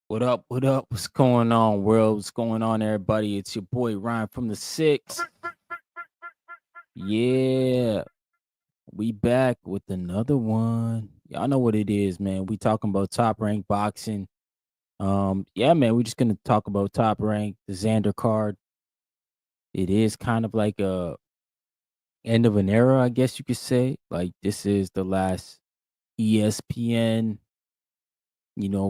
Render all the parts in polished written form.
What up? What up? What's going on, world? What's going on, everybody? It's your boy Ryan from the Six. Yeah, we back with another one. Y'all know what it is, man. We talking about top rank boxing. Yeah, man. We're just gonna talk about top rank, the Xander card. It is kind of like a end of an era, I guess you could say. Like this is the last ESPN,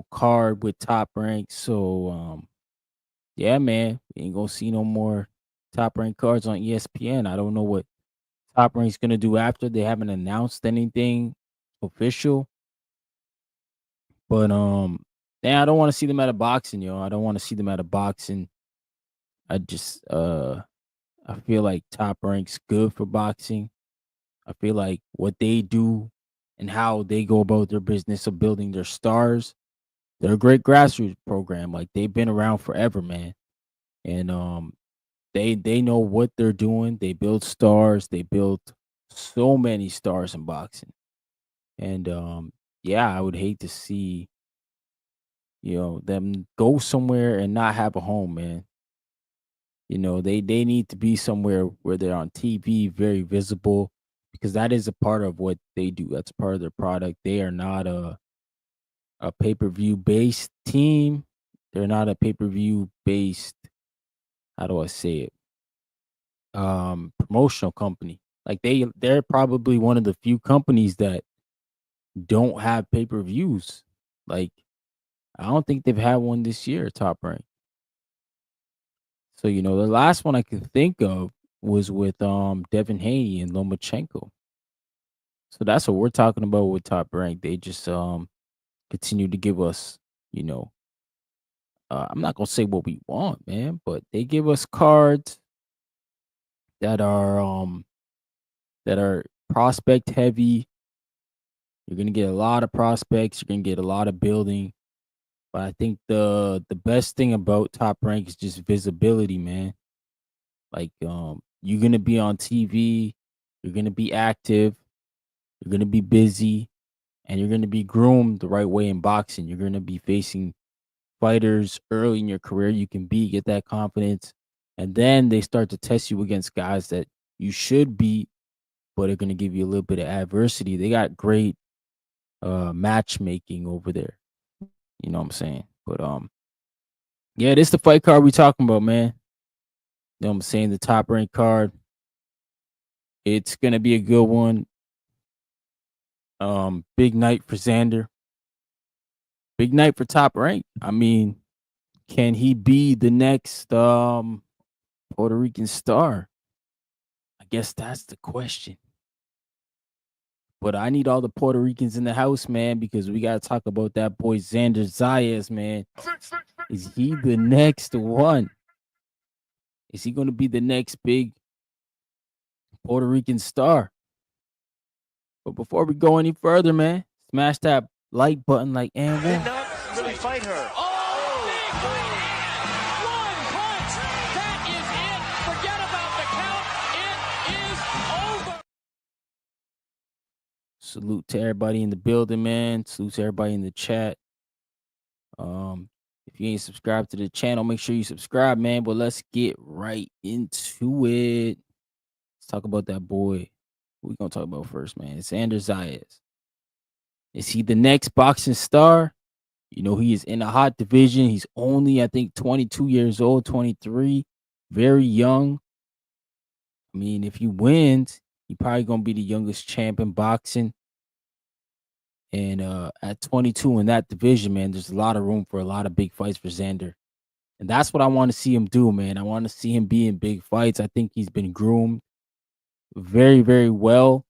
card with top rank. So, yeah, man, we ain't gonna see no more top rank cards on ESPN. I don't know what Top Rank's gonna do after. They haven't announced anything official, but yeah, I don't want to see them at a boxing. I don't want to see them at a boxing. I just I feel like Top Rank's good for boxing. I feel like what they do and how they go about their business of building their stars. They're a great grassroots program. Like they've been around forever, man. And they know what they're doing. They build stars. They built so many stars in boxing. And yeah, I would hate to see, them go somewhere and not have a home, man. They need to be somewhere where they're on TV, very visible, because that is a part of what they do. That's part of their product. They are not a pay-per-view based team. They're not a pay-per-view based, how do I say it? Promotional company. Like they're probably one of the few companies that don't have pay-per-views. Like I don't think they've had one this year, Top Rank. So, the last one I could think of was with Devin Haney and Lomachenko. So that's what we're talking about with Top Rank. They just continue to give us, you know, I'm not gonna say what we want, man, but they give us cards that are um that are prospect heavy. You're gonna get a lot of prospects, you're gonna get a lot of building. But I think the best thing about Top Rank is just visibility, man. Like, you're gonna be on TV, you're gonna be active, you're gonna be busy, and you're gonna be groomed the right way in boxing. You're gonna be facing fighters early in your career you can beat, get that confidence, and then they start to test you against guys that you should beat, but are gonna give you a little bit of adversity. They got great matchmaking over there. You know what I'm saying? But yeah, this the fight card we talking about, man. You know what I'm saying? The top ranked card. It's gonna be a good one. Big night for Xander. Big night for top rank. I mean, can he be the next Puerto Rican star? I guess that's the question. But I need all the Puerto Ricans in the house, man, because we gotta talk about that boy Xander Zayas, man. Is he the next one? Is he gonna be the next big Puerto Rican star? But before we go any further, man, smash that like button like and Did one. not really fight her. Oh, big right hand! One punch! That is it! Forget about the count. It is over. Salute to everybody in the building, man. Salute to everybody in the chat. If you ain't subscribed to the channel, make sure you subscribe, man. But let's get right into it. Let's talk about that boy. Who we gonna talk about first, man? It's Xander Zayas. Is he the next boxing star? He is in a hot division. He's only, I think, 22 years old, 23, very young. I mean, if he wins, he probably gonna be the youngest champ in boxing. And at 22 in that division, man, there's a lot of room for a lot of big fights for Xander. And that's what I want to see him do, man. I want to see him be in big fights. I think he's been groomed very, very well.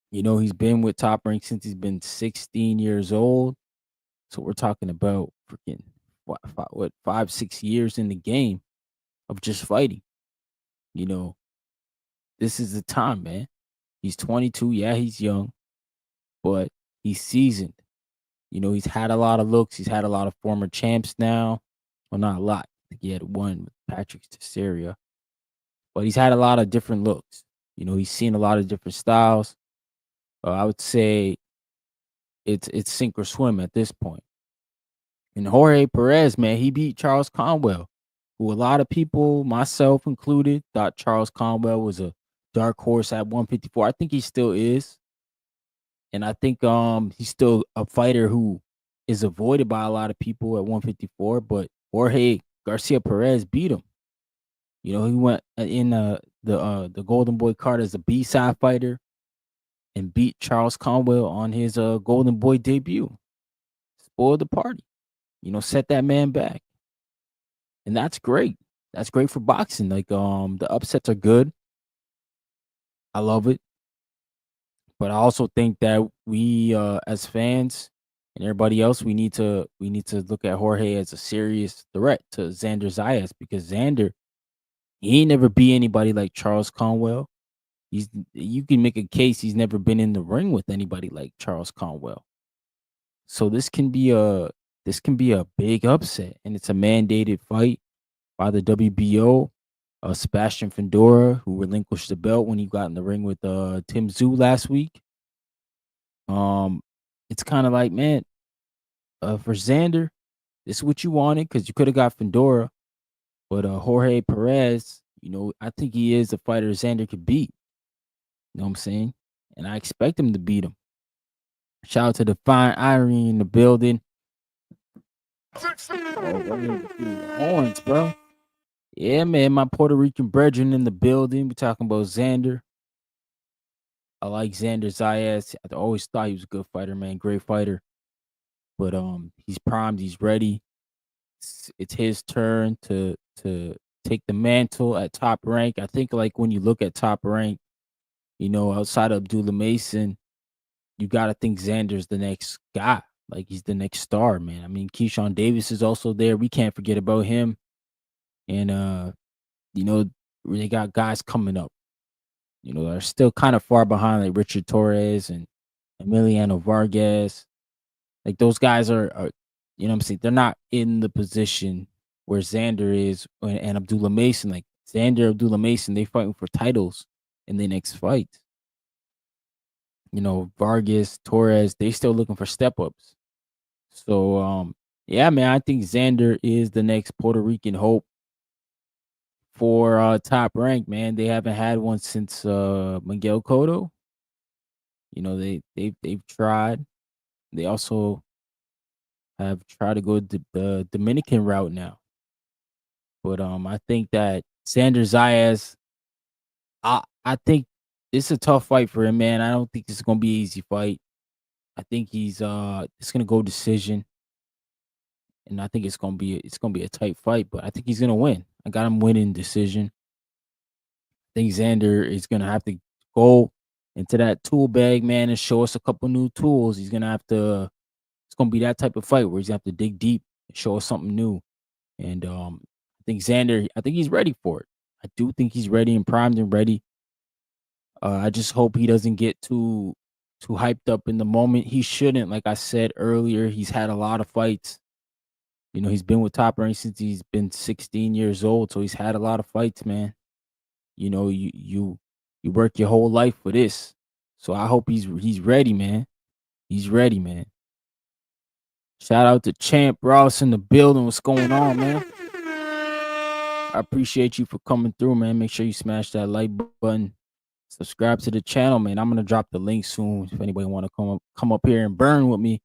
He's been with Top Rank since he's been 16 years old. So we're talking about freaking what 5, 6 years in the game of just fighting. You know, this is the time, man. He's 22. Yeah, he's young, but he's seasoned. He's had a lot of looks. He's had a lot of former champs now. Well, not a lot. I think he had one with Patrick Teixeira, but he's had a lot of different looks. He's seen a lot of different styles. I would say it's sink or swim at this point. And Jorge Perez, man, he beat Charles Conwell, who a lot of people, myself included, thought Charles Conwell was a dark horse at 154. I think he still is. And I think he's still a fighter who is avoided by a lot of people at 154, but Jorge Garcia Perez beat him. You know, he went in the Golden Boy card as a B-side fighter and beat Charles Conwell on his Golden Boy debut. Spoiled the party. You know, set that man back. And that's great. That's great for boxing. Like the upsets are good. I love it. But I also think that we as fans and everybody else, we need to look at Jorge as a serious threat to Xander Zayas, because Xander, he ain't never beat anybody like Charles Conwell. You can make a case he's never been in the ring with anybody like Charles Conwell. So this can be a big upset, and it's a mandated fight by the WBO. Sebastian Fendora, who relinquished the belt when he got in the ring with Tim Tszyu last week. Um, it's kind of like, man, for Xander, this is what you wanted, because you could have got Fendora, but Jorge Perez, I think he is a fighter Xander could beat. You know what I'm saying? And I expect him to beat him. Shout out to the fine Irene in the building. Horns, bro. Yeah, man, my Puerto Rican brethren in the building. We talking about Xander. I like Xander Zayas. I always thought he was a good fighter, man. Great fighter. But he's primed. He's ready. It's his turn to take the mantle at top rank. I think, like, when you look at top rank, outside of Abdullah Mason, you got to think Xander's the next guy. Like, he's the next star, man. I mean, Keyshawn Davis is also there. We can't forget about him. And you know, they got guys coming up. Are still kind of far behind, like Richard Torres and Emiliano Vargas. Like, those guys are what I'm saying, they're not in the position where Xander is and Abdullah Mason. Like, Xander, Abdullah Mason, they fighting for titles in the next fight. Vargas, Torres, they still looking for step ups. So yeah, man, I think Xander is the next Puerto Rican hope for top rank, man. They haven't had one since Miguel Cotto. They've tried. They also have tried to go the Dominican route now. But I think that Xander Zayas, I think it's a tough fight for him, man. I don't think it's gonna be an easy fight. I think it's gonna go decision, and I think it's gonna be a tight fight, but I think he's gonna win. I got him winning decision. I think Xander is gonna have to go into that tool bag, man, and show us a couple new tools. He's gonna have to. It's gonna be that type of fight where he's gonna have to dig deep and show us something new. And I think Xander, I think he's ready for it. I do think he's ready and primed and ready. I just hope he doesn't get too hyped up in the moment. He shouldn't. Like I said earlier, he's had a lot of fights. He's been with Top Rank since he's been 16 years old, so he's had a lot of fights, man. You work your whole life for this. So I hope he's ready, man. He's ready, man. Shout out to Champ Ross in the building. What's going on, man? I appreciate you for coming through, man. Make sure you smash that like button. Subscribe to the channel, man. I'm gonna drop the link soon if anybody want to come up here and burn with me.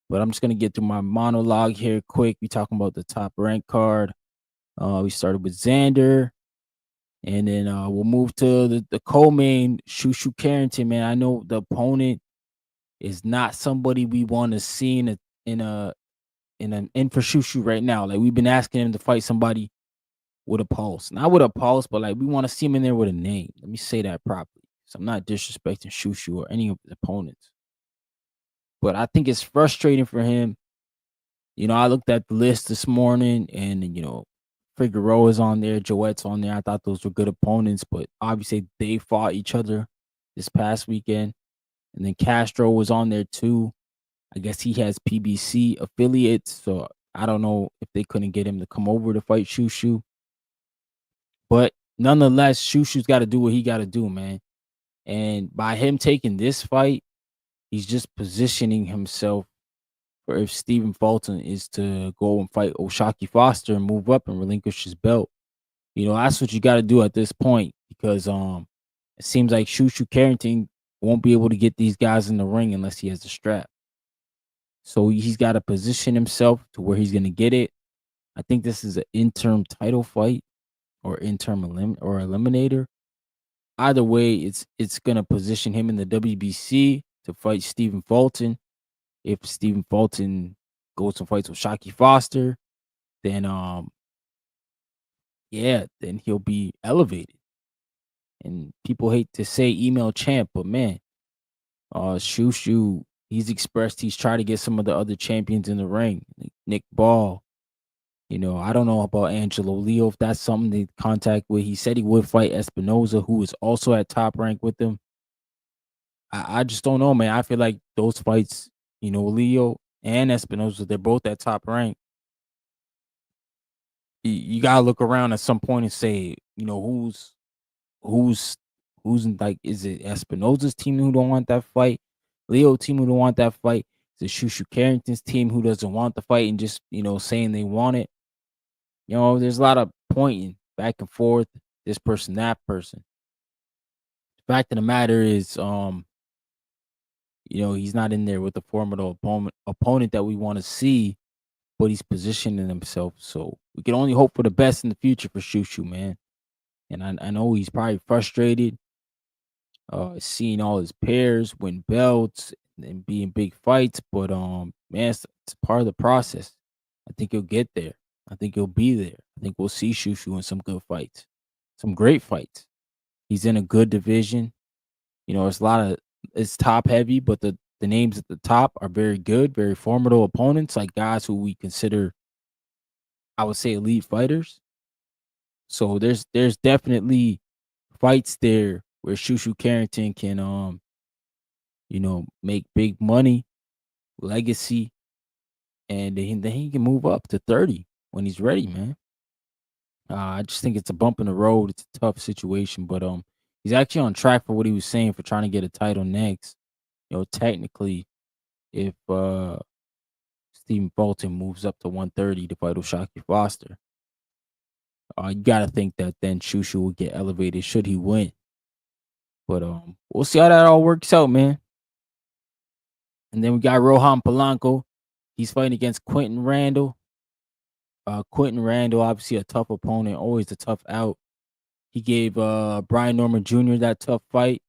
But I'm just gonna get through my monologue here quick. We talking about the top rank card. We started with Xander, and then we'll move to the co-main, Shushu Carrington, man. I know the opponent is not somebody we want to see in for Shushu right now. Like, we've been asking him to fight somebody with a pulse. Not with a pulse, but like, we want to see him in there with a name. Let me say that properly. So I'm not disrespecting Shushu or any of his opponents. But I think it's frustrating for him. I looked at the list this morning, and Figueroa's on there, Joette's on there. I thought those were good opponents, but obviously they fought each other this past weekend. And then Castro was on there too. I guess he has PBC affiliates, so I don't know if they couldn't get him to come over to fight Shushu. But nonetheless, Shushu's got to do what he got to do, man. And by him taking this fight, he's just positioning himself for if Stephen Fulton is to go and fight Oshaki Foster and move up and relinquish his belt. That's what you got to do at this point because it seems like Shushu Carrington won't be able to get these guys in the ring unless he has a strap. So he's got to position himself to where he's going to get it. I think this is an interim title fight or interim eliminator. Either way, it's going to position him in the WBC to fight Stephen Fulton. If Stephen Fulton goes and fights with Shaki Foster, then yeah, then he'll be elevated. And people hate to say email champ, but man, Shushu, he's expressed he's trying to get some of the other champions in the ring, like Nick Ball. I don't know about Angelo Leo if that's something to contact with. He said he would fight Espinoza, who is also at top rank with him. I just don't know, man. I feel like those fights, Leo and Espinoza, they're both at top rank. You gotta look around at some point and say, who's who's in, like, is it Espinoza's team who don't want that fight? Leo team who don't want that fight? Is it Shushu Carrington's team who doesn't want the fight and just saying they want it? There's a lot of pointing back and forth. This person, that person. The fact of the matter is, he's not in there with the formidable opponent that we want to see, but he's positioning himself. So we can only hope for the best in the future for Shushu, man. And I know he's probably frustrated, seeing all his pairs win belts and be in big fights, but man, it's part of the process. I think he'll get there. I think he'll be there. I think we'll see Shushu in some good fights, some great fights. He's in a good division. It's top heavy, but the names at the top are very good, very formidable opponents, like guys who we consider, I would say, elite fighters. So there's definitely fights there where Shushu Carrington can make big money, legacy, and then he can move up to 30 when he's ready, man. I just think it's a bump in the road. It's a tough situation, but he's actually on track for what he was saying for trying to get a title next. Technically, if Stephen Fulton moves up to 130 to fight Oshaki Foster, you gotta think that then Shushu will get elevated should he win. But we'll see how that all works out, man. And then we got Rohan Polanco. He's fighting against Quentin Randall. Quentin Randall, obviously a tough opponent, always a tough out. He gave Brian Norman Jr. that tough fight.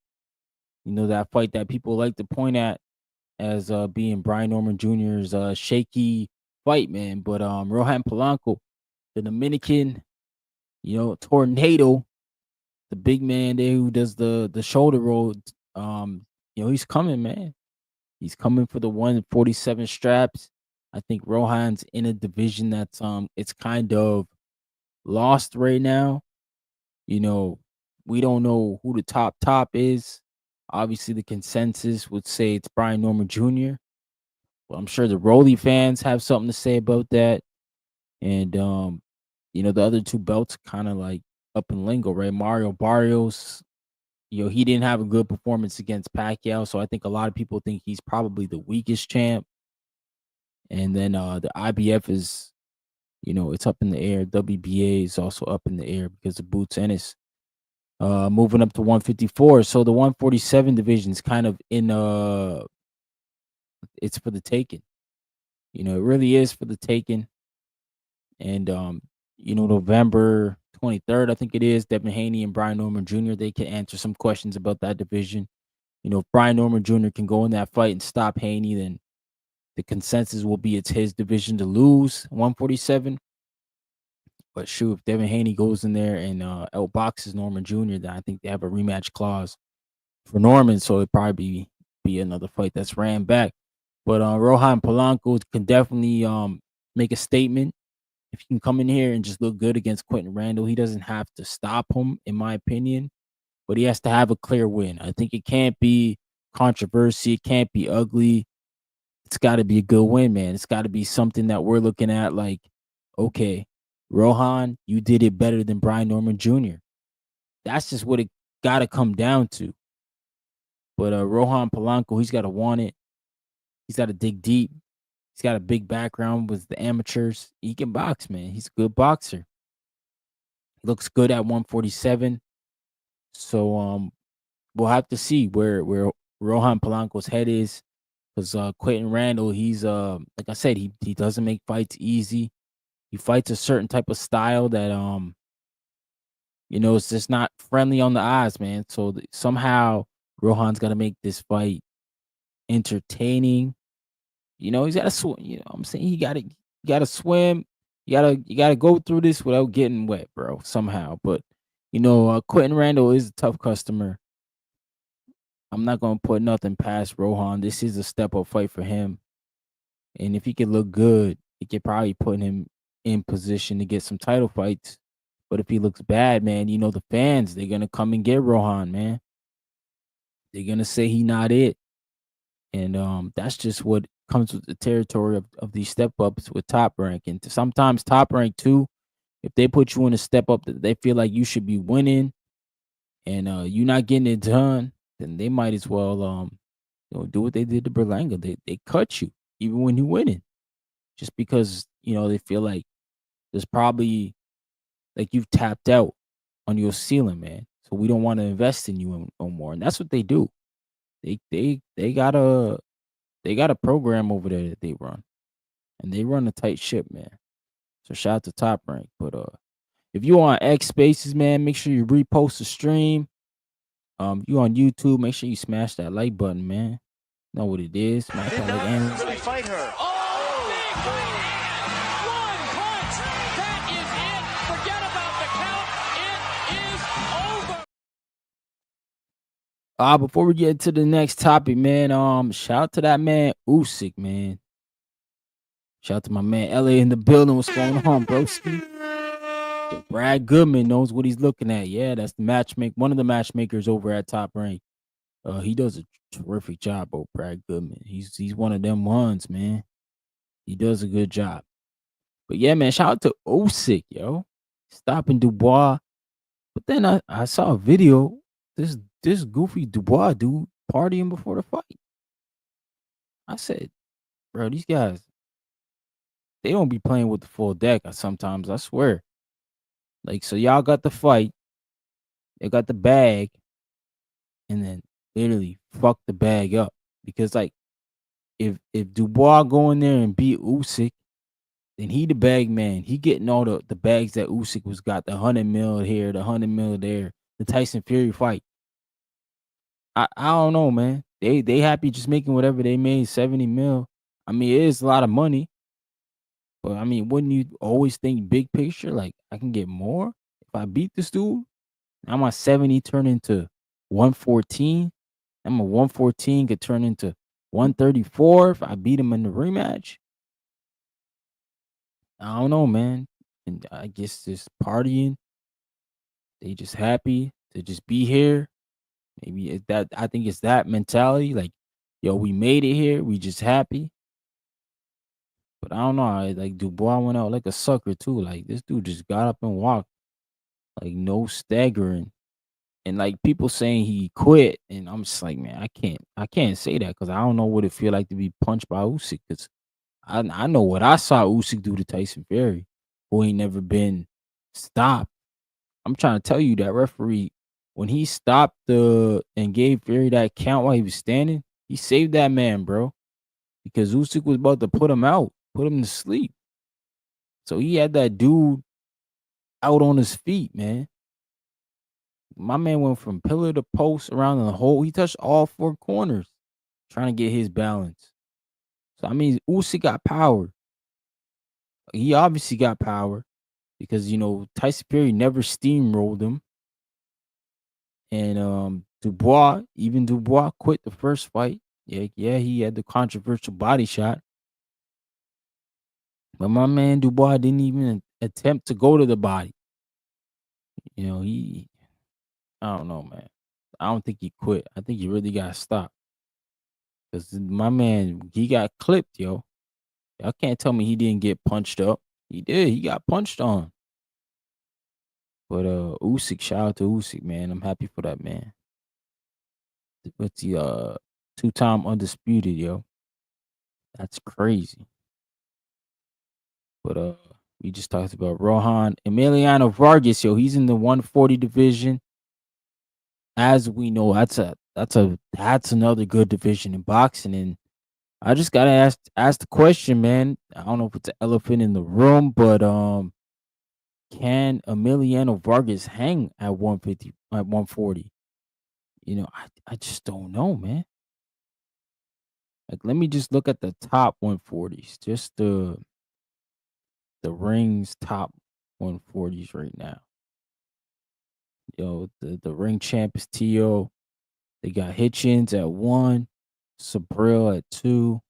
That fight that people like to point at as being Brian Norman Jr.'s shaky fight, man. But Rohan Polanco, the Dominican, tornado, the big man there who does the shoulder roll, he's coming, man. He's coming for the 147 straps. I think Rohan's in a division that's it's kind of lost right now. We don't know who the top is. Obviously, the consensus would say it's Brian Norman Jr. Well, I'm sure the Rolly fans have something to say about that. And the other two belts kind of like up in lingo, right? Mario Barrios, he didn't have a good performance against Pacquiao, so I think a lot of people think he's probably the weakest champ. And then the IBF is, it's up in the air. WBA is also up in the air because of Boots Ennis moving up to 154. So the 147 division is kind of in it's for the taking. It really is for the taking. And November 23rd, I think it is, Devin Haney and Brian Norman Jr., they can answer some questions about that division. If Brian Norman Jr. can go in that fight and stop Haney, then the consensus will be it's his division to lose, 147. But shoot, if Devin Haney goes in there and outboxes Norman Jr., then I think they have a rematch clause for Norman, so it'd probably be another fight that's ran back. But Rohan Polanco can definitely make a statement. If he can come in here and just look good against Quentin Randall, he doesn't have to stop him, in my opinion. But he has to have a clear win. I think it can't be controversy. It can't be ugly. It's got to be a good win, man. It's got to be something that we're looking at like, okay, Rohan, you did it better than Brian Norman Jr. That's just what it got to come down to. But Rohan Polanco, he's got to want it. He's got to dig deep. He's got a big background with the amateurs. He can box, man. He's a good boxer. He looks good at 147. So we'll have to see where Rohan Polanco's head is. Because Quentin Randall, he's like I said, he doesn't make fights easy. He fights a certain type of style that it's just not friendly on the eyes, man. So somehow Rohan's got to make this fight entertaining. He's got to swim. I'm saying he got to swim. You got to go through this without getting wet, bro. Somehow, but Quentin Randall is a tough customer. I'm not gonna put nothing past Rohan. This is a step up fight for him, and if he could look good, it could probably put him in position to get some title fights. But if he looks bad, man, the fans, they're gonna come and get Rohan, man. They're gonna say he not it. And that's just what comes with the territory of these step ups with Top Rank. And sometimes Top Rank too, if they put you in a step up that they feel like you should be winning and you're not getting it done, then they might as well do what they did to Berlanga. They cut you even when you're winning. Just because, they feel like there's probably like you've tapped out on your ceiling, man. So we don't want to invest in you no more. And that's what they do. They got a program over there that they run. And they run a tight ship, man. So shout out to Top Rank. But if you on X Spaces, man, make sure you repost the stream. You on YouTube, make sure you smash that like button, man. Know what it is. Smash that like and Let me fight her. Oh, big right. One punch. That is it. Forget about the count. It is over. before we get to the next topic, man, shout out to that man Usyk, man. Shout out to my man LA in the building. What's going on, broski? Brad Goodman knows what he's looking at. Yeah, that's the one of the matchmakers over at Top Rank. He does a terrific job, Brad Goodman. He's one of them ones, man. He does a good job. But yeah, man, shout out to Usyk, yo. Stopping Dubois. But then I saw a video. This goofy Dubois dude partying before the fight. I said, bro, these guys, they don't be playing with the full deck sometimes, I swear. Like, so y'all got the fight, they got the bag, and then literally fuck the bag up. Because like if Dubois go in there and beat Usyk, then he the bag man. He getting all the bags that Usyk was got, the 100 mil here, the 100 mil there, the Tyson Fury fight. I don't know, man. They happy just making whatever they made, 70 mil. I mean, it is a lot of money. But I mean, wouldn't you always think big picture? Like, I can get more if I beat this dude. Now my 70 turn into 114. And my 114 could turn into 134 if I beat him in the rematch. I don't know, man. And I guess just partying. They just happy to just be here. Maybe I think it's that mentality. Like, yo, we made it here. We just happy. But I don't know. Like Dubois went out like a sucker too. Like this dude just got up and walked. Like no staggering. And like people saying he quit. And I'm just like, man, I can't say that because I don't know what it feel like to be punched by Usyk. Because I know what I saw Usyk do to Tyson Fury, who ain't never been stopped. I'm trying to tell you that referee, when he stopped and gave Fury that count while he was standing, he saved that man, bro. Because Usyk was about to put him out, put him to sleep. So he had that dude out on his feet, man. My man went from pillar to post around the hole. He touched all four corners trying to get his balance. So I mean, Usyk got power. He obviously got power because Tyson Fury never steamrolled him. And Dubois quit the first fight. Yeah, he had the controversial body shot. But my man Dubois didn't even attempt to go to the body. I don't know, man. I don't think he quit. I think he really got stopped. Because my man, he got clipped, yo. Y'all can't tell me he didn't get punched up. He did. He got punched on. But Usyk, shout out to Usyk, man. I'm happy for that man. What's the 2-time undisputed, yo? That's crazy. But we just talked about Rohan Emiliano Vargas. Yo, he's in the 140 division. As we know, that's another good division in boxing. And I just gotta ask the question, man. I don't know if it's an elephant in the room, but can Emiliano Vargas hang at 150 at 140? I just don't know, man. Like, let me just look at the top 140s, just the rings top 140s right now. The ring champ is Tio. They got Hitchens at 1, Sabril at 2,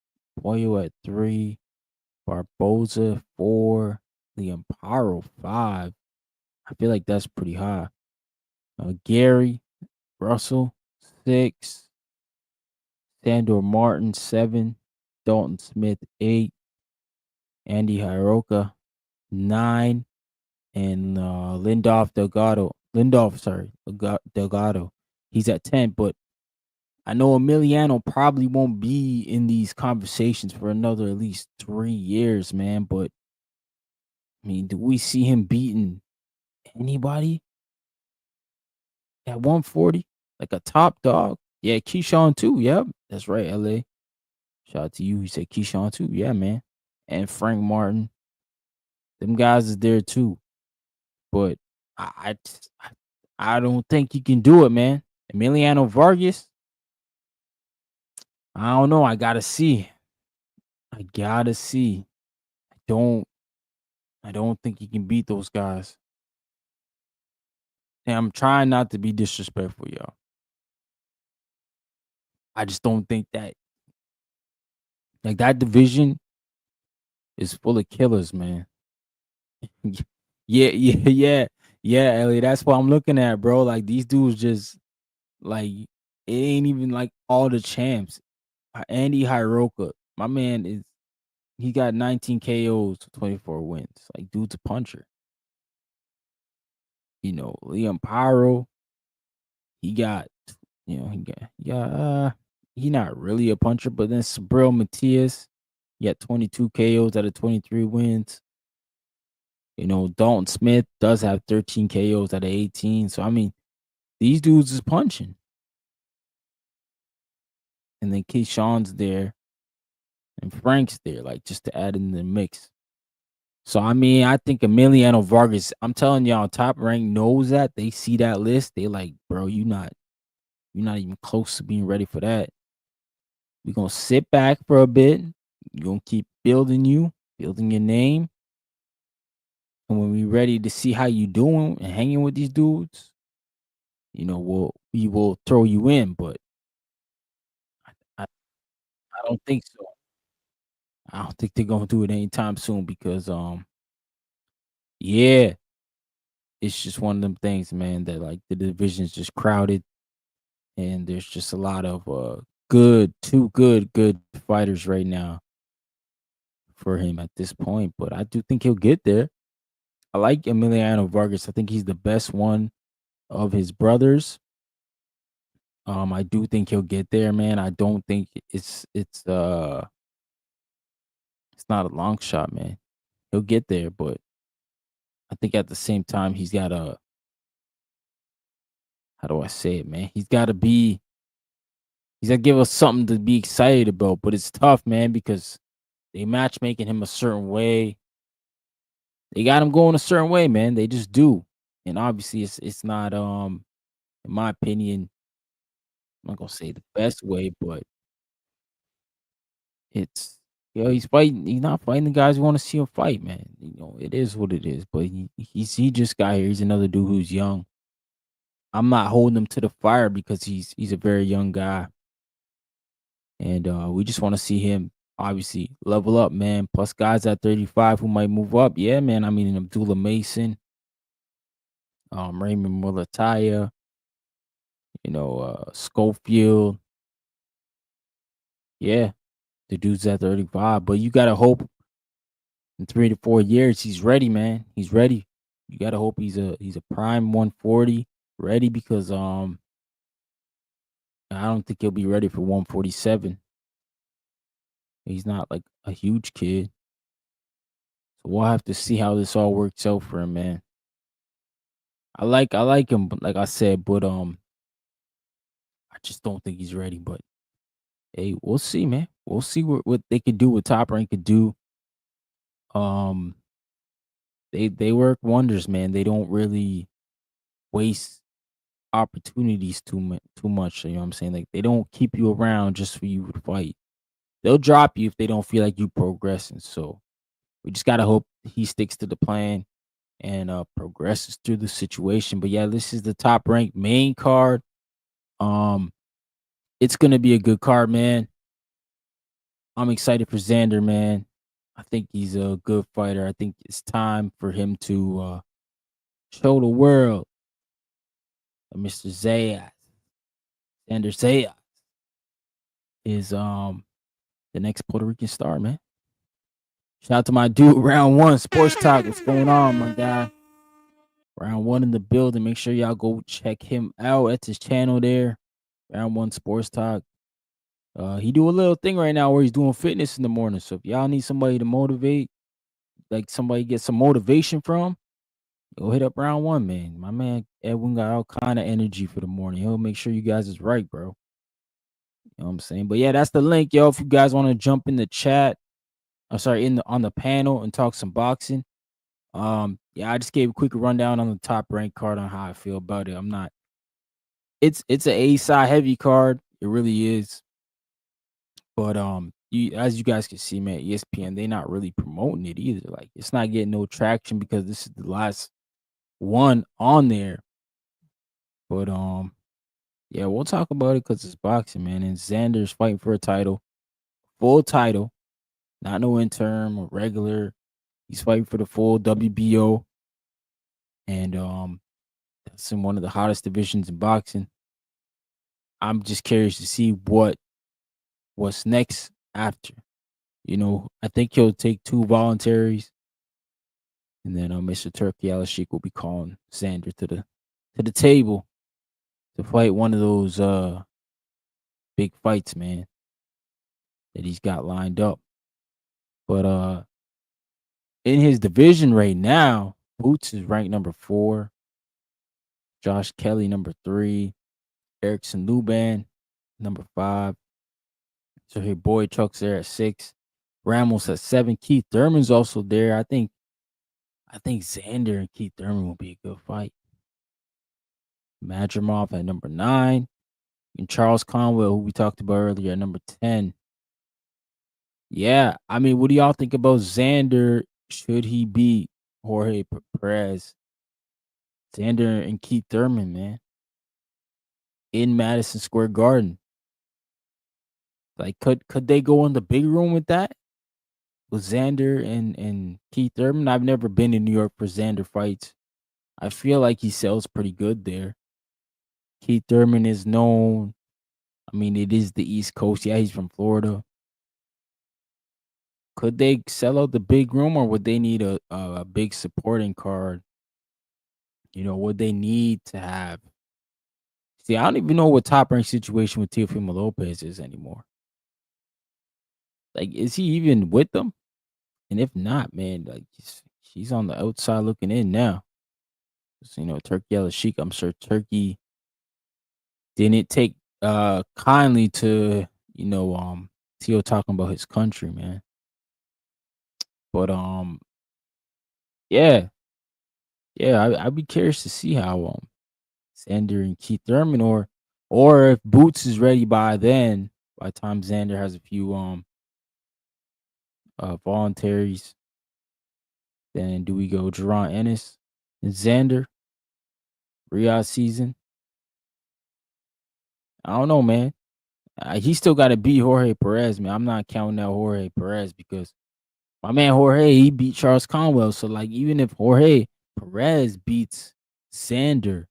Pollo at 3, Barboza 4, the Amparo 5. I feel like that's pretty high. Gary Russell 6, Sandor Martin 7, Dalton Smith 8, Andy Hiroka 9, and Delgado. He's at 10, but I know Emiliano probably won't be in these conversations for another at least 3 years, man. But I mean, do we see him beating anybody at 140? Like a top dog? Yeah, Keyshawn too. Yep. That's right, LA. Shout out to you. He said Keyshawn too. Yeah, man. And Frank Martin. Them guys is there too. But I don't think he can do it, man. Emiliano Vargas, I don't know. I gotta see. I gotta see. I don't I don't think he can beat those guys. And I'm trying not to be disrespectful, y'all. I just don't think that like that division is full of killers, man. Yeah, yeah, yeah, yeah, Ellie. That's what I'm looking at, bro. Like these dudes just like it ain't even like all the champs. Andy Hiroka, my man is he got 19 KOs, 24 wins. Like dude's a puncher. Liam Pyro, he got he not really a puncher, but then Sabril Matias, he had 22 KOs out of 23 wins. Dalton Smith does have 13 KOs out of 18. So I mean, these dudes is punching. And then Keyshawn's there and Frank's there, like just to add in the mix. So I mean, I think Emiliano Vargas, I'm telling y'all, Top Rank knows that. They see that list. They like, bro, you're not even close to being ready for that. We're gonna sit back for a bit. You're gonna keep building your name. And when we're ready to see how you doing and hanging with these dudes, we will throw you in, but I, I don't think so. I don't think they're gonna do it anytime soon because yeah, it's just one of them things, man, that like the division's just crowded and there's just a lot of good fighters right now for him at this point. But I do think he'll get there. I like Emiliano Vargas. I think he's the best one of his brothers. I do think he'll get there, man. I don't think it's not a long shot, man. He'll get there, but I think at the same time he's gotta how do I say it, man? He's gotta give us something to be excited about, but it's tough, man, because they matchmaking him a certain way. They got him going a certain way, man. They just do. And obviously it's not in my opinion, I'm not gonna say the best way, but it's he's not fighting the guys who want to see him fight, man. It is what it is. But he just got here. He's another dude who's young. I'm not holding him to the fire because he's a very young guy. And we just want to see him obviously level up, man. Plus guys at 35 who might move up. Yeah, man. I mean Abdullah Mason, Raymond Mulataya, Schofield. Yeah, the dude's at 35. But you gotta hope in 3 to 4 years, he's ready, man. He's ready. You gotta hope he's a prime 140 ready because I don't think he'll be ready for 147. He's not like a huge kid. So we'll have to see how this all works out for him, man. I like him, but like I said, but I just don't think he's ready. But hey, we'll see, man. We'll see what they could do, what Top Rank could do. Um, they work wonders, man. They don't really waste opportunities too much. You know what I'm saying? Like they don't keep you around just for you to fight. They'll drop you if they don't feel like you progressing. So we just gotta hope he sticks to the plan and progresses through the situation. But yeah, this is the Top Rank main card. Um, it's gonna be a good card, man. I'm excited for Xander, man. I think he's a good fighter. I think it's time for him to show the world that Mr. Zayas, Xander Zayas, is the next Puerto Rican star, man. Shout out to my dude, Round One Sports Talk. What's going on, my guy? Round One in the building. Make sure y'all go check him out at his channel there. Round One Sports Talk. He do a little thing right now where he's doing fitness in the morning. So if y'all need somebody to motivate, like somebody get some motivation from, go hit up Round One, man. My man Edwin got all kind of energy for the morning. He'll make sure you guys is right, bro. You know what I'm saying? But yeah, that's the link, yo. If you guys want to jump in the chat, I'm sorry, in the on the panel and talk some boxing. Yeah, I just gave a quick rundown on the Top Rank card on how I feel about it. I'm not. It's a A side heavy card. It really is. But as you guys can see, man, ESPN they not really promoting it either. Like it's not getting no traction because this is the last one on there. But yeah, we'll talk about it because it's boxing, man. And Xander's fighting for a title, full title, not no interim or regular. He's fighting for the full WBO, and that's in one of the hottest divisions in boxing. I'm just curious to see what's next after. You know, I think he'll take 2 voluntaries, and then Mr. Turkey Alashik will be calling Xander to the table to fight one of those big fights, man, that he's got lined up. But in his division right now, Boots is ranked number 4, Josh Kelly number 3, Erickson Luban number 5. So here Boy Chuck's there at 6. Ramos at 7. Keith Thurman's also there. I think Xander and Keith Thurman will be a good fight. Madrimov at number 9. And Charles Conwell, who we talked about earlier, at number 10. Yeah, I mean, what do y'all think about Xander? Should he beat Jorge Perez? Xander and Keith Thurman, man, in Madison Square Garden. Like, could they go in the big room with that? With Xander and Keith Thurman? I've never been in New York for Xander fights. I feel like he sells pretty good there. Keith Thurman is known. I mean, it is the East Coast. Yeah, he's from Florida. Could they sell out the big room, or would they need a big supporting card? You know, what they need to have. See, I don't even know what Top Rank situation with Teofimo Lopez is anymore. Like, is he even with them? And if not, man, like she's on the outside looking in now. So, you know, Turkey Sheik. I'm sure Turkey didn't take kindly to, Tio talking about his country, man. But yeah, I'd be curious to see how Xander and Keith Thurman, or if Boots is ready by then, by the time Xander has a few voluntaries, then do we go Jerron Ennis and Xander Riyadh season? I don't know, man. He still got to beat Jorge Perez, man. I'm not counting out Jorge Perez because my man Jorge, he beat Charles Conwell. So like, even if Jorge Perez beats Xander,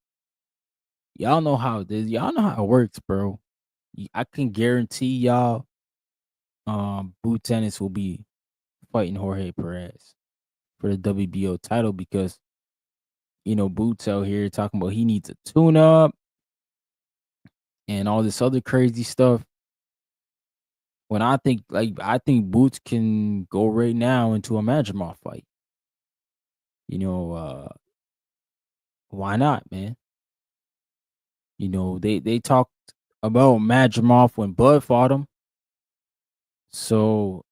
y'all know how it is. Y'all know how it works, bro. I can guarantee y'all, Boots Ennis will be fighting Jorge Perez for the WBO title because Boots out here talking about he needs a tune up and all this other crazy stuff. When I think Boots can go right now into a Madrimov fight. You know, why not, man? They talked about Madrimov when Bud fought him. So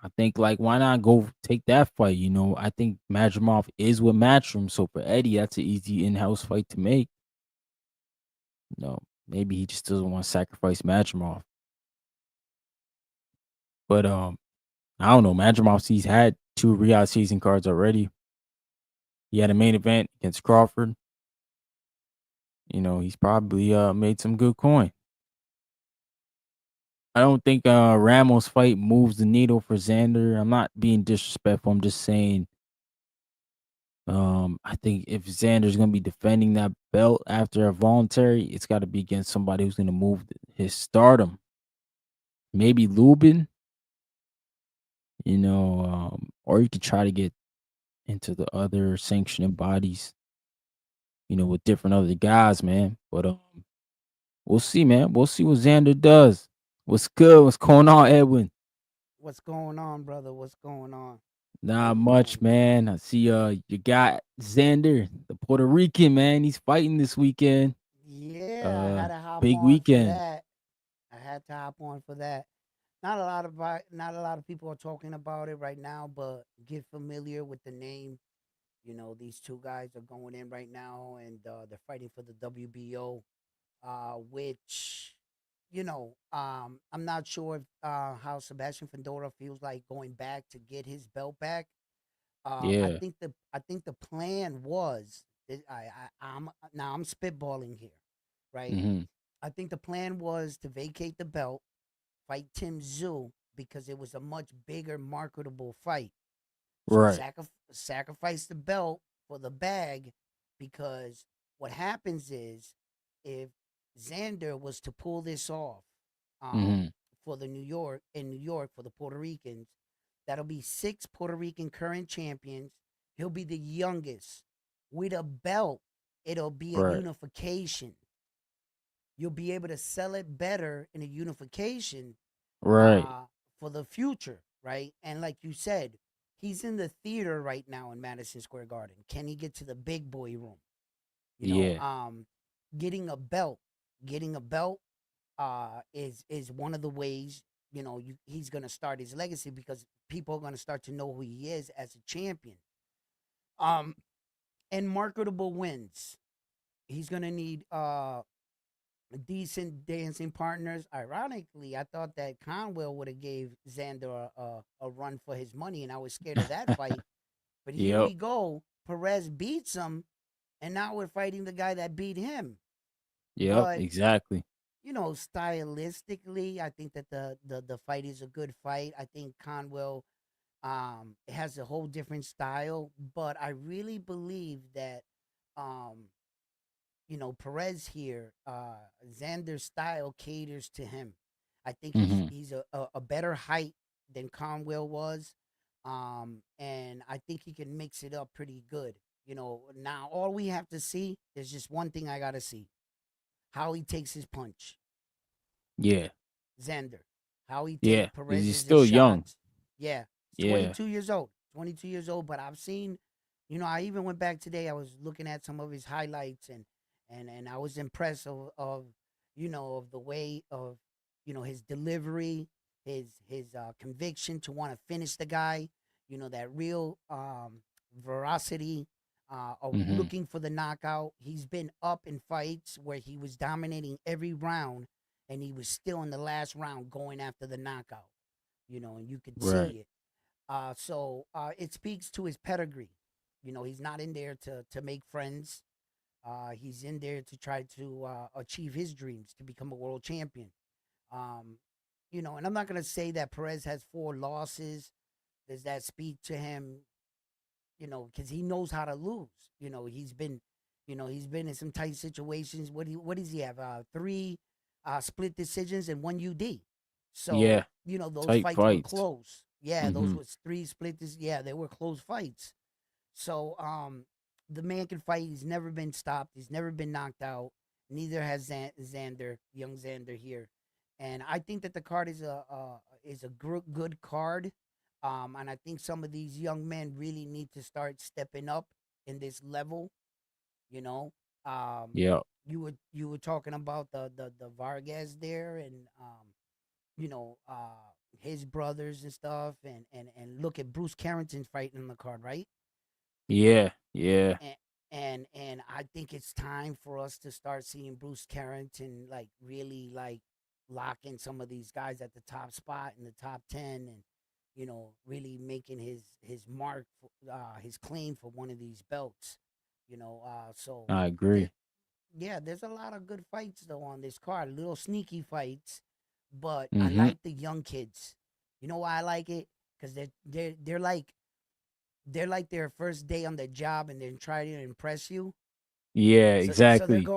I think like why not go take that fight? I think Madrimov is with Matchroom. So for Eddie, that's an easy in-house fight to make. Maybe he just doesn't want to sacrifice Madrimov. But I don't know. Madrimov, he's had 2 Riyadh season cards already. He had a main event against Crawford. He's probably made some good coin. I don't think Ramos fight moves the needle for Xander. I'm not being disrespectful. I'm just saying I think if Xander's gonna be defending that belt after a voluntary, it's got to be against somebody who's gonna move his stardom. Maybe Lubin, or you could try to get into the other sanctioning bodies, with different other guys, man. But we'll see, man. We'll see what Xander does. What's good? What's going on, Edwin? What's going on, brother? What's going on? How Not you much, doing? man. I see you got Xander, the Puerto Rican man. He's fighting this weekend. Yeah, I had to hop Big on for weekend. that. I had to hop on for that. Not a lot of people are talking about it right now, but get familiar with the name. These two guys are going in right now, and they're fighting for the WBO, which, I'm not sure if, how Sebastian Fedora feels like going back to get his belt back. Yeah. I think the plan was I'm spitballing here, right? Mhm. I think the plan was to vacate the belt, fight Tim Zoo because it was a much bigger marketable fight. So Right. sacrifice the belt for the bag because what happens is if Xander was to pull this off um, Mhm. for the New York for the Puerto Ricans, that'll be 6 Puerto Rican current champions. He'll be the youngest with a belt. It'll be a Right. unification. You'll be able to sell it better in a unification Right. uh, for the future, right? And like you said, he's in the theater right now in Madison Square Garden. Can he get to the big boy room? You know, Yeah. um, getting a belt, getting a belt is one of the ways he's gonna start his legacy because people are gonna start to know who he is as a champion. Um, and marketable wins. He's gonna need decent dancing partners. Ironically, I thought that Conwell would have gave Xander a run for his money, and I was scared of that fight. But here Yep. we go. Perez beats him, and now we're fighting the guy that beat him. Yep. But Exactly. stylistically, I think that the fight is a good fight. I think Conwell has a whole different style, but I really believe that um Perez here, Xander's style caters to him. I think Mhm. he's a better height than Conwell was. And I think he can mix it up pretty good. Now all we have to see, there's just one thing I gotta see. How he takes his punch. Yeah. Xander. How he take Yeah. 'Cause he's Perez's still young. shots. Yeah. He's Yeah. 22 years old. 22 years old, but I've seen, I even went back today. I was looking at some of his highlights and I was impressed of of the way of his delivery, his conviction to want to finish the guy, that real veracity of Mhm. looking for the knockout. He's been up in fights where he was dominating every round and he was still in the last round going after the knockout, and you could Right. see it. So it speaks to his pedigree. He's not in there to make friends. He's in there to try to achieve his dreams to become a world champion. Um, and I'm not gonna say that Perez has 4 losses. Does that speak to him? Because he knows how to lose. He's been in some tight situations. What does he have? 3 split decisions and 1 UD. So Yeah. those Tight fights were fights. close. Yeah, those Mhm. was 3 split. Yeah, they were close fights. So the man can fight. He's never been stopped. He's never been knocked out. Neither has Xander, young Xander here. And I think that the card is a good card. And I think some of these young men really need to start stepping up in this level. You know, um, Yep. you were talking about the Vargas there, and you know, his brothers and stuff, and look at Bruce Carrington fighting on the card, right? Yeah. Yeah. And and I think it's time for us to start seeing Bruce Carrington like really like lock in some of these guys at the top spot in the top 10, and really making his mark, his claim for one of these belts. So I there, agree. yeah, there's a lot of good fights though on this card, little sneaky fights, but I Mm-hmm. like the young kids. You know why I like it? Because they're like their first day on the job, and they're trying to impress you. Yeah, So exactly.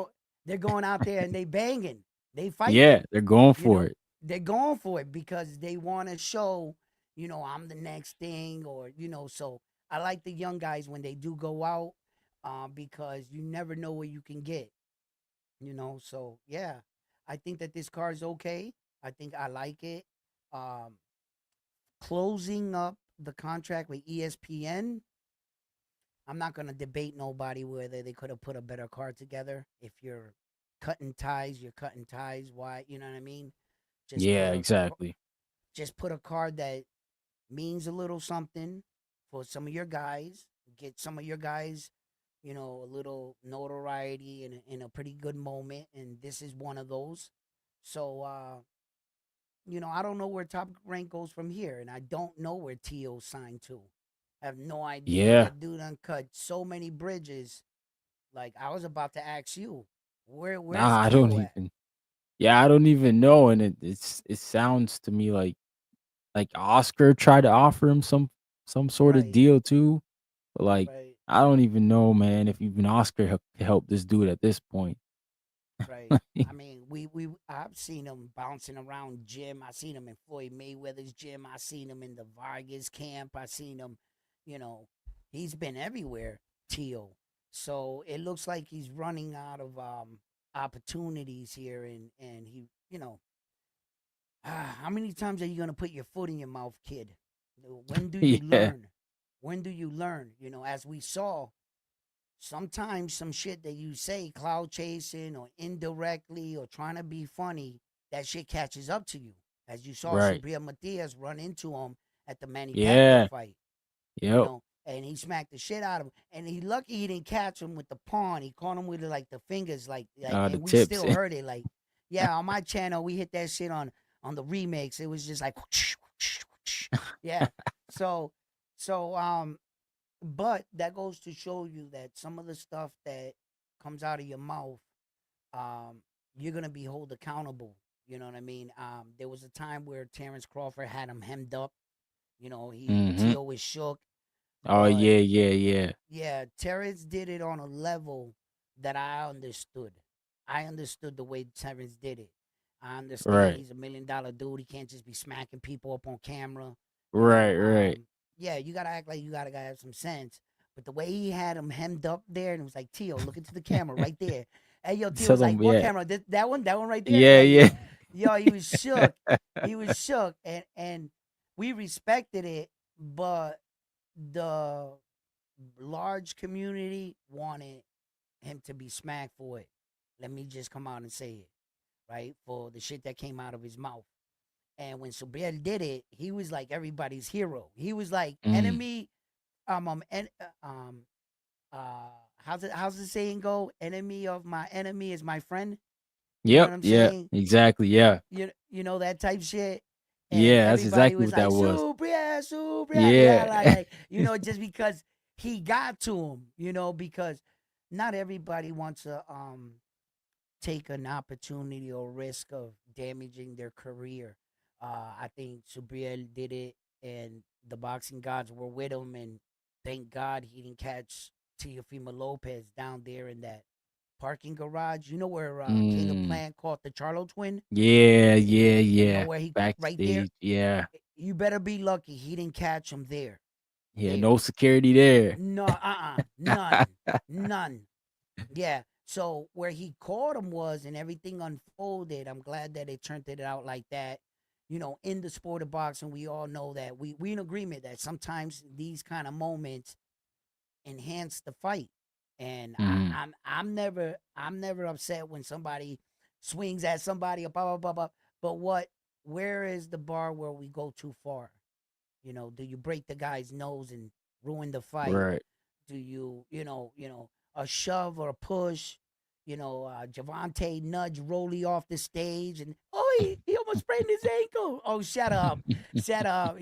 they're going out there and they banging, they Yeah, fighting. they're going You for know, it. they're going for it because they want to show, I'm the next thing, or So I like the young guys when they do go out, because you never know what you can get. So yeah, I think that this car is okay. I think I like it. Um, Closing up the contract with ESPN, I'm not gonna debate nobody whether they could have put a better card together. If you're cutting ties, you're cutting ties. Why? You know what I mean? Just Yeah, put a exactly. just put a card that means a little something for some of your guys. Get some of your guys, a little notoriety in a pretty good moment, and this is one of those. So, I don't know where Top Rank goes from here, and I don't know where T.O. signed to. I have no idea. Yeah. That dude uncut so many bridges. Like, I was about to ask you, where's Nah, I don't T.O. at? even. Yeah, I don't even know, and it sounds to me like Oscar tried to offer him some sort of Right, deal too, but like right, I don't even know, man, if even Oscar can help this dude at this point. right. I mean, I've seen him bouncing around gym. I seen him in Floyd Mayweather's gym. I seen him in the Vargas camp. I seen him, you know, he's been everywhere. Tio. So it looks like he's running out of opportunities here, and he, how many times are you gonna put your foot in your mouth, kid? When do you Yeah, learn? When do you learn? As we saw, sometimes some shit that you say, cloud chasing or indirectly or trying to be funny, that shit catches up to you. As you saw right. Subriel Matias run into him at the Manny Pacquiao Yeah, fight, yep. and he smacked the shit out of him. And he lucky he didn't catch him with the pawn. He caught him with like the fingers, The and we tips. still heard it. Like, yeah, on my channel we hit that shit on the remix. It was just like, yeah. So, so but that goes to show you that some of the stuff that comes out of your mouth, um, you're gonna be held accountable. You know what I mean? There was a time where Terrence Crawford had him hemmed up. He Mhm. Tio was shook, Oh, but yeah, yeah, yeah. yeah, Terrence did it on a level that I understood. I understood the way Terrence did it. I understand Right. he's $1 million dude. He can't just be smacking people up on camera. You know, Right, right. yeah, you gotta act like you gotta have some sense. But the way he had him hemmed up there, and it was like, Tio, look into the camera right there. Hey, yo, Tio Tell was like, them, what yeah. camera? That one right there. Yeah, Yeah, yeah. yo, he was shook. He was shook, and we respected it, but the large community wanted him to be smacked for it. Let me just come out and say it, right? For the shit that came out of his mouth. And when Subriel did it, he was like everybody's hero. He was like Mm. enemy, and how's the saying go? Enemy of my enemy is my friend. You know what Yep, I'm yeah, saying? exactly, yeah. You know that type shit. And Yeah, that's everybody exactly was what like, that was. Subriel, Subriel. Yeah, Yeah. just because he got to him, because not everybody wants to take an opportunity or risk of damaging their career. I think Subriel did it, and the boxing gods were with him, and thank God he didn't catch Teofimo Lopez down there in that parking garage. You know where Caleb Mm. Plant caught the Charlo twin? Yeah, yeah, You know yeah. where he right there. Backstage, yeah. You better be lucky he didn't catch him there. Yeah, There. no security there. No, none, none. Yeah. So where he caught him was, and everything unfolded. I'm glad that it turned it out like that. in the sport of boxing, we all know that we in agreement that sometimes these kind of moments enhance the fight. And Hmm. I'm never upset when somebody swings at somebody, blah blah blah blah. But where is the bar where we go too far? Do you break the guy's nose and ruin the fight? Right. Do you a shove or a push? Javante nudge Rolly off the stage, and he almost sprained his ankle. Oh, shut up, shut up.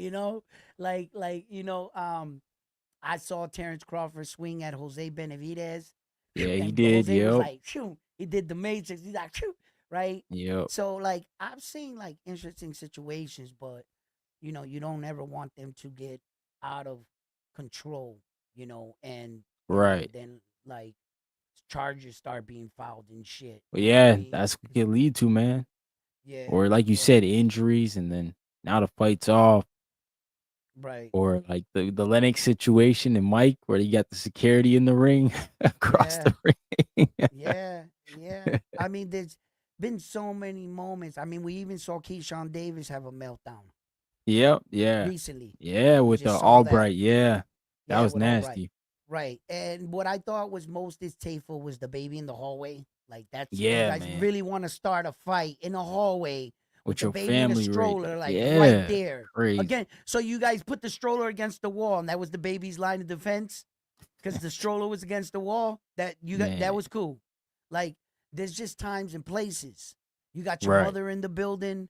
I saw Terrence Crawford swing at Jose Benavidez, Yeah, he and did. Jose was Yep. like, phew, he did the Matrix. He's like, phew, right? Yep. So, like, I've seen like interesting situations, but you don't ever want them to get out of control, and Right. then like charges start being filed and shit. But You know what I yeah, mean? that's what can lead to, man. Yeah, Or like you yeah, said, injuries, and then now the fight's off. right. Or like the Lennox situation and Mike, where you got the security in the ring across Yeah, the ring. yeah, yeah. I mean, there's been so many moments. I mean, we even saw Keyshawn Davis have a meltdown Yep. Yeah. recently. Yeah. We With the just saw that. Albright. Yeah. That Yeah, was with Albright. nasty. Right. And what I thought was most distasteful was the baby in the hallway. Like, that's you Yeah, guys man. really want to start a fight in the hallway with With the your baby in a family right stroller, there. like right Yeah. there. Crazy. Again, so you guys put the stroller against the wall, and that was the baby's line of defense because the stroller was against the wall. That Man. was cool. Like, there's just times and places. You got your Right. mother in the building.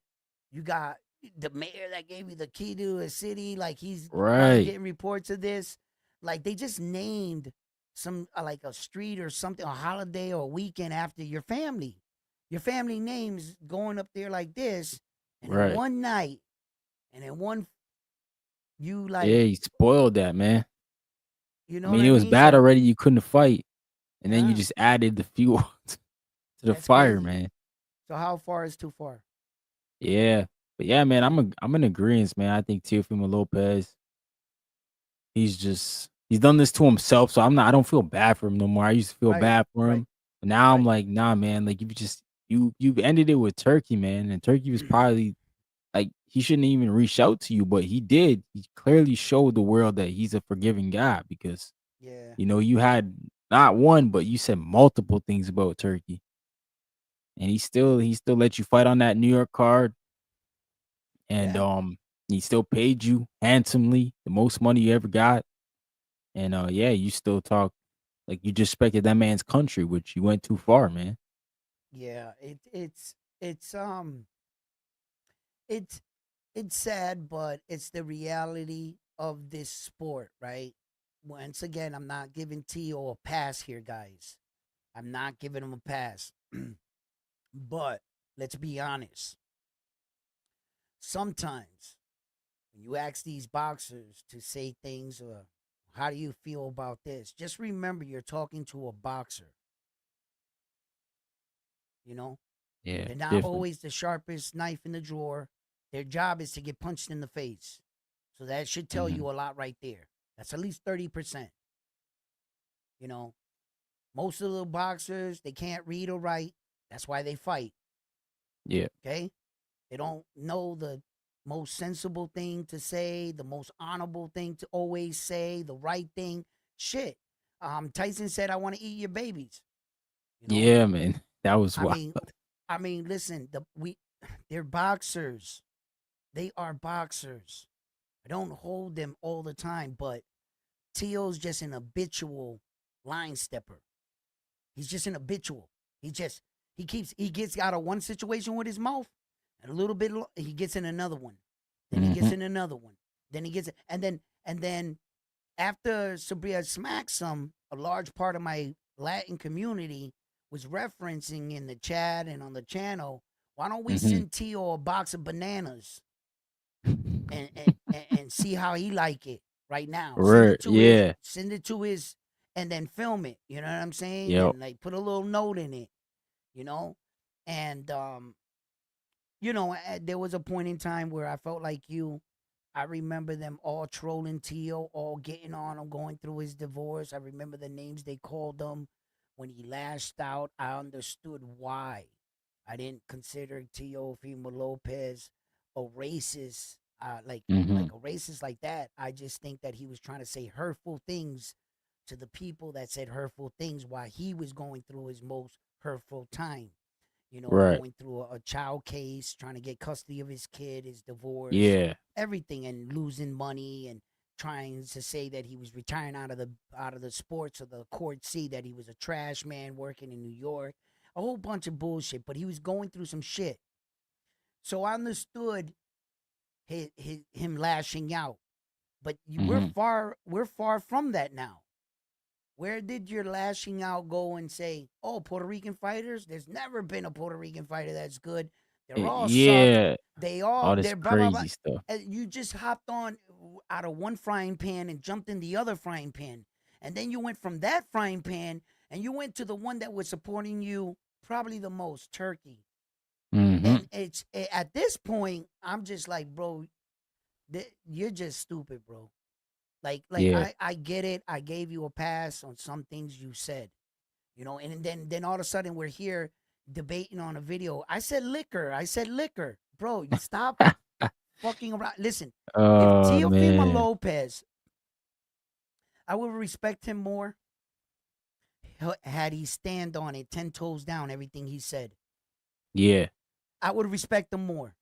You got the mayor that gave you the key to a city. Like, he's probably Right. getting reports of this. Like, they just named some like a street or something, a holiday or a weekend after your family. Your family names going up there like this, and in Right. one night, and in one, you Yeah, like, you spoiled that, man. you I know what mean, I it was mean? bad So already. You couldn't fight, and then you yeah, just added the fuel to the that's fire, crazy. man. So how far is too far? Yeah, but yeah, man, I'm in agreement, man. I think Teofimo Lopez, he's done this to himself, so I don't feel bad for him no more. I used to feel Right, bad for right, him, but now I'm right. like, nah, man. Like you've ended it with Turkey, man, and Turkey was probably like he shouldn't even reach out to you, but he did. He clearly showed the world that he's a forgiving guy because Yeah, you had not one, but you said multiple things about Turkey, and he still let you fight on that New York card, and yeah, he still paid you handsomely, the most money you ever got, and yeah, you still talk like you just respected that man's country, which you went too far, man. yeah. It's it's sad, but it's the reality of this sport, right? Once again, I'm not giving Tio a pass here, guys. I'm not giving him a pass. But let's be honest. Sometimes when you ask these boxers to say things or how do you feel about this, just remember you're talking to a boxer. You know, Yeah, they're not different. always the sharpest knife in the drawer. Their job is to get punched in the face. So that should tell Hmm. you a lot right there. That's at least 30%. You know, most of the boxers, they can't read or write. That's why they fight. Yeah, Okay. They don't know the most sensible thing to say, the most honorable thing to always say, the right thing. Shit. Tyson said, "I want to eat your babies." You know, yeah, man, that was I wild. mean, listen, they're boxers. They are boxers. I don't hold them all the time, but Tio's just an habitual line stepper. He's just an habitual. He gets out of one situation with his mouth, and a little bit he gets in another one. Then he gets Hmm. in another one. Then he gets and then after Sabria smacks him, a large part of my Latin community was referencing in the chat and on the channel, why don't we Hmm. send Tio a box of bananas and see how he like it right now. Right, yeah, Send it to his and then film it. You know what I'm saying? yep, And like put a little note in it, you know? And there was a point in time where I felt like you. I remember them all trolling Tio, all getting on him, going through his divorce. I remember the names they called him. When he lashed out, I understood why. I didn't consider Tio Fimo Lopez a racist, Mhm. like a racist like that. I just think that he was trying to say hurtful things to the people that said hurtful things while he was going through his most hurtful time. Right. Going through a child case, trying to get custody of his kid, his divorce, Yeah. everything, and losing money, and trying to say that he was retiring out of the sports or the court seat, that he was a trash man working in New York, a whole bunch of bullshit. But he was going through some shit, so I understood him lashing out. But Mhm. we're far from that now. Where did your lashing out go and say, oh, Puerto Rican fighters? There's never been a Puerto Rican fighter that's good. They're all suck. Yeah. All this They're blah, blah, blah. crazy stuff. And you just hopped on out of one frying pan and jumped in the other frying pan. And then you went from that frying pan and you went to the one that was supporting you probably the most, Turkey. Mhm. And at this point, I'm just like, bro, you're just stupid, bro. Like Yeah. I get it. I gave you a pass on some things you said, and then all of a sudden we're here debating on a video. I said liquor. I said liquor. Bro, you stop fucking around. Listen, if Oh, Teofimo man. Lopez, I would respect him more had he stand on it 10 toes down, everything he said. Yeah. I would respect him more.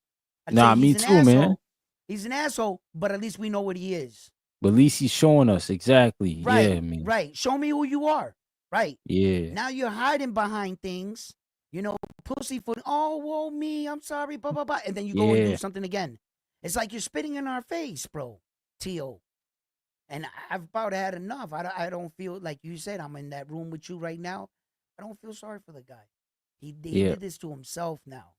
I'd say Nah, he's me an too, man. asshole. He's an asshole, but at least we know what he is. But at least he's showing us exactly. Right, Yeah, man. right. Show me who you are. Right. Yeah. Now you're hiding behind things, pussyfoot. Oh, whoa, me. I'm sorry. Blah, blah, blah. And then you go and do Yeah. something again. It's like you're spitting in our face, bro. Tio. And I've about had enough. I don't feel like you said, I'm in that room with you right now. I don't feel sorry for the guy. He Yeah. did this to himself now.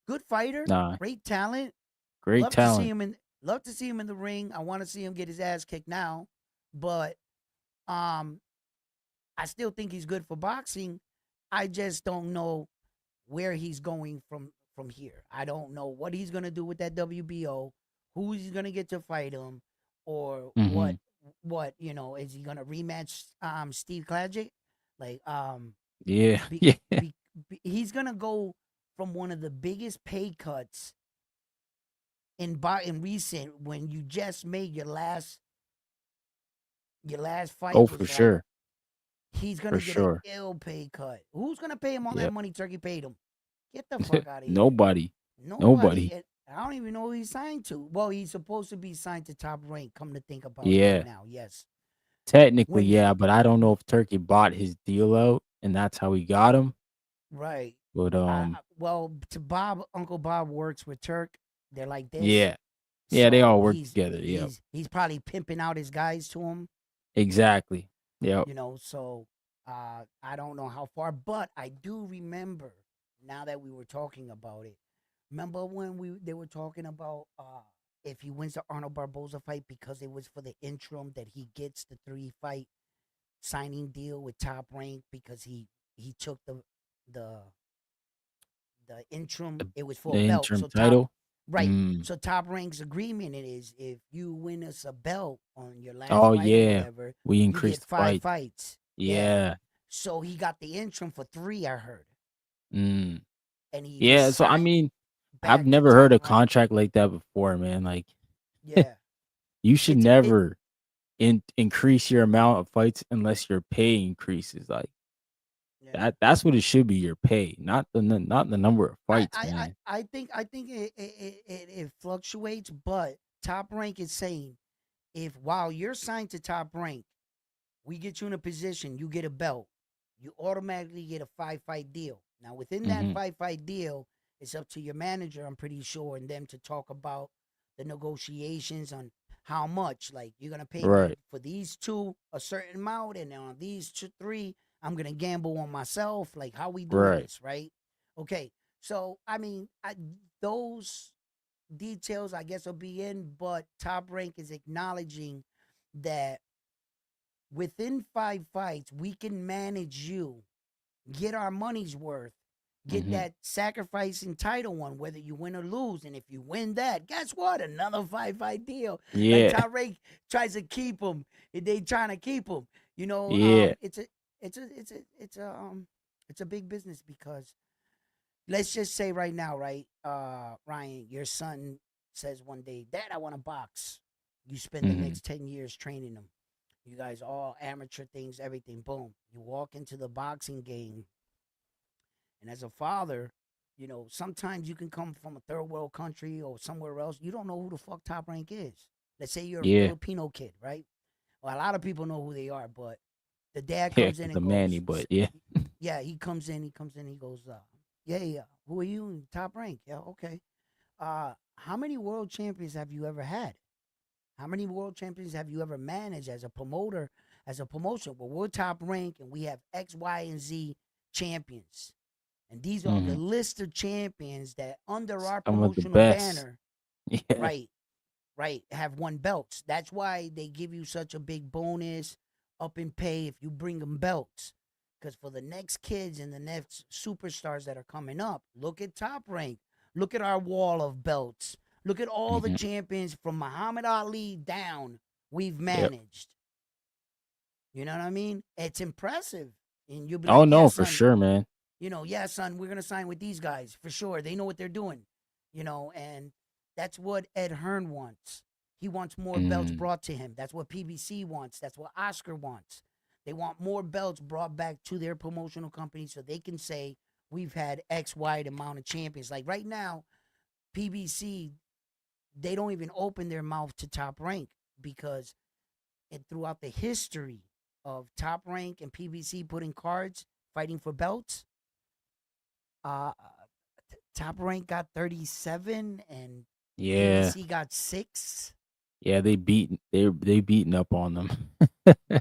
Good fighter, Nah. great talent. Great Love to see talent. him in love to see him in the ring. I want to see him get his ass kicked now. But um I still think he's good for boxing. I just don't know where he's going from here. I don't know what he's gonna do with that WBO, who he's gonna get to fight him, or what Mhm. is he gonna rematch Steve Klajic? Like Yeah. be, Yeah. he's gonna go from one of the biggest pay cuts in recent, when you just made your last Oh, fight for was like, sure. he's For gonna get an sure. ill pay cut. Who's gonna pay him all that Yep. money Turkey paid him? Get the fuck out of here. Nobody. Nobody. Nobody. I don't even know who he's signed to. Well, he's supposed to be signed to Top Rank. Come to think about it right Yeah. now, yes. Technically, When yeah, but I don't know if Turkey bought his deal out and that's how he got him. right, But well, to Bob, Uncle Bob works with Turk. They're like this, yeah. Yeah, they so all work he's together. Yep. he's probably pimping out his guys to him. Exactly. Yep. So I don't know how far, but I do remember, now that we were talking about it. Remember when they were talking about if he wins the Arnold Barboza fight, because it was for the interim, that he gets the 3-fight signing deal with Top Rank, because he took the the interim. The, It was for the a belt. interim So Top title. right. Mm. So Top Rank's agreement it is, if you win us a belt on your last Oh fight or yeah. whatever, We you get increased the 5 fight. fights. Yeah. Yeah. So he got the interim for 3, I heard, Mm. and he Yeah. So I signed mean, I've back to never heard Top a Rank. contract like that before, man. Like Yeah. you should It never increase your amount of fights unless your pay increases. Like yeah. that's what it should be, your pay, not the number of I fights, I I man. I think it fluctuates, but Top Rank is saying, if while you're signed to Top Rank, we get you in a position, you get a belt, you automatically get a 5-fight deal. Now within that Mhm. 5-fight deal, it's up to your manager, I'm pretty sure, and them to talk about the negotiations on how much. Like, you're gonna pay me Right. for these two a certain amount, and on these three, I'm gonna gamble on myself. Like, how we doing Right. this, right? Okay, so I mean, those details I guess will be in, but Top Rank is acknowledging that within 5 fights, we can manage you, get our money's worth, get Mhm. that sacrificing title one, whether you win or lose. And if you win that, guess what? Another 5-fight deal. Like Yeah. Tyreek tries to keep him, they trying to keep him. Yeah. It's a big business, because let's just say right now, right, Ryan, your son says one day, Dad, I want to box. You spend the Mm-hmm. next 10 years training him. You guys all amateur things, everything. Boom. You walk into the boxing game. And as a father, sometimes you can come from a third world country or somewhere else. You don't know who the fuck Top Rank is. Let's say you're a Yeah. Filipino kid, right? Well, a lot of people know who they are, but the dad Yeah. comes in The and Manny, goes, but yeah. yeah, he goes, yeah, who are you? Top Rank. Yeah, okay. How many world champions have you ever had? How many world champions have you ever managed as a promoter, as a promotion? Well, we're Top Rank and we have X, Y, and Z champions. And these are the Mm-hmm. list of champions that under our Some of the promotional best. banner, Yeah. right, right, have won belts. That's why they give you such a big bonus up in pay if you bring them belts. Because for the next kids and the next superstars that are coming up, look at Top Rank. Look at our wall of belts. Look at all the Mm-hmm. champions from Muhammad Ali down we've Yep. managed. You know what I mean? It's impressive. And you'll be Oh like, yeah, no, for son, sure, man. yeah, son, we're gonna sign with these guys for sure. They know what they're doing, and that's what Ed Hearn wants. He wants more belts Mm. brought to him. That's what PBC wants. That's what Oscar wants. They want more belts brought back to their promotional company so they can say we've had X wide amount of champions. Like right now, PBC, they don't even open their mouth to Top Rank because throughout the history of Top Rank and PBC putting cards fighting for belts, uh, Top Rank got 37 and Yeah. PBC got 6. Yeah, they beating up on them.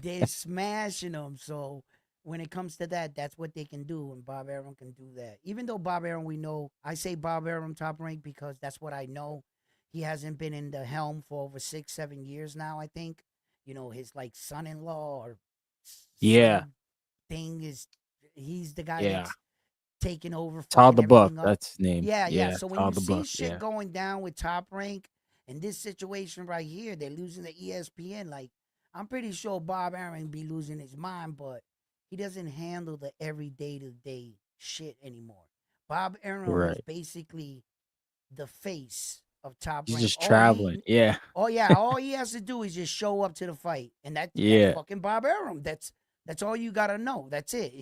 They're smashing them. So when it comes to that, that's what they can do, and Bob Arum can do that. Even though Bob Arum, we know, I say Bob Arum Top Rank because that's what I know. He hasn't been in the helm for over 6, 7 years now. I think, his like son-in-law or Yeah. son thing he's the guy Yeah. that's taking over, Todd fucking the Buff, everything up. that's his name. Yeah, yeah. Yeah, So when you Todd the see Buff, shit yeah. going down with Top Rank and this situation right here, they're losing the ESPN. Like, I'm pretty sure Bob Aaron be losing his mind, but he doesn't handle the everyday to day shit anymore. Bob Arum is Right. basically the face of Top He's Rank. just traveling. Yeah. All he has to do is just show up to the fight, and that's Yeah. fucking Bob Arum. That's all you gotta know. That's it.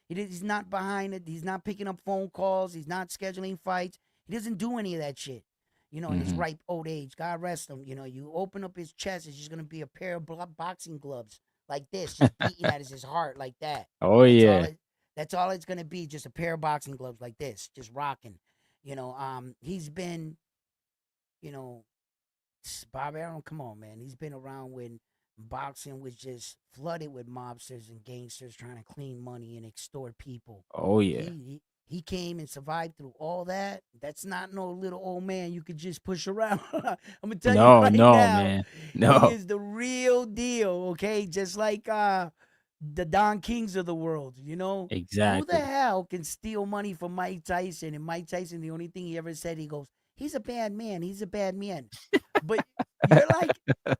He's not behind it. He's not picking up phone calls. He's not scheduling fights. He doesn't do any of that shit. In his Mm-hmm. ripe old age. God rest him. You open up his chest, it's just gonna be a pair of boxing gloves like this, just beating at his heart like that. Oh That's all yeah. it. That's all it's gonna be. Just a pair of boxing gloves like this, just rocking. He's been, you know, Bob Arum. Come on, man. He's been around when boxing was just flooded with mobsters and gangsters trying to clean money and extort people. Oh yeah. He came and survived through all that. That's not no little old man you could just push around. I'm gonna tell you No, right no, now, man. he No. is the real deal. Okay, just like the Don Kings of the world. Who the Exactly. hell can steal money from Mike Tyson? And Mike Tyson, the only thing he ever said, he goes, "He's a bad man. He's a bad man." But you're like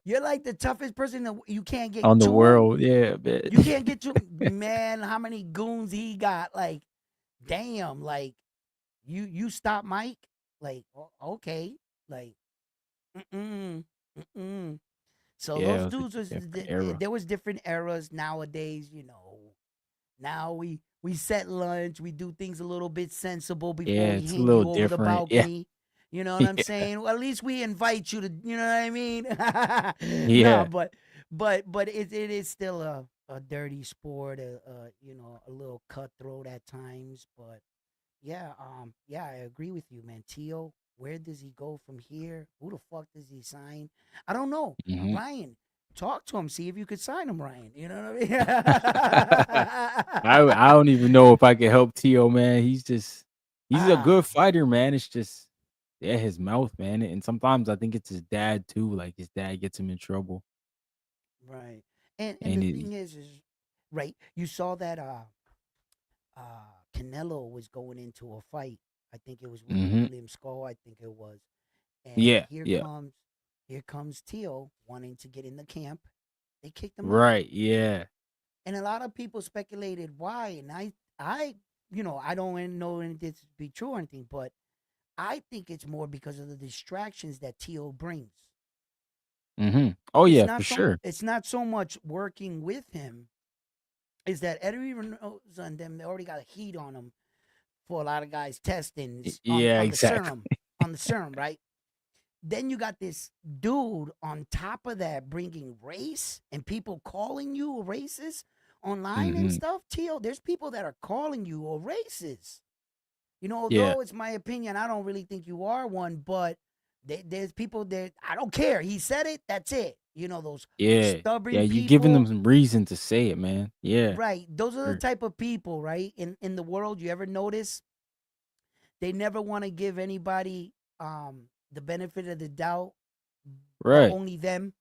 you're like the toughest person that you can't get On the to him. world, yeah, man. You can't get to him. Man, how many goons he got? Like, damn, like you stop Mike? Like, okay. Like, mm-mm. Mm-mm. So Yeah, those it was a dudes different era. there was different eras nowadays. Now we set lunch, we do things a little bit sensible before Yeah, we it's a hang little you over the different. Yeah. balcony. You know what I'm saying? Well, at least we invite you to, you know what I mean? No, Yeah. but it is still a dirty sport, a little cutthroat at times. But yeah, I agree with you, man. Tio, where does he go from here? Who the fuck does he sign? I don't know. Hmm. Ryan, talk to him. See if you could sign him, Ryan. You know what I I don't even know if I can help Tio, man. He's a mean? good fighter, man. It's just yeah, his mouth, man. And sometimes I think it's his dad too. Like his dad gets him in trouble. Right. And And the it thing is right, you saw that Canelo was going into a fight. I think it was with hmm William Skull, I think it was. And yeah, yeah. here comes Teal wanting to get in the camp. They kicked him out. Right. Yeah. And a lot of people speculated why. And I don't know if this be true or anything, but I think it's more because of the distractions that Tio brings. Oh It's yeah, for not so sure. it's not so much working with him. Is that Eddie Renosa and them? They already got heat on them for a lot of guys testing Yeah, on the exactly. serum, right? Then you got this dude on top of that bringing race and people calling you a racist online and hmm stuff. Tio, there's people that are calling you a racist. Yeah, Although it's my opinion, I don't really think you are one, but there's people that I don't care. He said it. That's it. Those yeah, yeah. stubborn You giving them people, some reason to say it, man. Yeah, right? Those are the sure. type of people, right? In the world, you ever notice they never want to give anybody the benefit of the doubt, but Right. only them,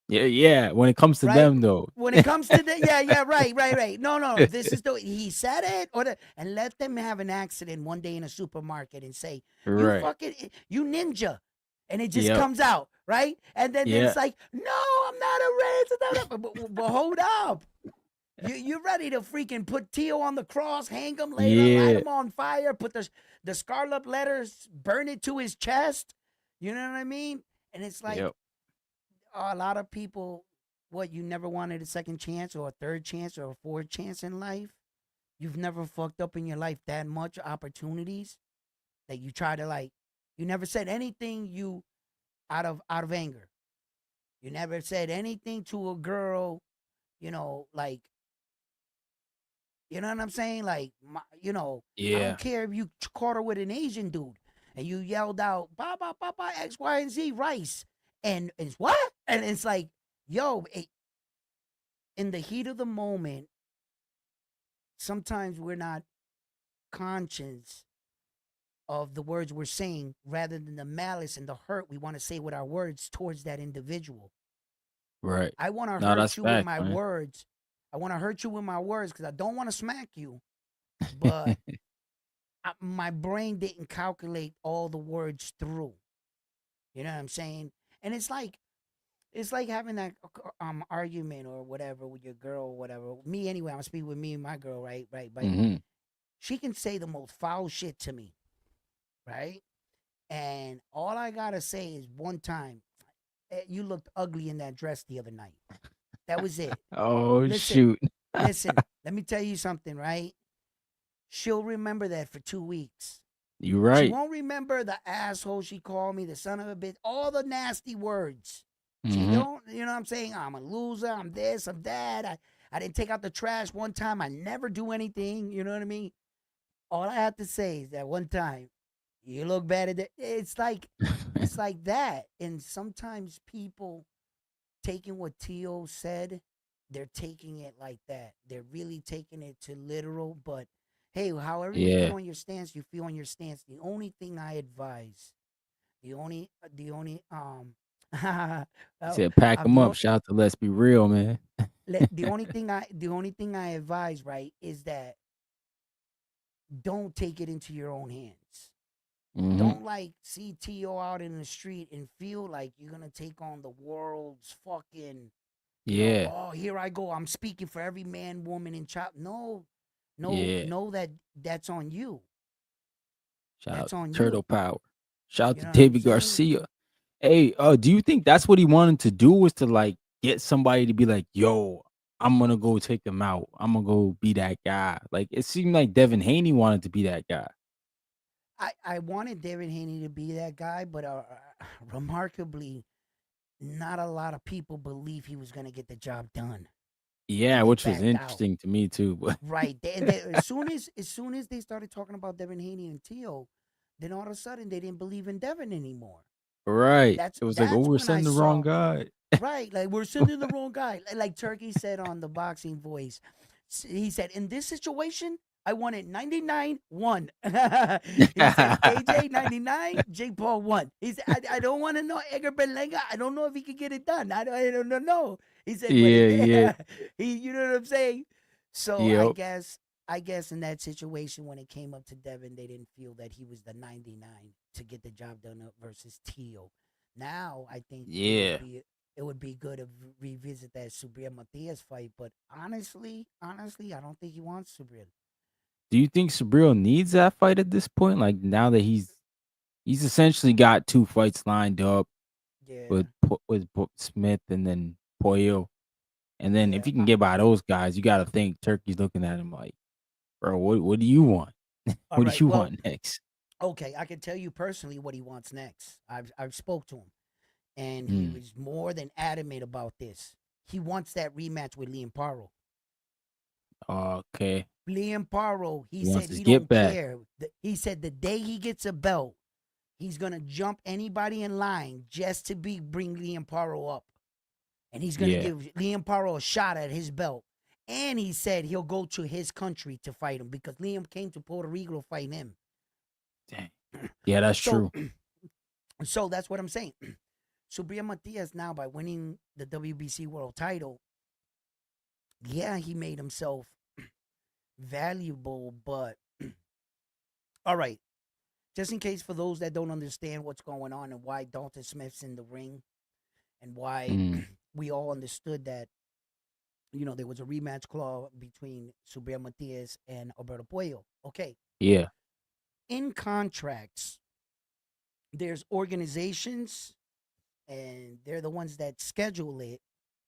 Yeah, yeah. When it comes to right? them, though. When it comes to the yeah, right. No. This is the he said it and let them have an accident one day in a supermarket and say, "You Right. fucking you ninja." And it just Yep. comes out, right? And then Yeah. it's like, "No, I'm not a racist." But hold up. You're ready to freaking put Tio on the cross, hang him later, light Yeah. him on fire, put the scarlet letters, burn it to his chest. You know what I mean? And it's like Yep. a lot of people, what, you never wanted a second chance or a third chance or a fourth chance in life? You've never fucked up in your life that much opportunities that you try to you never said anything you out of anger. You never said anything to a girl, like, you know what I'm saying? Like, I don't Yeah. care if you caught her with an Asian dude and you yelled out, ba, ba, ba, ba, X, Y, and Z, rice. And it's what? And it's like, yo, in the heat of the moment, sometimes we're not conscious of the words we're saying rather than the malice and the hurt we want to say with our words towards that individual. Right. I want to No, that's hurt you with facts, my man. words. I want to hurt you with my words because I don't want to smack you, but my brain didn't calculate all the words through. You know what I'm saying? And it's like having that argument or whatever with your girl or whatever. Me anyway, I'm speaking with me and my girl, right? Right. But hmm she can say the most foul shit to me, right? And all I gotta say is one time, you looked ugly in that dress the other night. That was it. Oh Listen, shoot. listen. Let me tell you something, right? She'll remember that for 2 weeks. You She right. won't remember the asshole she called me, the son of a bitch, all the nasty words. She hmm don't, you know what I'm saying? I'm a loser. I'm this. I'm that. I didn't take out the trash one time. I never do anything. You know what I mean? All I have to say is that one time, you look bad at it. It's like that. And sometimes people taking what Tio said, they're taking it like that. They're really taking it to literal. But hey, however you feel Yeah. on your stance, you feel on your stance. The only thing I advise, the only He said, "Pack I've them up." known Shout out to Let's Be Real, man. the only thing I advise, right, is that don't take it into your own hands. hmm Don't see T.O. out in the street and feel like you're gonna take on the world's fucking, Yeah. oh, here I go. I'm speaking for every man, woman, and child. No, no, Yeah. know that that's on you. Shout out That's on to Turtle you. Power. Shout out You to know what I'm David saying? Garcia. Hey, do you think that's what he wanted to do was to like get somebody to be like, yo, I'm gonna go take him out. I'm gonna go be that guy. Like it seemed like Devin Haney wanted to be that guy. I wanted David Haney to be that guy, but remarkably, not a lot of people believe he was gonna get the job done, Yeah, and they which was backed out. interesting to me too. But Right. And as soon as they started talking about Devin Haney and Tio, then all of a sudden they didn't believe in Devin anymore. right. That's It was like, oh, that's we're when I sending the wrong saw, guy. right, like we're sending the wrong guy. Like Turkey said on the Boxing Voice. He said, in this situation, I wanted 99 1. He said AJ 99, Jake Paul 1. He said, I don't want to know Edgar Berlanga. I don't know if he could get it done. I don't know. He said, but Yeah, yeah. you know what I'm saying? So I Yep. guess I guess in that situation when it came up to Devin, they didn't feel that he was the 99 to get the job done versus Tio. Now I think Yeah. it would be good to revisit that Subriel Matias fight, but honestly, I don't think he wants Subriel. Do you think Sabril needs that fight at this point? Like now that he's He's essentially got 2 fights lined up Yeah, with Smith and then Pollo. And then if yeah. you can get by those guys, you gotta think Turkey's looking at him like, "Bro, what do you want? All What do right. you Well, want next?" okay. I can tell you personally what he wants next. I've spoke to him, and he Mm, was more than adamant about this. He wants that rematch with Liam Paro. okay. Liam Paro, he He wants said his he get don't back. care. He said the day he gets a belt, he's gonna jump anybody in line just to bring Liam Paro up, and he's gonna Yeah. give Liam Paro a shot at his belt. And he said he'll go to his country to fight him because Liam came to Puerto Rico to fight him. Dang. Yeah, that's So, true. so that's what I'm saying. Subriel Matias now by winning the WBC World Title, yeah, he made himself valuable. But all right, just in case for those that don't understand what's going on and why Dalton Smith's in the ring and why Mm, we all understood that there was a rematch clause between Subriel Matias and Alberto Puello. Okay, yeah. in contracts, there's organizations and they're the ones that schedule it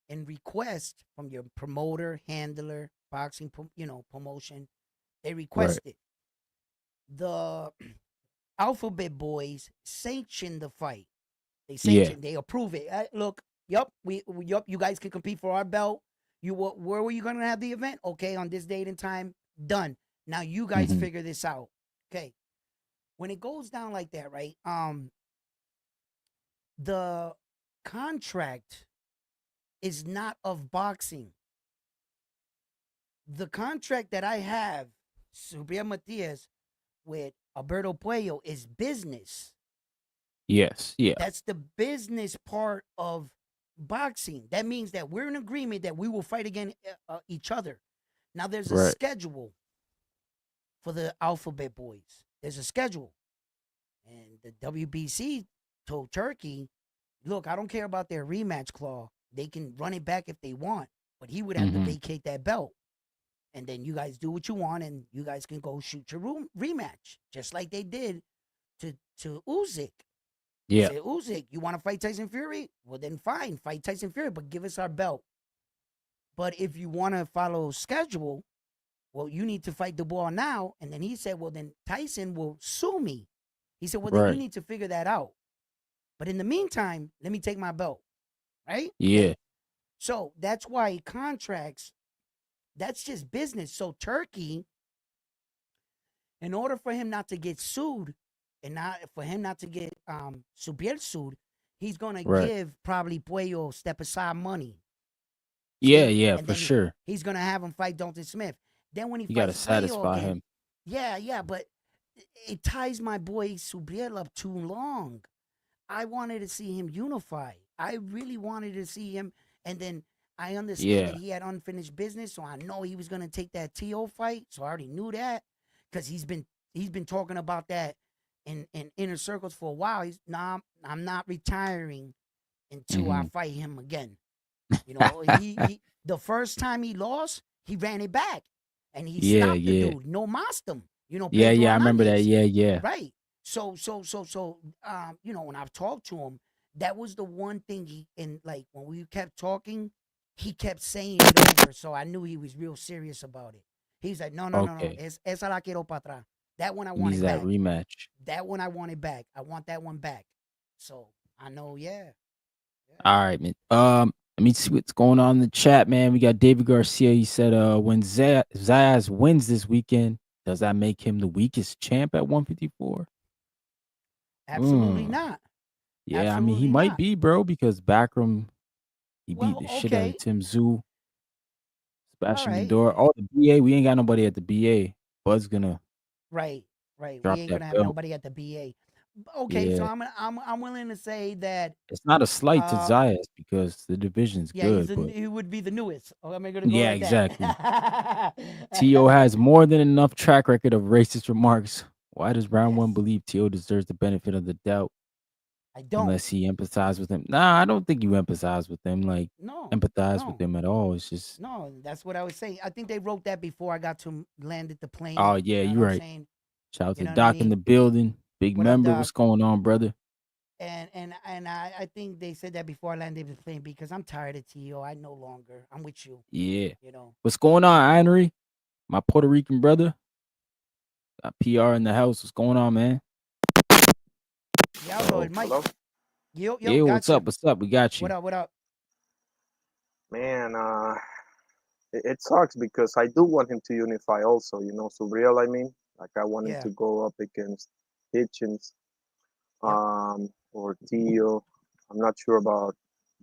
and request from your promoter, handler, boxing, promotion. They Right. request it. The Alphabet Boys sanction the fight. They Yeah. sanction. They approve it. Look, yup, yup. You guys can compete for our belt. Where were you gonna have the event? Okay, on this date and time. Done. Now you guys Mhm. figure this out. Okay. When it goes down like that, right? The contract is not of boxing. The contract that I have, Subriel Matias, with Alberto Puello is business. Yes. Yeah. That's the business part of boxing. That means that we're in agreement that we will fight against each other. Now, there's a Right. schedule for the Alphabet Boys. There's a schedule. And the WBC told Turkey, look, I don't care about their rematch clause. They can run it back if they want, but he would have to Mhm. vacate that belt. And then you guys do what you want, and you guys can go shoot your rematch, just like they did to Usyk. They Yeah. said, Usyk, you want to fight Tyson Fury? Well, then fine, fight Tyson Fury, but give us our belt. But if you want to follow schedule, well, you need to fight the ball now. And then he said, well, then Tyson will sue me. He said, well, then you Right. need to figure that out. But in the meantime, let me take my belt, right? Yeah. Okay. So that's why contracts, that's just business. So Turkey, in order for him not to get sued and not for him not to get Subiel sued, he's gonna Right. give probably Puello step aside money. Yeah. See? Yeah. And For then sure. he's gonna have him fight Dalton Smith. Then when he You gotta fights Puello satisfy again, him. yeah, yeah, but it ties my boy Subiel up too long. I wanted to see him unify. I really wanted to see him. And then I understand that Yeah. he had unfinished business, so I know he was gonna take that TO fight. So I already knew that because he's been talking about that in inner circles for a while. He's nah, I'm not retiring until I Mhm. fight him again. He the first time he lost, he ran it back, and he Yeah. stopped the Yeah. dude. No masked him. Yeah. Pedro Yeah. I remember that. Hernandez. Yeah. Yeah. Right. So, when I've talked to him, that was the one thing and like when we kept talking, he kept saying it over. So I knew he was real serious about it. He's like, no, no, no, no. Okay. Esa la quiero para atrás. That one I He want needs it that back. rematch. That one I want it back. I want that one back. So I know, yeah. Yeah. All right, man. Let me see what's going on in the chat, man. We got David Garcia. He said, when Zayas wins this weekend, does that make him the weakest champ at 154? Absolutely Mm. not. Yeah, I mean, he Absolutely might not. be, bro, because Backroom, he beat Well, the shit out of okay. Tim Zoo, All Sebastian right. Lindor. Oh, the BA, we ain't got nobody at the BA. Bud's gonna Right. Right. We drop ain't that gonna have belt. nobody at the BA. Okay, so Yeah. I'm willing to say that It's not a slight to uh Zayas because the division's yeah, good, but he would be the newest. Oh, am I gonna go yeah, like that? exactly. T.O. has more than enough track record of racist remarks. Why does round one Yes. believe T.O. deserves the benefit of the doubt I don't. unless he empathizes with him? Nah, I don't think you empathize with him, like, No. empathize with No. him at all. It's just, No, that's what I was saying. I think they wrote that before I got to landed the plane. oh, yeah, You know what you're I'm right. saying? Shout out You to know what I Doc in mean? the building. Big What up, member, Doc? what's going on, brother? And I think they said that before I landed the plane because I'm tired of Tio. I no longer. I'm with you. Yeah. You know. What's going on, Henry? My Puerto Rican brother. Got PR in the house. What's going on, man? Diablo, el Hello, Mike. Yo, Yeah, what's up? gotcha. What's up? We got What you. up? What up? man. It sucks because I do want him to unify also. Surreal. I mean, like I want him Yeah. to go up against Hitchens, Yep. or Dio. I'm not sure about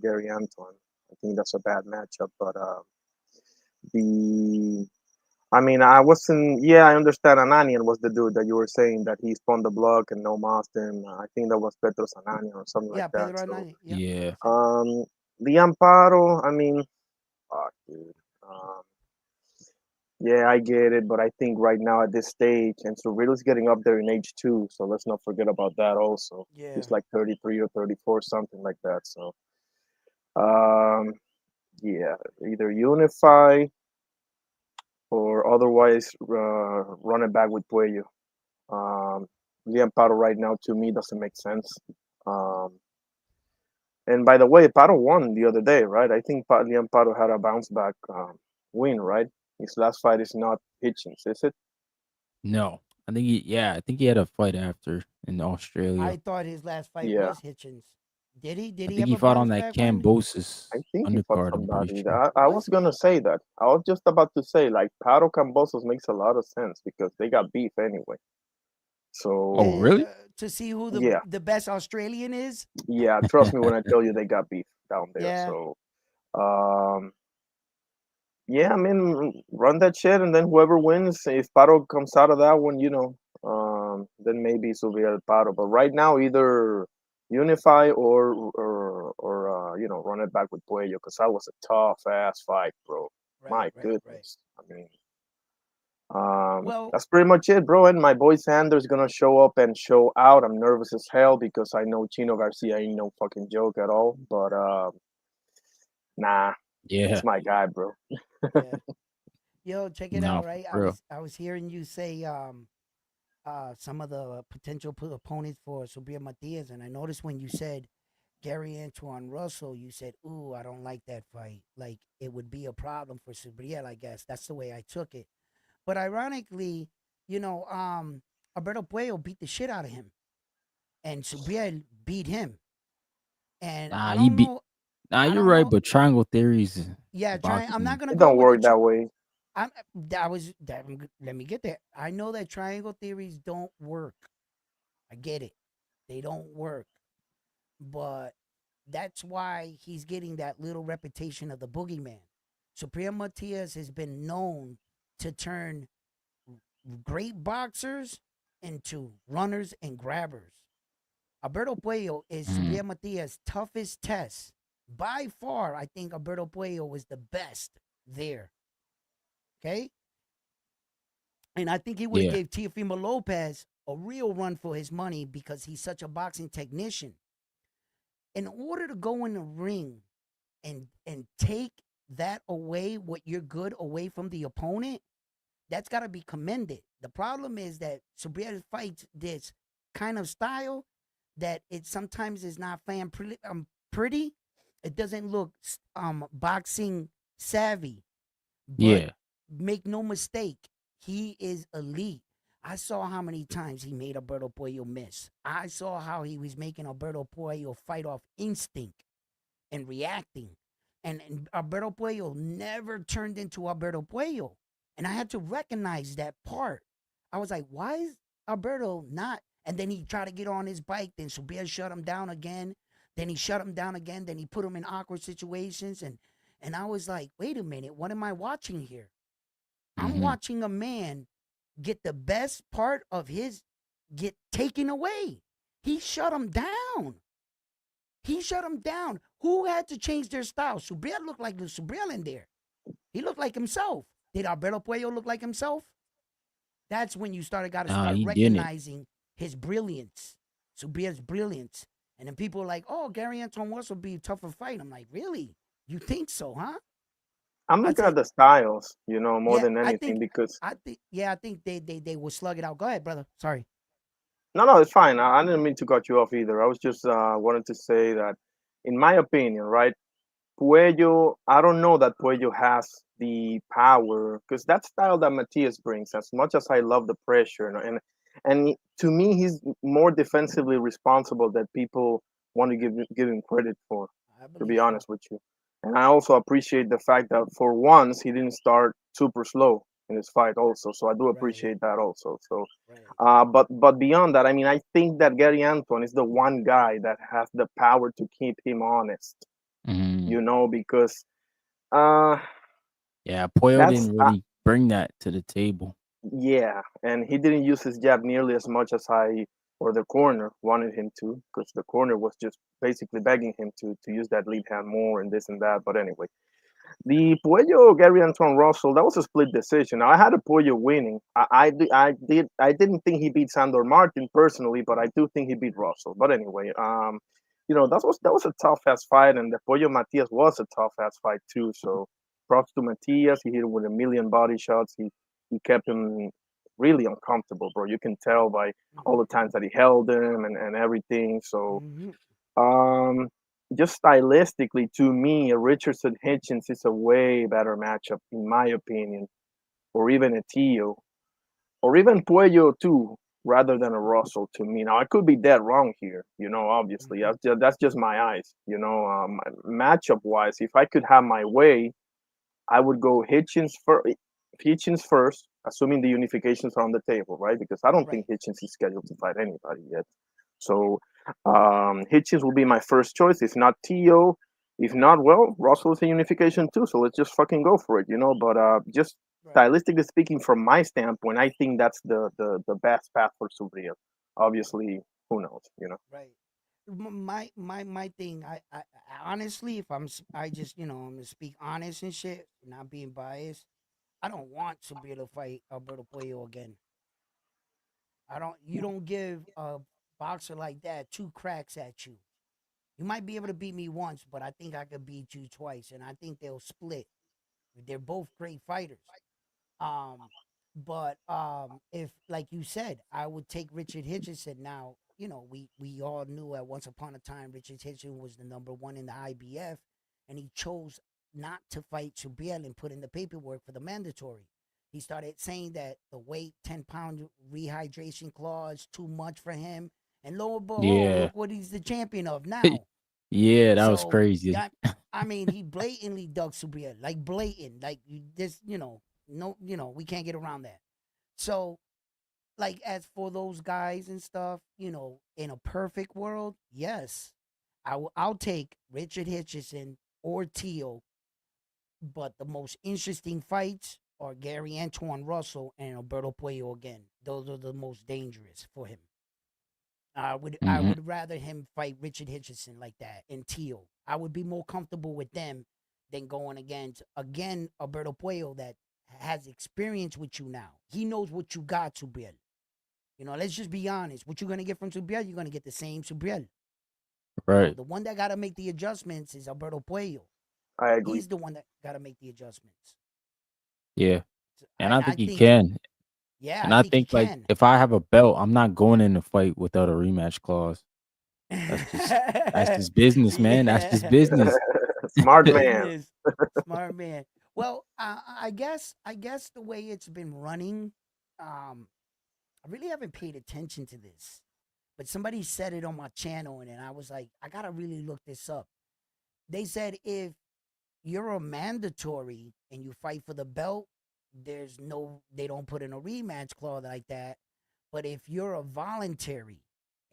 Gary Anton. I think that's a bad matchup. But the I mean, I wasn't. Yeah, I understand. Ananian was the dude that you were saying that he spun the block and no mossed him. I think that was Petros Ananian or something like Yeah, that. Pedro So, Hernandez. Yep. Yeah. That's it. um, the Amparo. I mean, fuck, dude. Um, Yeah, I get it, but I think right now at this stage, and Surreal's getting up there in age too, so let's not forget about that also. Yeah. He's like 33 or 34, something like that. So, um, yeah, either unify or otherwise run it back with Puello. Um, Liam Pato right now to me doesn't make sense. Um, and by the way, Pato won the other day, right? I think Liam Pato had a bounce back win, right? His last fight is not Hitchens, is it? No. I think he had a fight after in I Australia. thought his last fight Yeah. was Hitchens. Did he? Did I he think have he a fought on bounce that back win? I Cambosis think he fought undercard, I'm pretty somebody. sure. I Was was gonna he? say that. I was just about to say like Paro Cambosos makes a lot of sense because they got beef anyway. Oh, So really? To see who yeah, the best Australian is. yeah. Trust me when I tell you they got beef down there. Yeah. So um, yeah, I mean run that shit and then whoever wins, if Paro comes out of that one, then maybe it'll be El Paro. But right now, either unify or run it back with Puello because that was a tough ass fight, bro. Right. My Right. Right. goodness. I mean. Well, That's pretty much it, bro. And my boy Xander's gonna show up and show out. I'm nervous as hell because I know Chino Garcia ain't no fucking joke at all. But nah, Yeah. it's my guy, bro. yeah. Yo, check it No, out. for Right. real. I was hearing you say some of the potential opponents for Subria Matias, and I noticed when you said Gary Antoine Russell, you said, "Ooh, I don't like that fight. Like it would be a problem for Subriel." I guess that's the way I took it. But ironically, you know, Alberto Puello beat the shit out of him, and Subriel beat him. And Nah, he beat. Nah, I you're don't right, know. but triangle theories Yeah, try. I'm not boxing. gonna It go don't with the. work that way. I'm that was that. Let me get there. I know that triangle theories don't work. I get it. They don't work, but that's why he's getting that little reputation of the boogeyman. Supreme Matias has been known to turn great boxers into runners and grabbers. Alberto Puello is Mm, Supreme Matias' toughest test. By far, I think Alberto Puello was the best there. Okay? And I think he would have yeah. gave Teofimo Lopez a real run for his money because he's such a boxing technician. In order to go in the ring and take that away, what you're good away from the opponent, that's got to be commended. The problem is that Subriel fights this kind of style that it sometimes is not pretty. It doesn't look boxing savvy, but Yeah. make no mistake, he is elite. I saw how many times he made Alberto Puello miss. I saw how he was making Alberto Puello fight off instinct and reacting. And Alberto Puello never turned into Alberto Puello. And I had to recognize that part. I was like, why is Alberto not? And then he tried to get on his bike. Then Subir shut him down again. Then he shut him down again. Then he put him in awkward situations. And I was like, wait a minute, what am I watching here? I'm Hmm. watching a man get the best part of his get taken away. He shut him down. He shut him down. Who had to change their style? Subriel looked like the Subriel in there. He looked like himself. Did Alberto Puello look like himself? That's when you got to Nah, start he didn't. recognizing his brilliance, Subriel's brilliance. And then people are like, oh, Gary Anton West will be a tougher fight. I'm like, really? You think so, huh? I'm I looking at said, the styles, more yeah, than anything because I think, yeah, I think they will slug it out. Go ahead, brother. Sorry. No, it's fine. I didn't mean to cut you off either. I was just wanted to say that, in my opinion, right, Puello, I don't know that Puello has the power because that style that Matias brings. As much as I love the pressure, and to me, he's more defensively responsible that people want to give him credit for. I To believe be so. honest with you, and I also appreciate the fact that for once he didn't start super slow in his fight. Also, so I do Right, appreciate that also. So, right. but beyond that, I mean, I think that Gary Anton is the one guy that has the power to keep him honest. Mhm. Because uh, Yeah, Puello that's didn't really bring that to the table. yeah, and he didn't use his jab nearly as much as I or the corner wanted him to, because the corner was just basically begging him to use that lead hand more and this and that. But anyway, the Puello Gary Antoine Russell, that was a split decision. I had a Puello winning. I didn't think he beat Sandor Martin personally, but I do think he beat Russell. But anyway, that was a tough ass fight, and the Pollo Matias was a tough ass fight too. So props to Matias. He hit him with a million body shots. He kept him really uncomfortable, bro. You can tell by all the times that he held him and everything. So Mm-hmm. um, just stylistically, to me, a Richardson Hitchens is a way better matchup, in my opinion, or even a Tio, or even Puello too, rather than a Russell. To me, now I could be dead wrong here. Obviously, Mm-hmm. that's just my eyes. Matchup wise, if I could have my way, I would go Hitchens first, assuming the unifications are on the table, right? Because I don't think Right. Hitchens is scheduled to fight anybody yet. So Hitchens will be my first choice. If not Tio, if not, well, Russell is a unification too. So let's just fucking go for it. But just Right. stylistically speaking, from my standpoint, I think that's the best path for Subria. Obviously, who knows? Right. My thing. I honestly, if I just I'm gonna speak honest and shit, not being biased. I don't want to be able to fight Alberto Puello again. I don't. You don't give a boxer like that two cracks at you. You might be able to beat me once, but I think I could beat you twice, and I think they'll split. They're both great fighters. Um, but if like you said, I would take Richard Hitchison. Now, we all knew at once upon a time Richard Hitchison was the number one in the IBF, and he chose not to fight Subriel and put in the paperwork for the mandatory. He started saying that the weight, 10-pound rehydration clause, too much for him. And lo and behold, Yeah. look what he's the champion of now. Yeah, that was So crazy. yeah, I mean, he blatantly dug Subriel, like blatant, like you this, no, we can't get around that. So, like, as for those guys and stuff, in a perfect world, yes, I'll take Richard Hitchison or Teal, but the most interesting fights are Gary Antoine Russell and Alberto Puello again. Those are the most dangerous for him. I Mhm. would rather him fight Richard Hitchison like that and Teal. I would be more comfortable with them than going against Alberto Puello that has experience with you now. He knows what you got, Subriel. Let's just be honest. What you're gonna get from Subriel, you're gonna get the same Subriel. Right. The one that gotta make the adjustments is Alberto Puello. I agree. He's the one that gotta make the adjustments. Yeah. So And I I I think he think can. yeah, And I I think he think like can. if I have a belt, I'm not going in the fight without a rematch clause. That's just that's just business, man. That's just Yeah. business. Smart man. Business. Smart man. Well, I guess the way it's been running, I really haven't paid attention to this. But somebody said it on my channel, and then I was like, I gotta really look this up. They said if you're a mandatory and you fight for the belt, they don't put in a rematch clause like that. But if you're a voluntary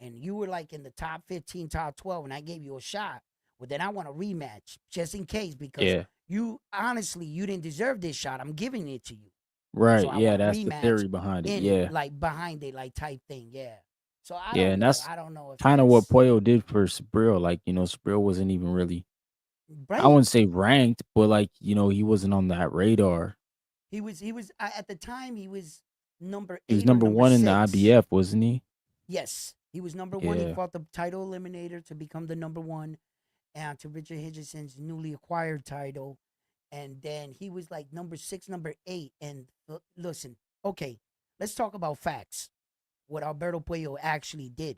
and you were like in the top 15, top 12, and I gave you a shot, well, then I want a rematch just in case because Yeah. you didn't deserve this shot. I'm giving it to you. So Right. I Yeah, want a that's the rematch theory behind it. in Yeah. like behind it, like type thing. Yeah. So I Yeah, don't and know. that's I don't know if kind of what that's Puello did for Spril. Like, Spril wasn't even really, I right. wouldn't say ranked, but like, he wasn't on that radar. He was at the time he was number He was 8 or number number one in the 6. IBF, wasn't he? Yes, he was number 1. He Yeah. fought the title eliminator to become the number 1 and to Richard Hitchison's newly acquired title. And then he was like number 6, number 8. And listen, okay, let's talk about facts. what Alberto Puello actually did.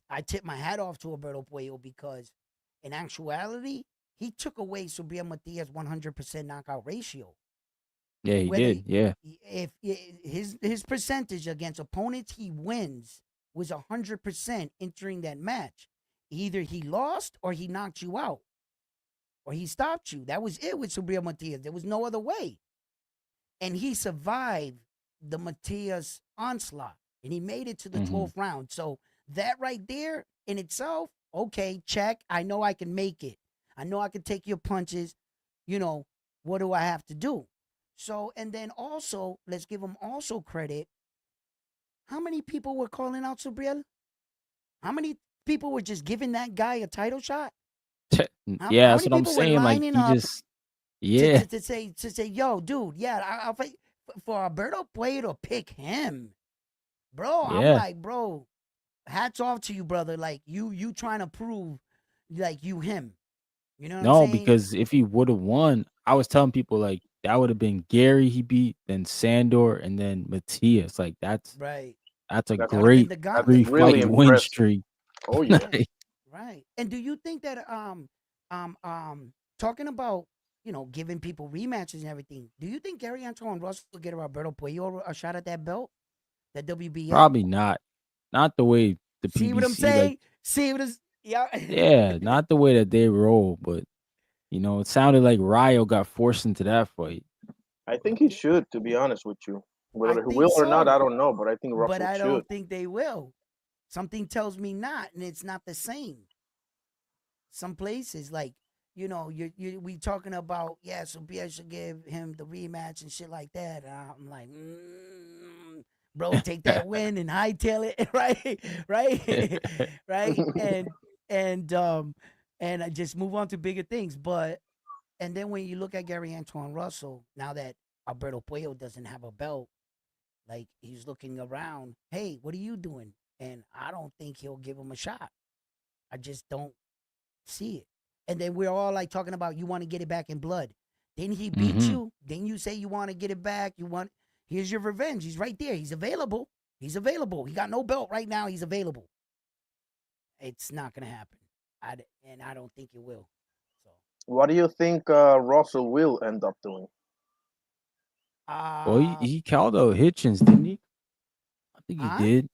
I tip my hat off to Alberto Puello because in actuality, he took away Subriel Matias' 100% knockout ratio. Yeah, he Whether did. Yeah. if his percentage against opponents he wins was 100% entering that match. Either he lost or he knocked you out or he stopped you. That was it with Subriel Matias. There was no other way. And he survived the Matias onslaught and he made it to the 12th round. So that right there in itself, okay, check. I know I can make it. I know I can take your punches. You know, what do I have to do? So, and then also, let's give him also credit. How many people were calling out Subriel? How many people were just giving that guy a title shot? Yeah, How that's many what I'm people were saying. Like lining he up just, yeah, to say, yo, dude, yeah, I'll fight for Alberto Puello to pick him, bro? I'm yeah. like, bro, hats off to you, brother. Like you trying to prove like you him. You know what I'm No, saying? because if he would have won, I was telling people like that would have been Gary he beat, then Sandor, and then Matias. Like Right. that's a That's That would have been great the that's gauntlet. 3-fight really win impressive. streak. Oh yeah. Yeah. Right. And do you think that talking about, giving people rematches and everything, do you think Gary Antoine Russell will get Roberto Puello a shot at that belt? That WBO? Probably not. Not the way the See what I'm PBC like. saying? See what is yeah. Yeah, not the way that they roll. But it sounded like Ryo got forced into that fight. I think he should, to be honest with you. I Whether he think will or not, I so. don't know, but I think But Russell I should. don't think they will. Something tells me not, and it's not the same. Some places like we talking about so BS should give him the rematch and shit like that. And I'm like, bro, take that win and hightail it, right, right, right, and I just move on to bigger things. But and then when you look at Gary Antoine Russell, now that Alberto Puello doesn't have a belt, like he's looking around, hey, what are you doing? And I don't think he'll give him a shot. I just don't see it. And then we're all like talking about you want to get it back in blood. Then he beat Hmm. you. Then you say you want to get it back. Here's your revenge. He's right there. He's available. He's available. He got no belt right now. He's available. It's not gonna happen. And I don't think it will. So What do you think Russell will end up doing? Well, he, uh he called out Hitchens, didn't he? I think he huh? did.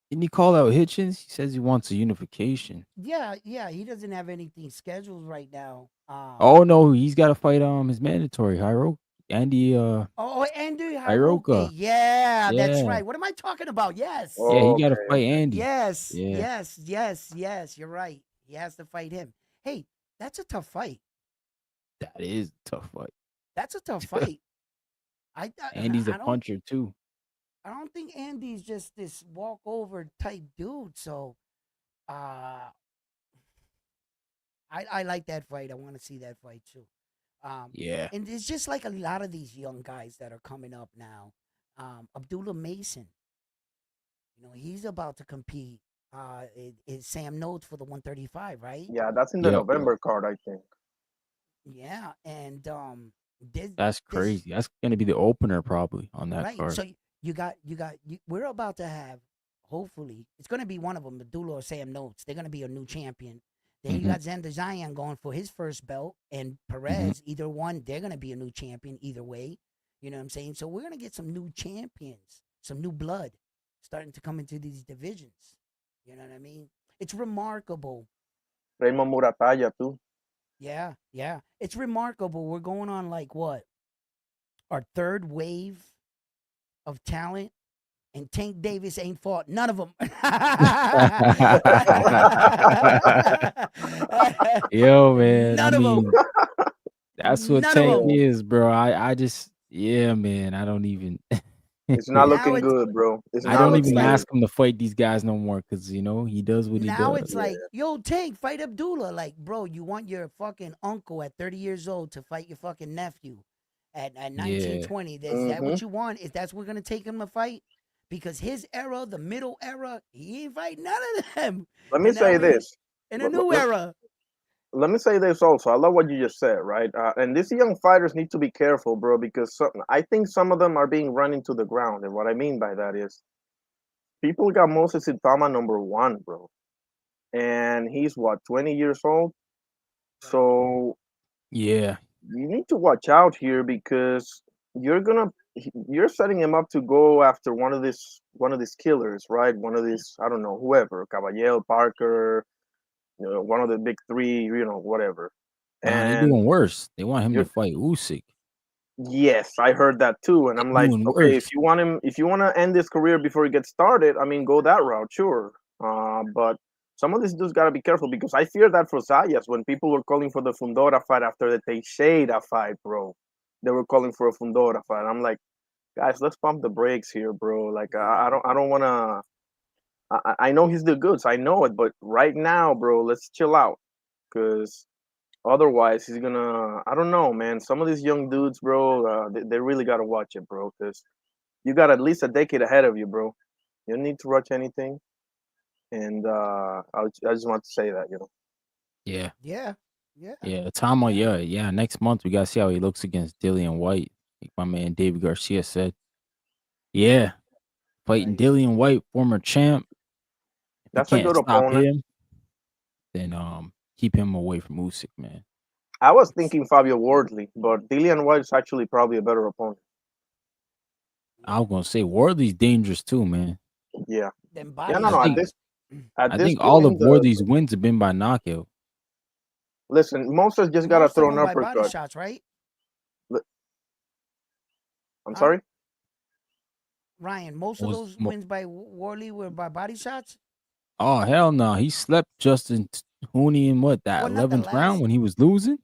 Didn't he call out Hitchens? He says he wants a unification. Yeah, he doesn't have anything scheduled right now. Oh no, he's got to fight his mandatory Hiro Andy Oh, Andrew Hiroke. Hiroka. Yeah, that's Yeah. right. What am I talking about? Yes. Yeah, he got to Okay, fight okay. Andy. Yes, Yeah. yes, yes, yes. You're right. He has to fight him. Hey, that's a tough fight. That is a tough fight. That's a tough fight. Andy's a I don't puncher too. I don't think Andy's just this walkover type dude. So uh I like that fight. I want to see that fight too. Um Yeah. and it's just like a lot of these young guys that are coming up now. Abdullah Mason, he's about to compete. Is Sam Notes for the 135, right? Yeah, that's in the Yep. November card, I think. Yeah, and this That's this crazy. That's gonna be the opener probably on that right. card. So we're about to have. Hopefully, it's going to be one of them, Medulla or Sam Notes. They're going to be a new champion. Then you Hmm. got Xander Zayas going for his first belt, and Hmm. Perez. Either one, they're going to be a new champion. Either way, you know what I'm saying. So we're going to get some new champions, some new blood, starting to come into these divisions. You know what I mean? It's remarkable. Raymond Murataya too. Yeah, yeah. It's remarkable. We're going on like what, our third wave of talent, and Tank Davis ain't fought none of them. Yo, man. I None of them. mean, that's what None of Tank them. Oh, is, bro. I just, yeah, man. I don't even. it's not Now looking it's good, bro. It's I not now don't it's even looking like good. ask him to fight these guys no more because he does what he now does. it's Yeah. like, yo, Tank, fight Abdullah. Like, bro, you want your fucking uncle at 30 years old to fight your fucking nephew at 19, Yeah. 20. Is that Mm-hmm. what you want? Is that's we're gonna take him to fight? Because his era, the middle era, he ain't fight none of them. Let me And now say we this. in a Let, let, new let- era. let me say this also. I love what you just said, right? And these young fighters need to be careful, bro, because I think some of them are being run into the ground. And what I mean by that is people got Moses Itama number one, bro, and he's what 20 years old. Right. So Yeah. you need to watch out here because you're setting him up to go after one of these killers, right? One of these, I don't know, whoever, Caballero, Parker, one of the big three, whatever. Nah, they And doing worse. They want him to you're fight Usyk. yes, I heard that too, and They I'm like, doing okay, if worse. you want him, if you want to end his career before he gets started, I mean, go that route, sure. But some of these dudes gotta be careful because I fear that for Zayas when people were calling for the Fundora fight after the Teixeira fight, bro. They were calling for a Fundora fight. I'm like, guys, let's pump the brakes here, bro. Like, Yeah. I don't wanna. I know he's the goods, I know it, but right now, bro, let's chill out, cause otherwise, he's gonna. I don't know, man. Some of these young dudes, bro, they really gotta watch it, bro, because you got at least a decade ahead of you, bro. You don't need to rush anything, and I just want to say that. Yeah. Yeah. Yeah. Yeah. Tama, Yeah. yeah. Next month we gotta see how he looks against Dillian White. Like my man David Garcia said. Yeah. Fighting Right. Dillian White, former champ. If he That's a can't good stop opponent. him, then keep him away from Usyk, man. I was It's thinking Fabio Wardley, but Dillian White is actually probably a better opponent. I yeah. was gonna say Wardley's dangerous too, man. Yeah, Then yeah, body no, I no. At think this shots. at I this think all of point, Wardley's wins have been by knockout. listen, Moses just gotta Most of throw an them by body uppercut. shots, right? Li- I'm Huh? sorry. Ryan, most of Was those wins by Warley were by body shots. Oh hell no, he slept Justin Hooney in what that Well, not the 11th round last. when he was losing.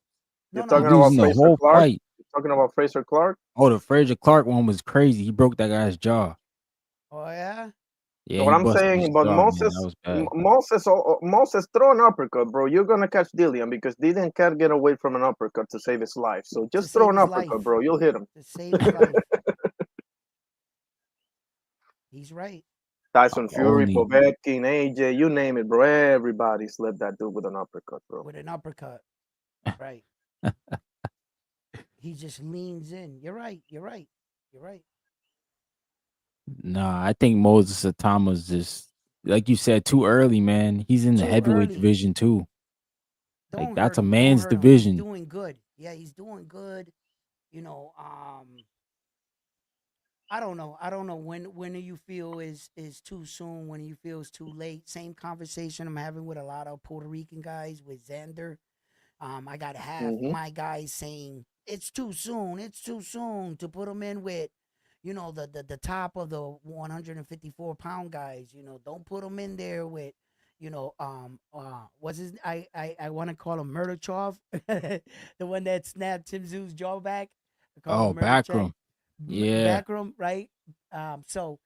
You're No, no, He talking I'm about losing the saying. Fraser whole Clark. fight. You're talking about Fraser Clark. Oh, the Frazier Clark one was crazy. He broke that guy's jaw. Oh yeah. Yeah, What he I'm busted his saying, but jaw, man. That was bad. Moses throw an uppercut, bro. You're gonna catch Dillian because Dillian can't get away from an uppercut to save his life. So To just throw save an his uppercut, life. bro. You'll hit him. To save his life. He's right. Tyson Fury, Only Povetkin, AJ, you name it, bro. Everybody slept that dude with an uppercut, bro. With an uppercut. Right. He just leans in. You're right. You're right. You're right. nah. I think Moses Atama's just like you said too early, man. He's in the Too heavyweight early. division too. Like Don't that's hurt a him. Don't man's hurt him. He's division. doing good. Yeah, he's doing good. You know, I don't know. I don't know when do you feel is too soon, when do you feel is too late. Same conversation I'm having with a lot of Puerto Rican guys with Xander. I got half Hmm. my guys saying it's too soon. It's too soon to put him in with, the top of the 154-pound guys. Don't put him in there with, what's his? I want to call him Murderchov, the one that snapped Tim Zoo's jaw back. I call him Oh, Murdercheck, backroom. Yeah. backroom, right? So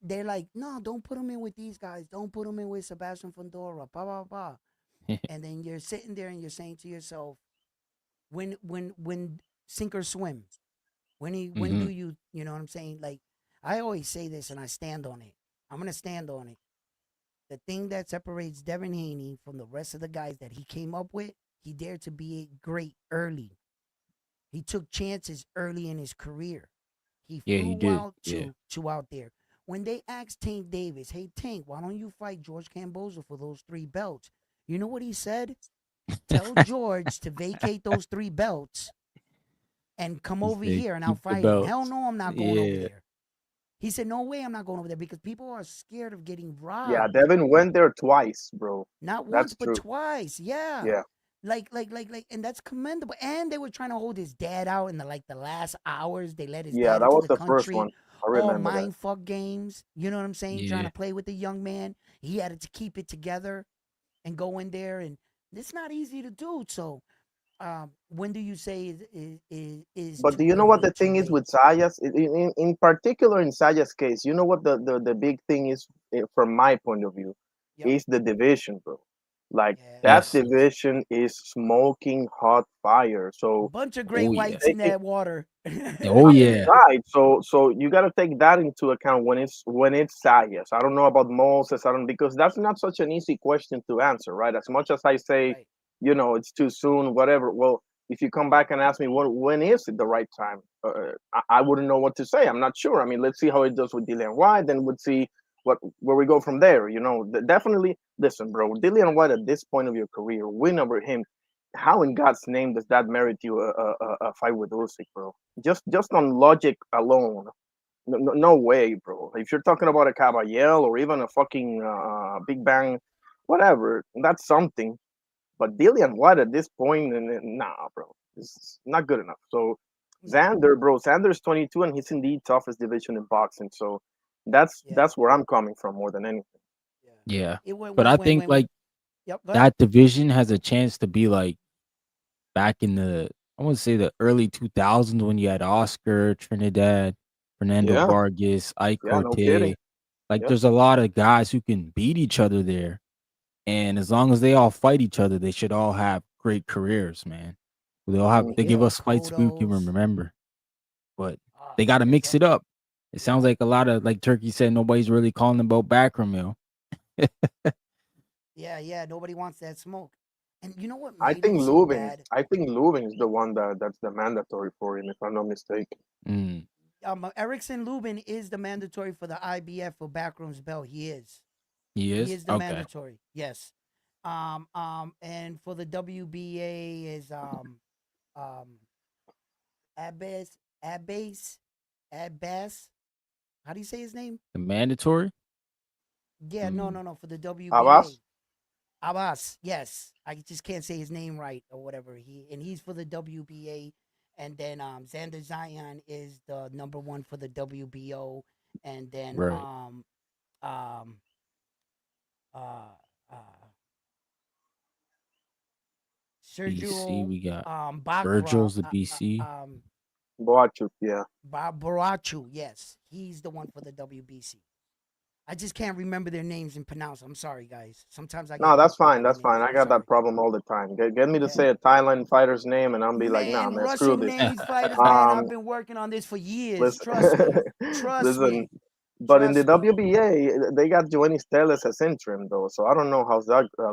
they're like, no, don't put him in with these guys. Don't put him in with Sebastian Fundora. Blah blah blah. And then you're sitting there and you're saying to yourself, when sink or swim, when hmm do you know what I'm saying? Like, I always say this and I stand on it. I'm gonna stand on it. The thing that separates Devin Haney from the rest of the guys that he came up with, he dared to be great early. He took chances early in his career. He Yeah, he flew did. out Yeah. to out there. When they asked Tank Davis, "Hey Tank, why don't you fight George Camboza for those three belts?" You know what he said? Tell George to vacate those three belts and come He over said, here and I'll "Keep the fight him. Hell belts." no, I'm not going over Yeah. there. He said, no way I'm not going over there because people are scared of getting Yeah, robbed. Devin went there twice, bro. Not once, That's but true. twice. Yeah. Yeah, And that's commendable. And they were trying to hold his dad out in the last hours. They let his yeah, dad that into was the the first country, one. I all remember that. mind fuck games. You know what I'm saying? Trying Yeah. to play with the young man. He had to keep it together and go in there, and it's not easy to do. So, when do you say is But do too you know what early, the too thing is late? with Zayas? In particular, in Zayas' case, you know what the big thing is, from my point of view, Yep. is the division, bro. Like, Yeah. that Yes. division is smoking hot fire. So Bunch of great Oh you yeah. whites in take it that water. Oh yeah. right. So you gotta take that into account when it's Zayas. I don't know about Moses. I don't, because that's not such an easy question to answer, right? As much as I say, Right. it's too soon, whatever. Well, if you come back and ask me when is it the right time, I wouldn't know what to say. I'm not sure. I mean, let's see how it does with Dylan White, then we'll see where we go from there. Definitely. Listen, bro, Dillian White at this point of your career, win over him. How in God's name does that merit you a fight with Usyk, bro? Just on logic alone, no way, bro. If you're talking about a Caballel or even a fucking Big Bang, whatever, that's something. But Dillian White at this point, nah, bro, it's not good enough. So No. Xander, bro, Xander's 22 and he's in the toughest division in boxing. So that's Yeah. that's where I'm coming from more than anything. Yeah. Yeah. It went But I think like Yep. Go ahead. that division has a chance to be like back in I want to say the early 2000s when you had Oscar, Trinidad, Fernando Yeah, Vargas, Ike yeah, no kidding. Corte. Like Yep. there's a lot of guys who can beat each other there. And as long as they all fight each other, they should all have great careers, man. They give Yeah. us fights we can Cottos. remember. But Ah, they gotta there's mix a it up. It yeah. sounds like a lot of like Turkey said, nobody's really calling about Backroom Mill. Yeah. Nobody wants that smoke. And you know what I made think it so Lubin. bad? I think Lubin's the one that's the mandatory for him, if I'm not mistaken. Mm, Erickson Lubin is the mandatory for the IBF for Backrooms belt. He is. he He is? is the Okay. mandatory. Yes. And for the WBA is um, Abbas, Abbas, Abbas. How do you say his name? The mandatory? Yeah, Mm, no. For the WBA, Abbas? Abbas. Yes, I just can't say his name right or whatever. He's for the WBA, and then Xander Zion is the number one for the WBO, and then right. um uh uh BC, Sergio we got Bakra Virgil's the BC. Boachuk, yeah. Barachu. Yes, he's the one for the WBC. I just can't remember their names and pronounce. I'm sorry, guys. Sometimes I get No, that's fucked up fine. with the That's fine. names. I I'm got that sorry. problem all the time. Get me to Yeah. say a Thailand fighter's name, and I'll be like, nah, Man, man, screw Russian this. made fighters, man. I've Um, been working on this for years. listen, Trust me. Trust listen. me. But in the Trust me. WBA, they got Joanny Teles as interim though, so I don't know how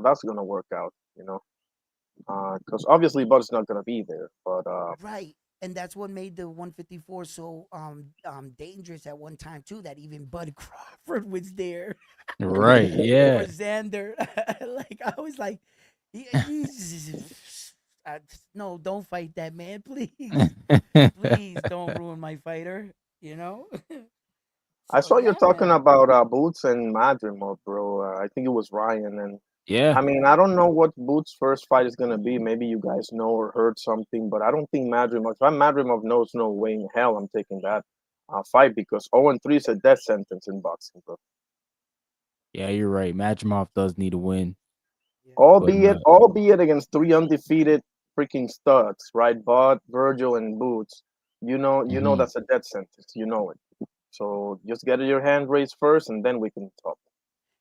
that's gonna work out. Because obviously Bud's not gonna be there. But Right. And that's what made the 154 so dangerous at one time too. That even Bud Crawford was there Right, for yeah. Xander. Like I was like, he's no, don't fight that man, please. Please don't ruin my fighter, you know? I So saw you yeah, talking man. about Boots and Madrimov, bro. I think it was Ryan, and yeah. I mean, I don't know what Boots' first fight is gonna be. Maybe you guys know or heard something, but I don't think Madrimov. If I'm Madrimov, knows no way in hell I'm taking that fight because 0-3 is a death sentence in boxing, bro. Yeah, you're right. Majimov does need a win. Yeah. But Albeit against three undefeated freaking studs, right? Bud, Virgil, and Boots. You know mhm. that's a death sentence. You know it. So just get your hand raised first, and then we can talk.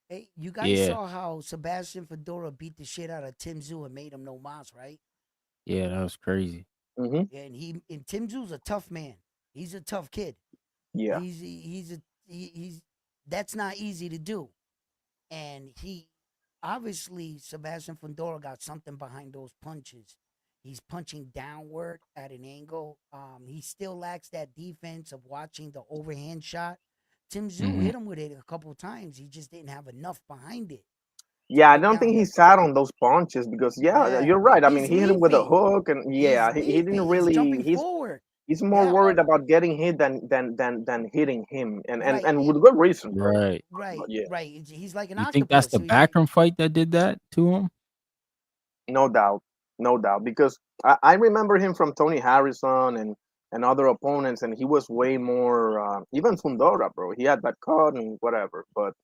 Hey, you guys Yeah. saw how Sebastian Fedora beat the shit out of Tim Zoo and made him no mas, right? Yeah, that was crazy. Hmm. And Tim Zoo's a tough man. He's a tough kid. Yeah. He's that's not easy to do. And he obviously Sebastian Fundora got something behind those punches. He's punching downward at an angle. He still lacks that defense of watching the overhand shot. Tim Zoo Mhm. hit him with it a couple times. He just didn't have enough behind it to Yeah, I put don't think down he the. sat on those punches because yeah, Yeah, you're right. I mean, he's he hit him with a leaping. hook, and He's yeah, he didn't leaping. He's really. jumping forward. He's more Yeah, worried about getting hit than hitting him, and and right. and with good reason, bro. Right. Right, But yeah, right. He's like an You think that's octopus. the So he's like, Backroom fight that did that to him? no doubt, no doubt. Because I remember him from Tony Harrison and other opponents, and he was way more. Even Fundora, bro. He had that cut and whatever, but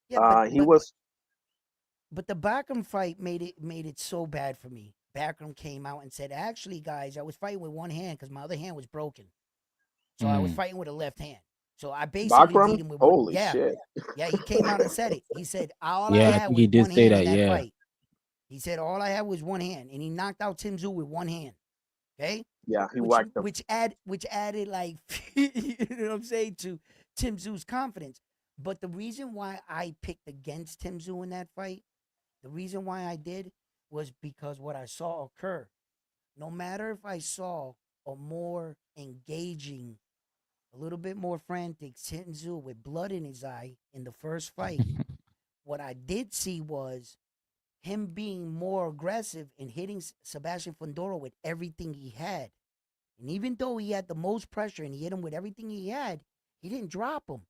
yeah, but he but was. but the Backroom fight made it so bad for me. Backroom came out and said, "Actually, guys, I was fighting with one hand because my other hand was broken, so I was Mm. fighting with a left hand. So I basically beat Bakram, him with one. holy Yeah, shit. yeah. He came out and said it. He said all I Yeah, I had think he was did one say hand in that, that yeah. fight. He said all I had was one hand, and he knocked out Tim Zoo with one hand. Okay, Yeah, he which whacked him. which added like you know what I'm saying to Tim Zoo's confidence. But the reason why I picked against Tim Zoo in that fight, the reason why I did was because what I saw occur. No matter if I saw a more engaging a little bit more frantic, Tim Tszyu with blood in his eye in the first fight. What I did see was him being more aggressive and hitting Sebastian Fundora with everything he had. And even though he had the most pressure and he hit him with everything he had, he didn't drop him.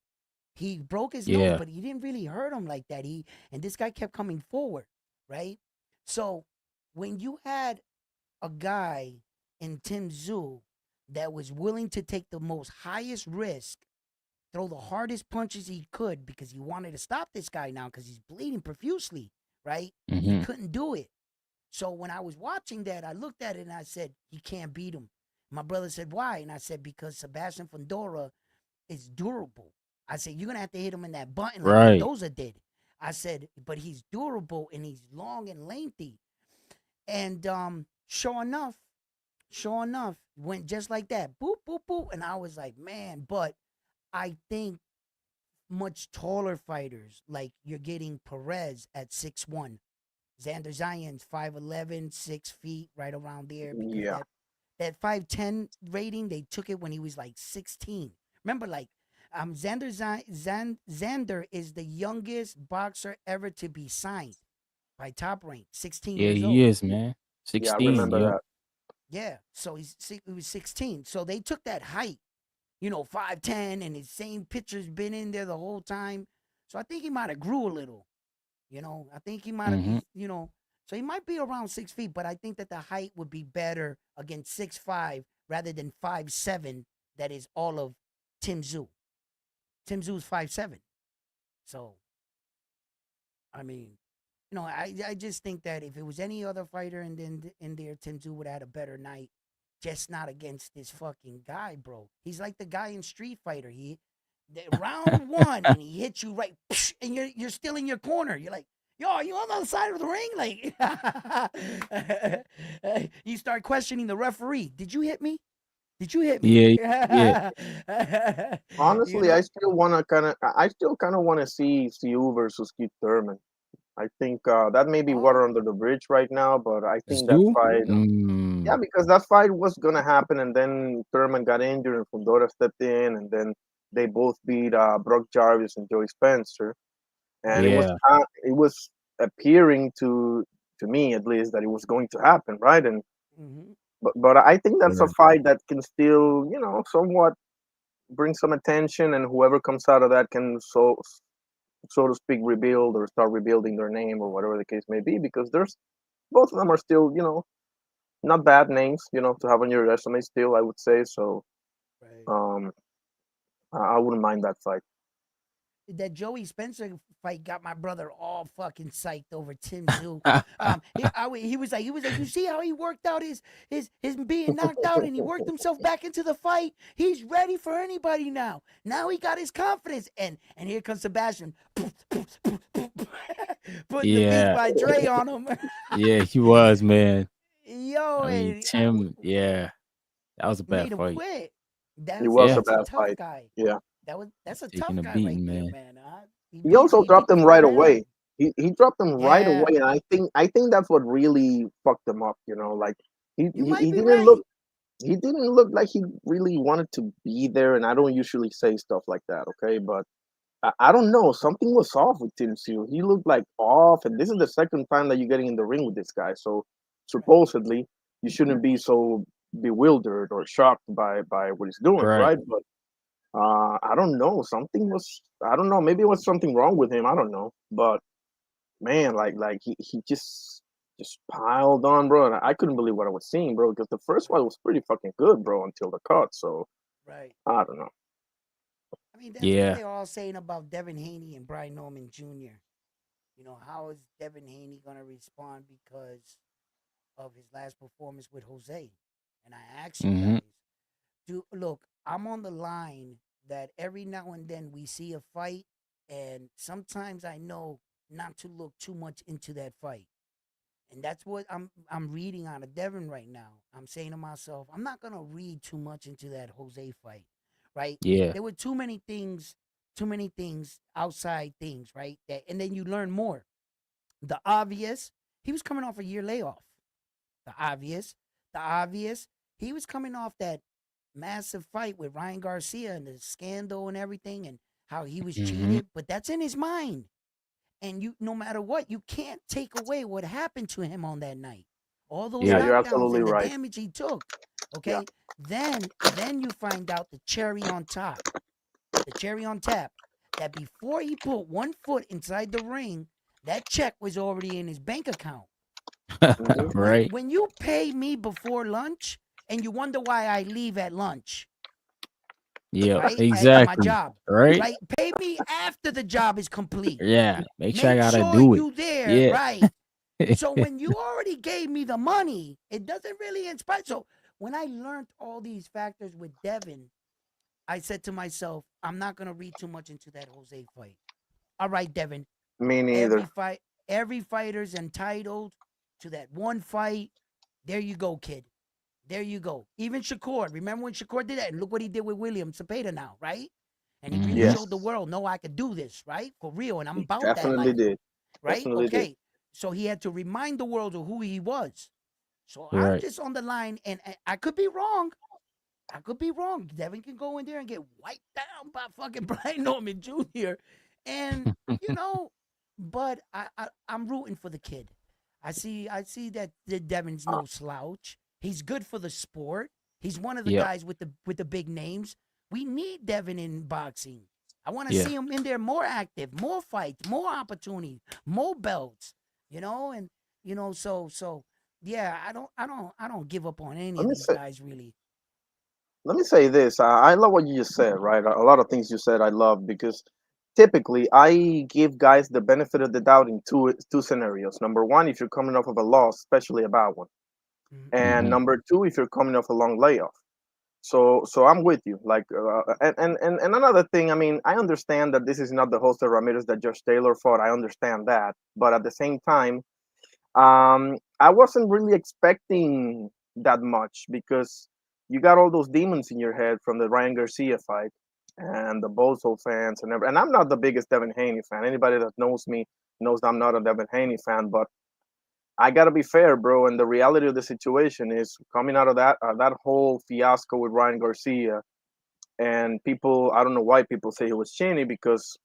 He broke his nose, Yeah. but he didn't really hurt him like that. And this guy kept coming forward, right? So when you had a guy in Tim Tszyu that was willing to take the most highest risk, throw the hardest punches he could because he wanted to stop this guy now because he's bleeding profusely, right? He Hmm. couldn't do it. So when I was watching that, I looked at it and I said, he can't beat him. My brother said, why? And I said, because Sebastian Fundora is durable. I said, you're going to have to hit him in that button like Right. Mendoza did. I said, but he's durable and he's long and lengthy. And sure enough, went just like that. Boop, boop, boop. And I was like, man, but I think much taller fighters, like you're getting Perez at 6'1", Xander Zayas 5'11", 6 feet, right around there, because Yeah, that 5'10" rating, they took it when he was like 16. Remember, like, Xander is the youngest boxer ever to be signed by Top Rank, 16 Yeah, years he old. is, man. yeah, I 16. remember Yep. that. Yeah, so he was 16. So they took that height, 5'10", and his same picture's been in there the whole time. So I think he might have grew a little. I think he might have, Hmm. so he might be around 6 feet, but I think that the height would be better against 6'5" rather than 5'7", that is all of Tim Tszyu. Tim Tszyu is 5'7". So, I mean, I just think that if it was any other fighter in there, Tim Tszyu would have had a better night. Just not against this fucking guy, bro. He's like the guy in Street Fighter. Round one, and he hits you right, and you're still in your corner. You're like, yo, are you on the other side of the ring? Like, you start questioning the referee. Did you hit me? Did you hit me? Yeah. Yeah. you Honestly, know? I still kind of want to see Siu versus Keith Thurman. I think that may be Oh, water under the bridge right now, but I think that Zoo. fight, yeah, Mm. because that fight was gonna happen, and then Thurman got injured, and Fundora stepped in, and then they both beat Brock Jarvis and Joey Spencer, and right. Yeah. it was appearing to me at least that it was going to happen, right? And Mm-hmm. but I think that's a Right. fight that can still, somewhat bring some attention, and whoever comes out of that can so to speak rebuild or start rebuilding their name or whatever the case may be, because there's both of them are still, not bad names, to have on your resume still, I would say. So Right. um I wouldn't mind that fight. That Joey Spencer fight got my brother all fucking psyched over Tim Tszyu. He was like, you see how he worked out his being knocked out, and he worked himself back into the fight. He's ready for anybody now. Now he got his confidence, and here comes Sebastian, putting the Beats Yeah. by Dre on him. Yeah, he was, man. Yo, I mean, and Tim, yeah, that was a bad made him fight. quit. It That's was a Yeah, that's a bad tough fight. guy. Yeah. That's a taking tough a guy right beating, there, man. man. He also He dropped beat him me right down. away. He dropped him right Yeah, away, and I think that's what really fucked him up. Like he, you he might he be didn't look right. he didn't look like he really wanted to be there, and I don't usually say stuff like that, okay? But I don't know, something was off with Tim Seal. He looked like off, and this is the second time that you're getting in the ring with this guy. So Right. supposedly you shouldn't be so bewildered or shocked by what he's doing, Right. right? But I don't know. I don't know. Maybe it was something wrong with him. I don't know. But man, like he just piled on, bro. And I couldn't believe what I was seeing, bro. Because the first one was pretty fucking good, bro, until the cut. So Right. I don't know. I mean, that's what Yeah. they're all saying about Devin Haney and Brian Norman Jr. How is Devin Haney going to respond because of his last performance with Jose? And I ask you Hmm. guys, look, I'm on the line that every now and then we see a fight, and sometimes I know not to look too much into that fight. And that's what I'm reading out of Devin right now. I'm saying to myself, I'm not gonna read too much into that Jose fight, right? Yeah. There were too many things, outside things, right? And then you learn more. The obvious, he was coming off a year layoff. The obvious, he was coming off that massive fight with Ryan Garcia and the scandal and everything and how he was Mm-hmm. cheated, but that's in his mind. And you, no matter what, you can't take away what happened to him on that night. All those Yeah, Yeah. you're knockdowns absolutely and the right. damage he took. Yeah. Okay. Then you find out the cherry on top, the cherry on tap, that before he put one foot inside the ring, that check was already in his bank account. Hmm. When Right. when you pay me before lunch and you wonder why I leave at lunch, Yep. right? At my Exactly. job, Right. right? Pay me after the job is complete. Yeah. Make sure I Make gotta sure do it. you there, Yeah. right? So when you already gave me the money, it doesn't really inspire. So when I learned all these factors with Devin, I said to myself, I'm not gonna read too much into that Jose fight. All right, Devin. Me Every neither. fight, every fighter's entitled to that one fight. There you go, kid. There you go. Even Shakur. Remember when Shakur did that? And look what he did with William Cepeda now, right? And he really Mm-hmm. showed the Yes, world, no, I could do this, right? For real. And I'm he about that definitely life, did. right? Definitely did. Okay. So he had to remind the world of who he was. So I'm Right. just on the line, and I could be wrong. I could be wrong. Devin can go in there and get wiped down by fucking Brian Norman Jr. And you know, but I'm rooting for the kid. I see that Devin's Uh, no slouch. He's good for the sport. He's one of the Yep. guys with the big names. We need Devin in boxing. I want to Yeah. see him in there more active, more fights, more opportunities, more belts. And so yeah, I don't give up on any let of me these say guys really. let me say this. I love what you just said, right? A lot of things you said I love because typically I give guys the benefit of the doubt in two scenarios. Number one, if you're coming off of a loss, especially a bad one, Mhm. and Mm-hmm. number two, if you're coming off a long layoff. So I'm with you. Like, and another thing. I mean, I understand that this is not the Jose Ramirez that Josh Taylor fought. I understand that, but at the same time, I wasn't really expecting that much because you got all those demons in your head from the Ryan Garcia fight and the Bozo fans and everything. And I'm not the biggest Devin Haney fan. Anybody that knows me knows I'm not a Devin Haney fan, but I gotta be fair, bro. And the reality of the situation is coming out of that whole fiasco with Ryan Garcia, and people. I don't know why people say he was Cheney because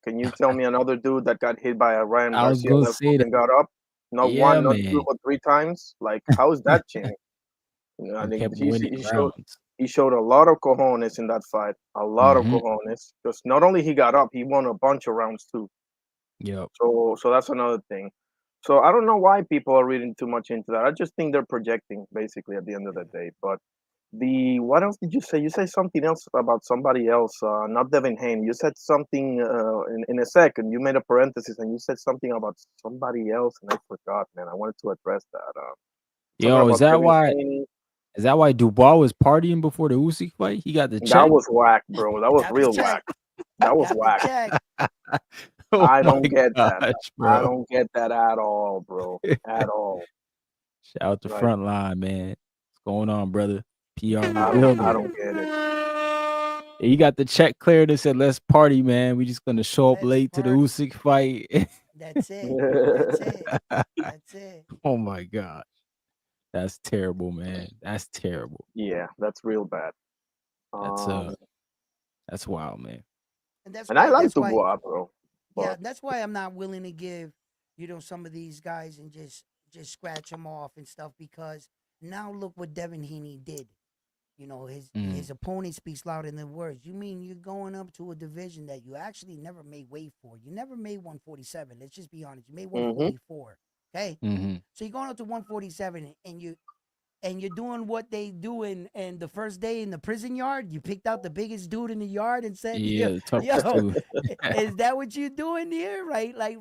can you tell me another dude that got hit by a Ryan I was Garcia gonna that say that. fucking got up? Not Yeah, one, not two, man. but three times. Like, how is that Cheney? You know, I And think kept winning rounds. he showed a lot of cojones in that fight, a lot of Mm-hmm. cojones. Because not only he got up, he won a bunch of rounds too. Yep. So that's another thing. So I don't know why people are reading too much into that. I just think they're projecting basically at the end of the day. But the what else did you say? You said something else about somebody else, not Devin Haney. You said something in a second. You made a parenthesis and you said something about somebody else, and I forgot, man. I wanted to address that. Talking Yo, about Devin Haney. is that why Dubois was partying before the Usyk fight? He got the That check. was whack, bro. That was Got the real check. whack. That was Got the whack. check. Oh I my don't get that. gosh, I bro. don't get that at all, bro. At all. Shout out to Like Frontline, man. What's going on, brother? PR in the I building. don't get it. He got the check cleared and said, "Let's party, man. We just gonna show up Let's late to the party. Usyk fight." That's it. That's it. That's it. Oh my gosh, that's terrible, man. That's terrible. Yeah, that's real bad. That's Um, that's wild, man. And that's and I why. like That's why. Dubois, bro. Yeah, But that's why I'm not willing to give, some of these guys and just scratch them off and stuff because now look what Devin Haney did. Mm, His opponent speaks louder than words. You mean you're going up to a division that you actually never made weight for? You never made 147. Let's just be honest. You made hmm 144. Okay, mm-hmm. so you're going up to 147, and you're doing what they do in the first day in the prison yard. You picked out the biggest dude in the yard and said, Yeah, the toughest yo, too. is that what you're doing here? Right? Like,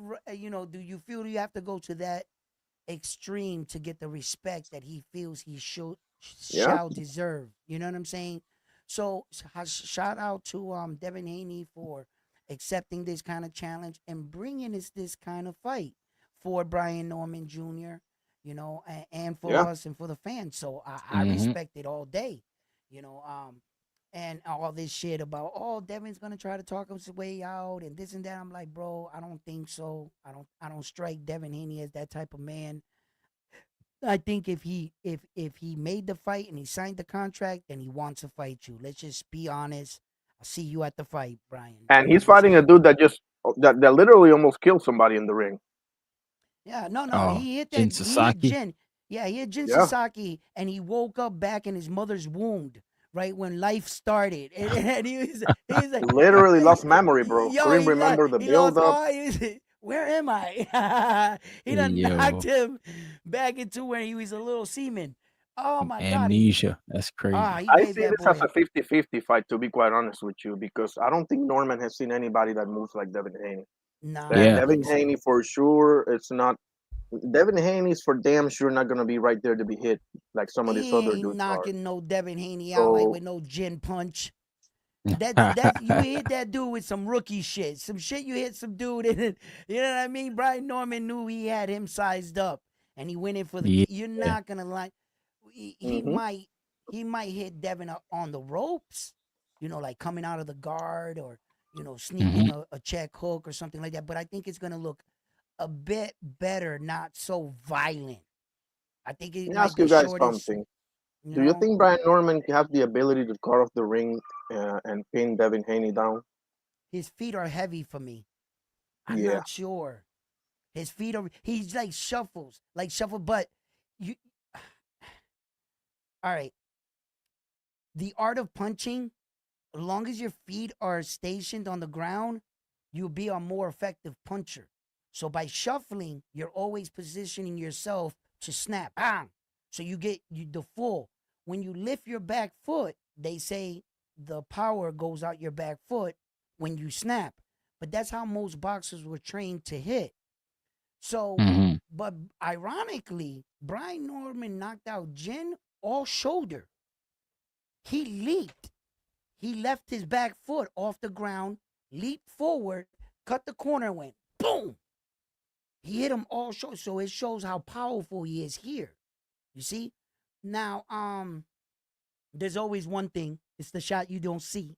do you feel you have to go to that extreme to get the respect that he feels he should yeah, shall deserve? You know what I'm saying? So shout out to Devin Haney for accepting this kind of challenge and bringing us this kind of fight for Brian Norman Jr. And for yeah, us and for the fans. So I Mm-hmm. respect it all day. You know, and all this shit about Devin's gonna try to talk his way out and this and that. I'm like, bro, I don't think so. I don't strike Devin Haney as that type of man. I think if he made the fight and he signed the contract, then he wants to fight you. Let's just be honest. I'll see you at the fight, Brian. And he's Let's just fighting a dude that just that literally almost killed somebody in the ring. Yeah, no. Oh, He hit Jin that. He hit Sasaki. Jin. Yeah, he hit Jin Yeah, Sasaki, and he woke up back in his mother's womb, right when life started, and he was like, literally lost memory, bro. yo, Couldn't remember the he build lost up. all. Where am I? He done knocked Yo, him back into where he was a little seaman. Oh my God, amnesia. That's crazy. he I gave see that this as boy. a 50-50 fight, to be quite honest with you, because I don't think Norman has seen anybody that moves like Devin Haney. Nah, I And don't Yeah. Devin think Haney, so. for sure, it's not. Devin Haney's for damn sure not going to be right there to be hit like some of these He other ain't dudes are. knocking no Devin Haney out like So, with no gin punch. That's you hit that dude with some rookie shit. Some shit you hit some dude and you know what I mean? Brian Norman knew he had him sized up and he went in for the Yeah. you're not gonna like he hmm might hit Devin up on the ropes, like coming out of the guard or sneaking Hmm. a check hook or something like that. But I think it's gonna look a bit better, not so violent. I think let it me might ask be you guys short and something. you Do you know. think Brian Norman has the ability to cut off the ring and pin Devin Haney down? His feet are heavy for me. I'm Yeah. not sure. His feet are he's like shuffle, but you all right. The art of punching, as long as your feet are stationed on the ground, you'll be a more effective puncher. So by shuffling, you're always positioning yourself to snap. Bang! So you get the full. When you lift your back foot, they say the power goes out your back foot when you snap. But that's how most boxers were trained to hit. So, Hmm. but ironically, Brian Norman knocked out Jin all shoulder. He leaped. He left his back foot off the ground, leaped forward, cut the corner, went boom. He hit him all shoulder. So it shows how powerful he is here. You see? Now, there's always one thing. It's the shot you don't see.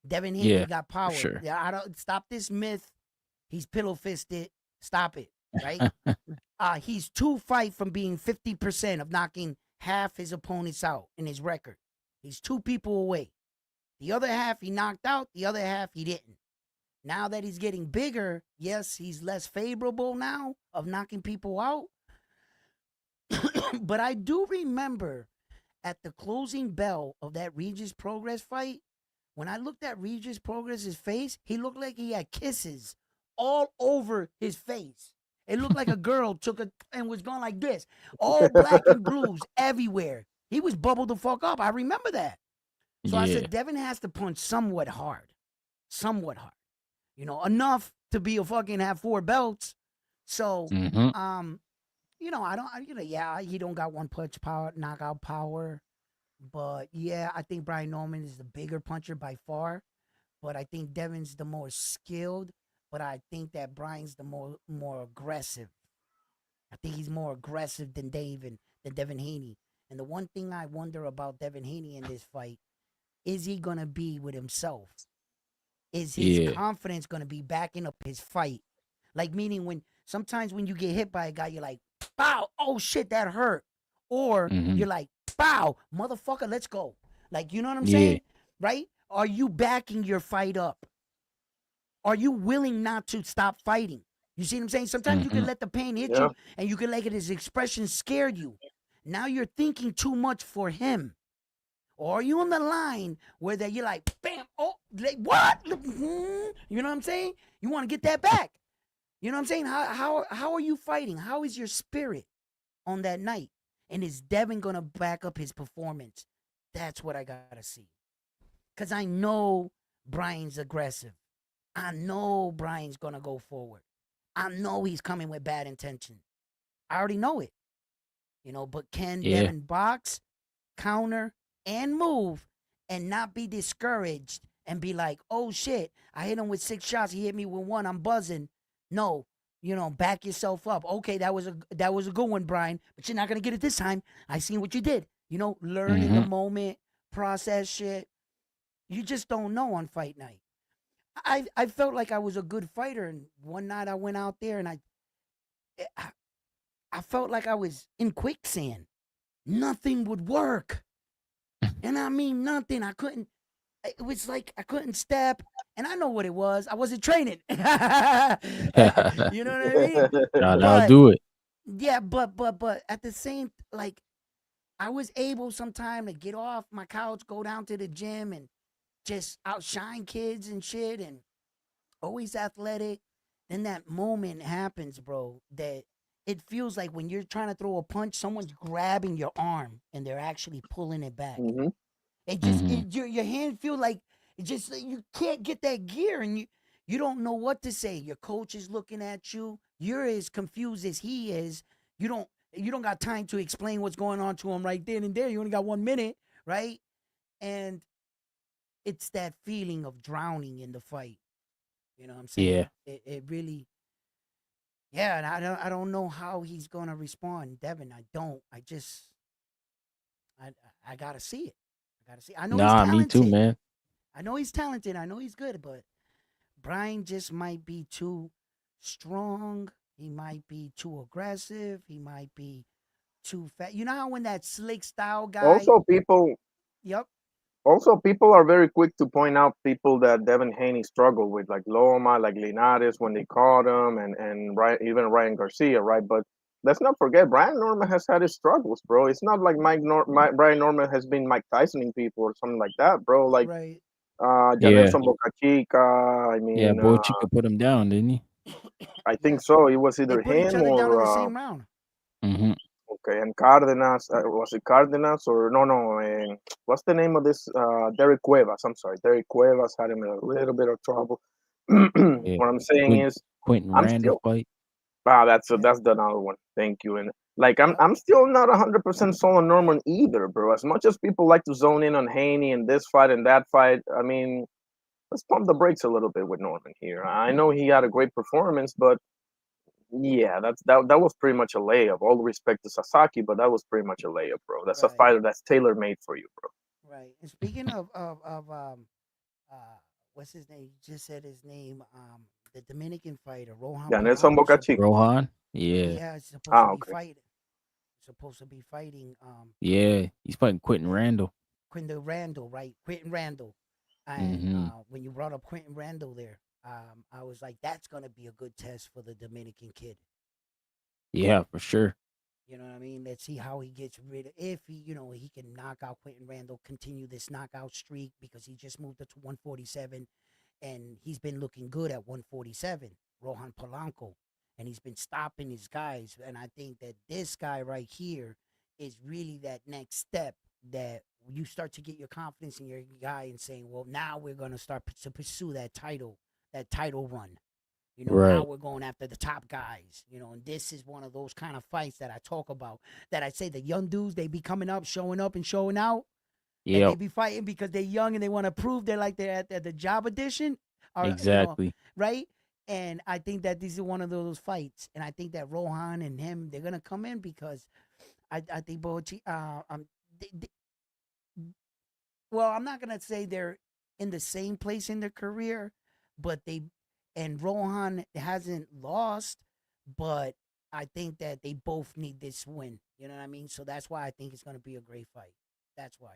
Devin Haney Yeah, got for power. sure. Yeah, I don't stop this myth. He's pillow fisted. Stop it. Right? He's 2 fight from being 50% of knocking half his opponents out in his record. He's 2 people away. The other half he knocked out, the other half he didn't. Now that he's getting bigger, yes, he's less favorable now of knocking people out. But I do remember at the closing bell of that Regis Progress fight, when I looked at Regis Progress's face, he looked like he had kisses all over his face. It looked like a girl took a and was going like this, all black and blues everywhere. He was bubbled the fuck up. I remember that. So I Yeah. said, Devin has to punch somewhat hard, enough to be a fucking have 4 belts. So, Hmm. um, I don't, yeah, he don't got one punch power, knockout power, but yeah, I think Brian Norman is the bigger puncher by far. But I think Devin's the more skilled. But I think that Brian's the more aggressive. I think he's more aggressive than Devin Haney. And the one thing I wonder about Devin Haney in this fight is he gonna be with himself? Is his Yeah. confidence gonna be backing up his fight? Like meaning when sometimes when you get hit by a guy, you're like, "Bow! Oh shit, that hurt," or Hmm. you're like, "Bow, motherfucker, let's go." Like you know what I'm Yeah. saying, right? Are you backing your fight up? Are you willing not to stop fighting? You see what I'm saying? Sometimes you can Hmm. let the pain hit Yeah. you, and you can let his expression scare you. Now you're thinking too much for him. Or are you on the line where that you're like, bam, oh, like, what? You know what I'm saying? You want to get that back. You know what I'm saying? How are you fighting? How is your spirit on that night? And is Devin gonna back up his performance? That's what I gotta see. Cause I know Brian's aggressive. I know Brian's gonna go forward. I know he's coming with bad intention. I already know it. But can Yeah. Devin box, counter, and move and not be discouraged and be like, oh shit, I hit him with 6 shots, he hit me with one, I'm buzzing. No, back yourself up. Okay, that was a good one, Brian, but you're not gonna get it this time. I seen what you did. Learn in the Hmm. moment, process shit. You just don't know on fight night. I felt like I was a good fighter, and one night I went out there and I I felt like I was in quicksand. Nothing would work. And I mean nothing. I couldn't. It was like I couldn't step. And I know what it was. I wasn't training. You know what I mean? I'll But do it. yeah, but at the same, like, I was able sometime to get off my couch, go down to the gym, and just outshine kids and shit, and always athletic. Then that moment happens, bro, that it feels like when you're trying to throw a punch, someone's grabbing your arm and they're actually pulling it back. Hmm. It just Hmm. your hand feel like it just you can't get that gear, and you don't know what to say. Your coach is looking at you. You're as confused as he is. You don't got time to explain what's going on to him right then and there. You only got 1 minute, right? And it's that feeling of drowning in the fight. You know what I'm Yeah. saying? It really, yeah. And I don't know how he's gonna respond, Devin. I don't. I I gotta see it. I gotta see. I know he's Nah, me too, talented. man. I know he's talented. I know he's good, but Brian just might be too strong. He might be too aggressive. He might be too fat. You know how when that slick style guy, Also, people yep, people are very quick to point out people that Devin Haney struggled with, like Loma, like Linares when they caught him, and even Ryan Garcia, right? But let's not forget, Brian Norman has had his struggles, bro. It's not like Brian Norman has been Mike Tysoning people or something like that, bro. Like right. Yeah. Janerson Boca Chica. I Yeah, mean, boy Chica put him down, didn't he? I Yeah, think so. It was they either put each him other down in or the same round. Hmm. okay, and Cardenas. Was it Cardenas or no? No. What's the name of this? Derek Cuevas. I'm sorry, Derek Cuevas had him in a little bit of trouble. Mm, Yeah. What I'm saying Quint, is, Quentin I'm Randall still fight. yeah, that's the another one. Thank you. And like I'm yep, I'm still not 100% sold on Norman either, bro. As much as people like to zone in on Haney and this fight and that fight, I mean, let's pump the brakes a little bit with Norman here. I know he had a great performance, but yeah, that was pretty much a layup. All respect to Sasaki, but that was pretty much a layup, bro. That's a right, fighter that's tailor made for you, bro. right. And speaking of uh, what's his name? You just said his name. The Dominican fighter Rohan Yeah, Nelson Polanco. Boca Chica. Rohan. Yeah. Yeah, is supposed to Ah, be okay. fighting. Supposed to be fighting. Yeah. He's fighting Quentin Randall. Quentin Randall, right? Quentin Randall. And Hmm. when you brought up Quentin Randall there, I was like, that's gonna be a good test for the Dominican kid. Yeah, for sure. You know what I mean? Let's see how he gets rid of if he can knock out Quentin Randall, continue this knockout streak because he just moved up to 147 and he's been looking good at 147, Rohan Polanco, and he's been stopping his guys. And I think that this guy right here is really that next step that you start to get your confidence in your guy and saying, well, now we're gonna start to pursue that title run. Now Right. we're going after the top guys, and this is one of those kind of fights that I talk about. That I say the young dudes, they be coming up, and showing out, and they Yep. be fighting because they're young and they want to prove they're like they're at the job edition, or Exactly. right? And I think that these are one of those fights, and I think that Rohan and him they're gonna come in because I think Bochi, they, well, I'm not gonna say they're in the same place in their career, but and Rohan hasn't lost, but I think that they both need this win. You know what I mean? So that's why I think it's gonna be a great fight. That's why.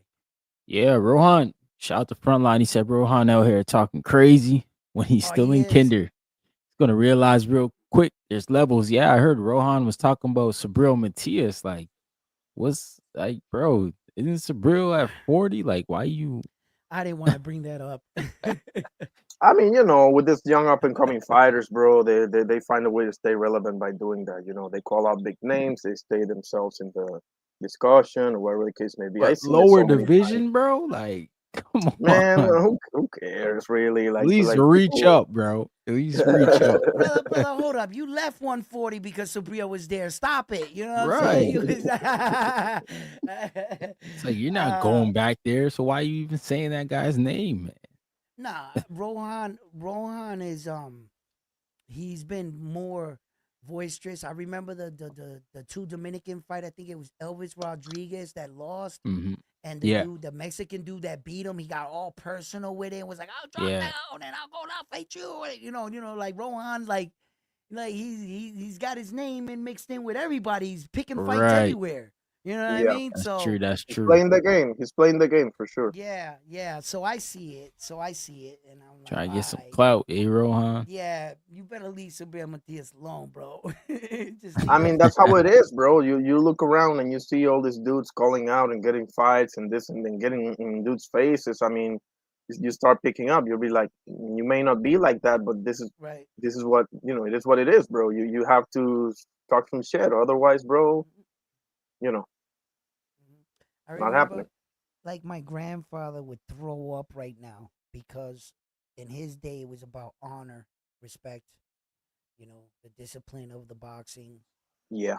Yeah, Rohan. Shout out the front line. He said Rohan out here talking crazy when he's Oh, still he in is. kinder. He's gonna realize real quick there's levels. Yeah, I heard Rohan was talking about Sabril Matias. Like, what's like, bro? Isn't Sabril at 40? Like, why you I didn't want to bring that up. I mean, with this young up and coming fighters, bro, they find a way to stay relevant by doing that. They call out big names, they stay themselves in the discussion or whatever the case may be. but I've seen it lower so many times. division, bro? Like, come Man, on. who cares really? At least Like reach people. up, bro. At least reach up. brother, hold up. You left 140 because Sabria was there. Stop it. You know what I'm saying? Right. It's like you're not uh, going back there. So why are you even saying that guy's name, man? nah, Rohan is he's been more boisterous. I remember the two Dominican fight. I think it was Elvis Rodriguez that lost, Hmm. and Yeah. the Mexican dude that beat him. He got all personal with it and was like, "I'll drop Yeah. down and I'll go down fight you." Like Rohan, like Like he's got his name and mixed in with everybody. He's picking fights Right. everywhere. You know what I Yeah, mean? That's true. So That's he's true. playing the game. He's playing the game for sure. yeah. So I see it. And I'm like, Try to all get some right, clout, Rohan. yeah, you better leave Sabrina Matias alone, bro. Just leave I that mean, shit that's how alone. it is, bro. You look around and you see all these dudes calling out and getting fights and this and then getting in dudes' faces. I mean, you start picking up. You'll be like, you may not be like that, but Right. this is what it is what it is, bro. You have to talk some shit, otherwise, bro, Mhm, you know, mhm. I not happening. remember, like, my grandfather would throw up right now because in his day it was about honor, respect, the discipline of the boxing, Yeah.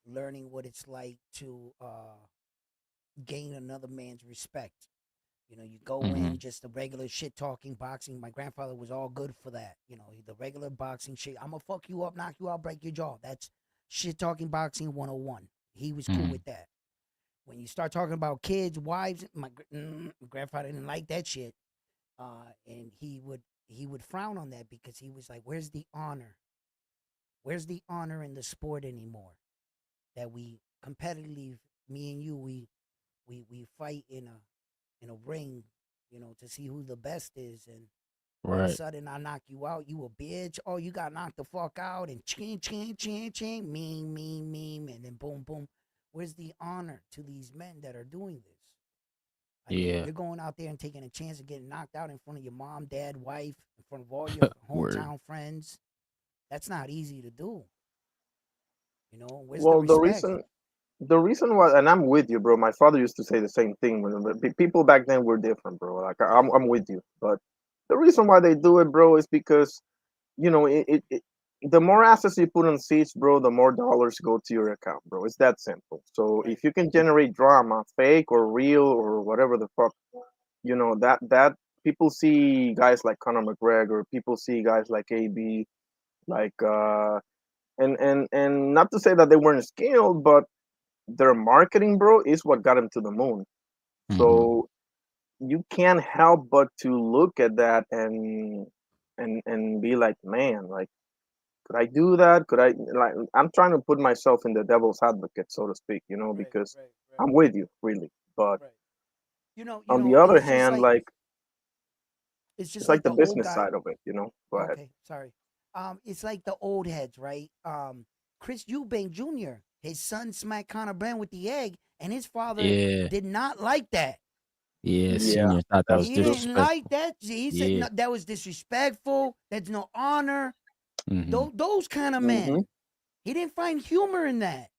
learning what it's like to gain another man's respect. You go Hmm. in just the regular shit talking boxing. My grandfather was all good for that. The regular boxing shit. I'm gonna fuck you up, knock you out, break your jaw. That's shit talking boxing 101. He was cool Hmm. with that. When you start talking about kids, wives, my grandfather didn't like that shit. And he would frown on that because he was like, "Where's the honor? Where's the honor in the sport anymore? That we competitively, me and you, we fight in a ring, to see who the best is, and all of a Right. sudden I knock you out, you a bitch. Oh, you got knocked the fuck out, and ching, meme, and then boom, boom. Where's the honor to these men that are doing this? I mean, Yeah. you're going out there and taking a chance of getting knocked out in front of your mom, dad, wife, in front of all your Word. hometown friends. That's not easy to do. Where's the Well, respect? the reason why, and I'm with you, bro. My father used to say the same thing when people back then were different, bro. Like Yeah, I'm with you, but the reason why they do it, bro, is because the more assets you put on seats, bro, the more dollars go to your account, bro. It's that simple. So right, if you can generate drama, fake or real or whatever the fuck, that people see guys like Conor McGregor, people see guys like AB, like and not to say that they weren't skilled, but their marketing, bro, is what got them to the moon. Hmm. So you can't help but to look at that and be like, man, like, could I do that? Could I, like, I'm trying to put myself in the devil's advocate, so to speak, right, because right, right, I'm with you, really. But right. on the other It's just hand, like like, it's just it's like like the the old business guy. side of it. Go ahead. Okay, sorry. It's like the old heads, right? Chris Eubank Jr. His son smacked Conor Brand with the egg, and his father Yeah. did not like that. Yeah. Yeah, Senior thought that that's was He true. didn't like disrespectful. that. He said Yeah. no, that was disrespectful. That's no honor. Hmm. Those kind of Hmm. men. He didn't find humor in that.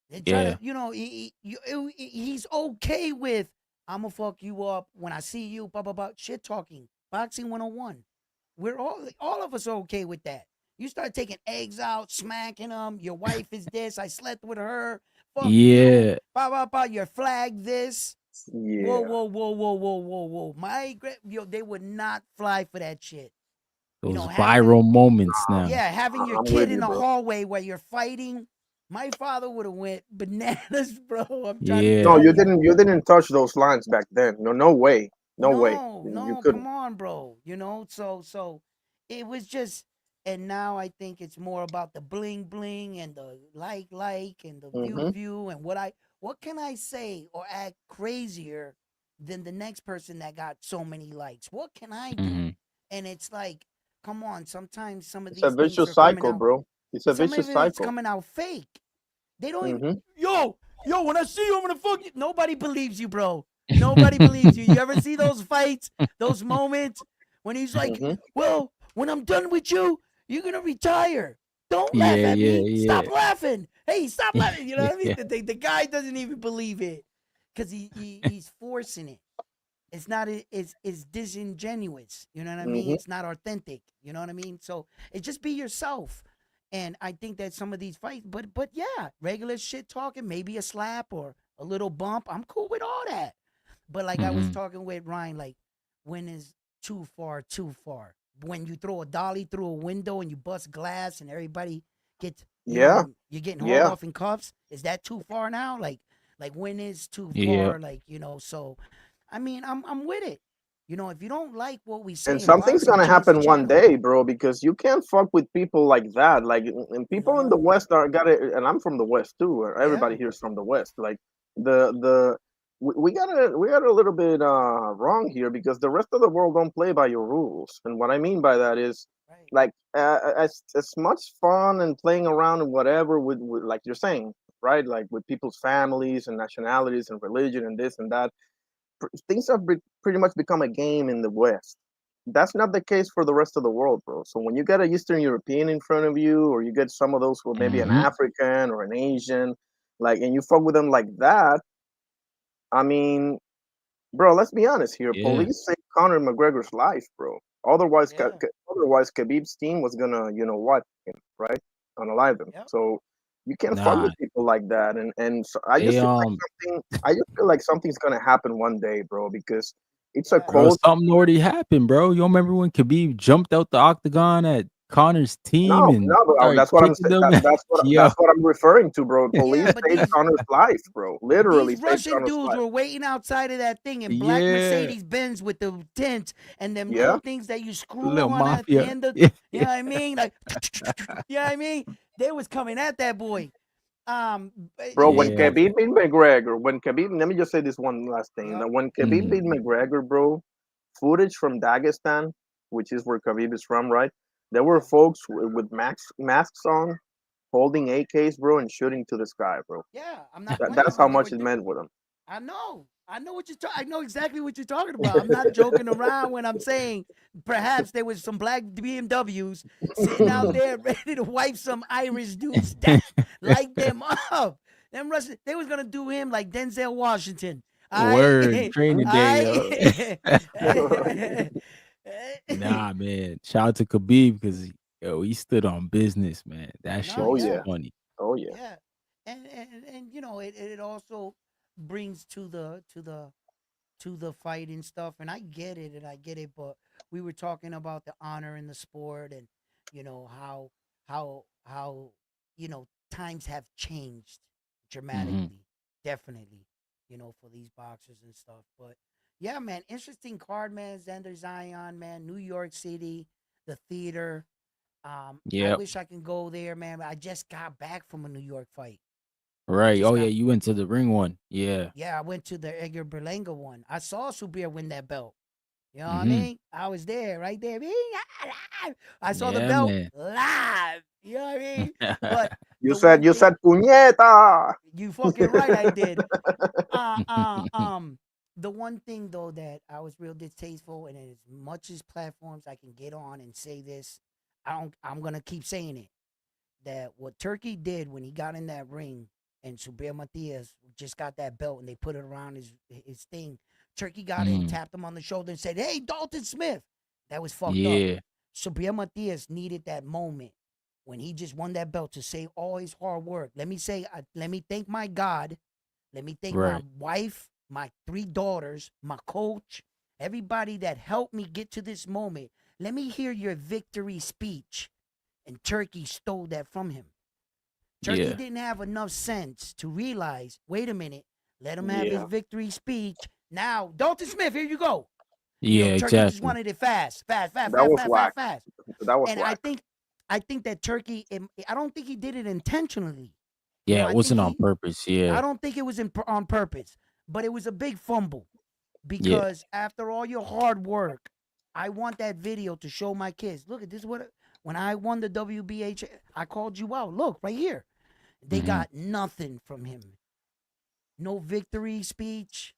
They try to, Yeah. he's okay with I'm gonna fuck you up when I see you. Blah blah blah. Shit talking. Boxing 101. We're all of us are okay with that. You start taking eggs out, smacking them. Your wife is this. I slept with her. Fuck you. Yeah. Blah blah blah. Your flag this. Whoa Yeah. whoa whoa whoa whoa whoa whoa. They would not fly for that shit. Those Having a viral moments now. yeah, having your I'm kid with in you, the bro. hallway where you're fighting. My father would have went bananas, bro. I'm trying to No, Yeah. tell you you. didn't touch those lines back then. No, no way. No way. No, You no, come couldn't. on, bro. So it was just, and now I think it's more about the bling bling and the like and the Hmm. view and what can I say or act crazier than the next person that got so many likes? What can I do? Hmm. And it's like, come on, sometimes some of It's a these things vicious are coming cycle, out. bro. It's a Some of vicious it's cycle. coming out fake. They don't even. Hmm. Yo, when I see you, I'm gonna fuck you. Nobody believes you, bro. Nobody believes you. You ever see those fights, those moments when he's like, Hmm. "Well, when I'm done with you, you're gonna retire. Don't laugh Yeah. at Yeah. me. Stop laughing. Hey, stop laughing." You know what I mean? Yeah. The guy doesn't even believe it because he's forcing it. It's not. It's disingenuous. You know what I mean? Hmm. It's not authentic. You know what I mean? So it just be yourself. And I think that some of these fights, but yeah, regular shit talking, maybe a slap or a little bump. I'm cool with all that. But like I was Hmm. talking with Ryan, like when is too far, too far. When you throw a dolly through a window and you bust glass and everybody gets, Yeah. you're getting hauled Yeah. off in cuffs. Is that too far now? Like when is too Yeah. far? So I mean, I'm with it. You know, if you don't like what we say And in something's boxing, gonna change the happen one channel. day, bro, because you can't fuck with people like that. Like, and people in the No. West are got it, and I'm from the West too. Everybody Yeah. here is from the West. Like, the we got a little bit wrong here because the rest of the world don't play by your rules. And what I mean by that is, Right. like, as much fun and playing around and whatever with like you're saying, right? Like with people's families and nationalities and religion and this and that, things have pretty much become a game in the West. That's not the case for the rest of the world, bro. So when you get a Eastern European in front of you, or you get some of those who maybe an Mm-hmm. African or an Asian, like, and you fuck with them like that, I mean, bro, let's be honest here. Yeah. Police saved Conor McGregor's life, bro. Otherwise, Yeah. otherwise, Khabib's team was gonna, you know what, right, unalive him. Yep. So you can't fuck Nah. with people like that. And so They I just feel like something's gonna happen one day, bro, because it's a Yeah. bro, cold. something already happened, bro. You don't remember when Khabib jumped out the octagon at Connor's team No, and no, bro. started That's what I'm kicking saying. them? That's Yo, what I'm referring to, bro. Yeah, Police but saved Connor's life, bro. Literally these saved Russian Connor's dudes life. were waiting outside of that thing in black yeah. Mercedes Benz with the tents and them Yeah, little things that you screw Little on at the mafia. end of, Yeah. you know what I mean? Like, you know what I mean? They was coming at that boy. bro. When Yeah. Don't. Khabib beat McGregor, when Khabib, let me just say this one last thing. Yep. That when Khabib Mhm. beat McGregor, bro, footage from Dagestan, which is where Khabib is from, right? There were Yeah. folks with masks on, holding AKs, bro, and shooting to the sky, bro. Yeah. I'm not playing That's when how they were much it doing. meant with him. I know. I know what I know exactly what you're talking about. I'm not joking around when I'm saying perhaps there was some black BMWs sitting out Mhm. there ready to wipe some Irish dudes down, light them up. Them Russians, they was gonna do him like Denzel Washington. All Word. right, Training all day, yo. right. Nah, man. Shout out to Khabib because yo, he stood on business, man. That No, shit Oh was yeah, yeah. funny. oh yeah. Yeah, and you know it also brings to the fight and stuff, and I get it and I get it, but we were talking about the honor in the sport and you know how you know times have changed Mhm. dramatically, definitely, you know, for these boxers and stuff. But yeah, man, interesting card, man. Xander Zion, man, New York City, the theater. I Yep. wish I can go there, man. But I just got back from a New York fight. I Right. just Oh yeah, got, you went to the ring one. Yeah. yeah, I went to the Edgar Berlanga one. I saw Subir win that belt. You know what I Mhm. mean? I was there, right there. I saw the Yeah, belt man. live. You know what I mean? But You the said one thing, puñeta. you fucking right, I did. Uh, uh, um, the one thing though that I was real distasteful, and as much as platforms I can get on and say this, I don't. I'm gonna keep saying it. That what Turkey did when he got in that ring and Subir Matias just got that belt and they put it around his thing. Turkey got in, Mhm. tapped him on the shoulder and said, "Hey, Dalton Smith." That was fucked up. Yeah. Subir Matias needed that moment when he just won that belt to say all his hard work. Let me thank my God. Let me thank my Right. wife, my three daughters, my coach, everybody that helped me get to this moment. Let me hear your victory speech. And Turkey stole that from him. Turkey Yeah. didn't have enough sense to realize, wait a minute, let him have his Yeah, victory speech. Now, Dalton Smith, here you go. You know, Yeah, Turkey just exactly. wanted it fast, fast, fast, that fast, was fast, whack. fast, fast. That was And whack. I think that Turkey, I don't think he did it intentionally. You know, Yeah, it wasn't on purpose. I Yeah. don't think it was on purpose, but it was a big fumble Yeah. because after all your hard work, I want that video to show my kids. Look at this. When I won the WBH, I called you out. Look right here. They Mhm. got nothing from him. No victory speech.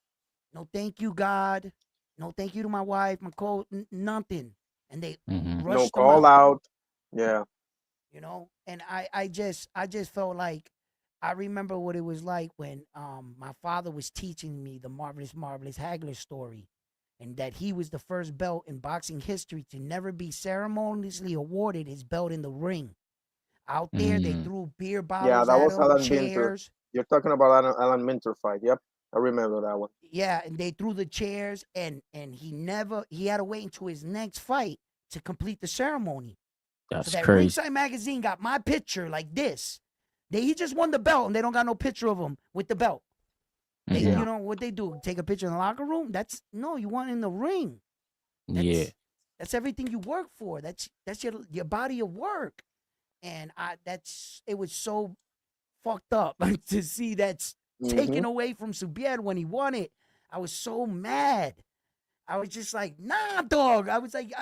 No thank you, God. No thank you to my wife, my coach. Nothing. And they Mhm. No rushed him call out. out. Yeah, You know. And I just felt like I remember what it was like when my father was teaching me the marvelous Hagler story, and that he was the first belt in boxing history to never be ceremoniously awarded his belt in the ring. Out there, they Mhm. threw beer yeah. bottles That at was him, Alan Minter. chairs. You're talking about Alan Minter fight. Yep, I remember that one. Yeah, and they threw the chairs, and he had to wait until his next fight to complete the ceremony. So That's that crazy. Ringside Magazine got my picture like this. He just won the belt, and they don't got no picture of him with the belt. They, Mhm. you Yeah, know what they do? Take a picture in the locker room. That's no, you want in the ring. Yeah. That's everything you work for. That's your body of work. And it was so fucked up to see that's Mm-hmm. taken away from Subier when he won it. I was so mad. I was just like, nah, dog. I was like,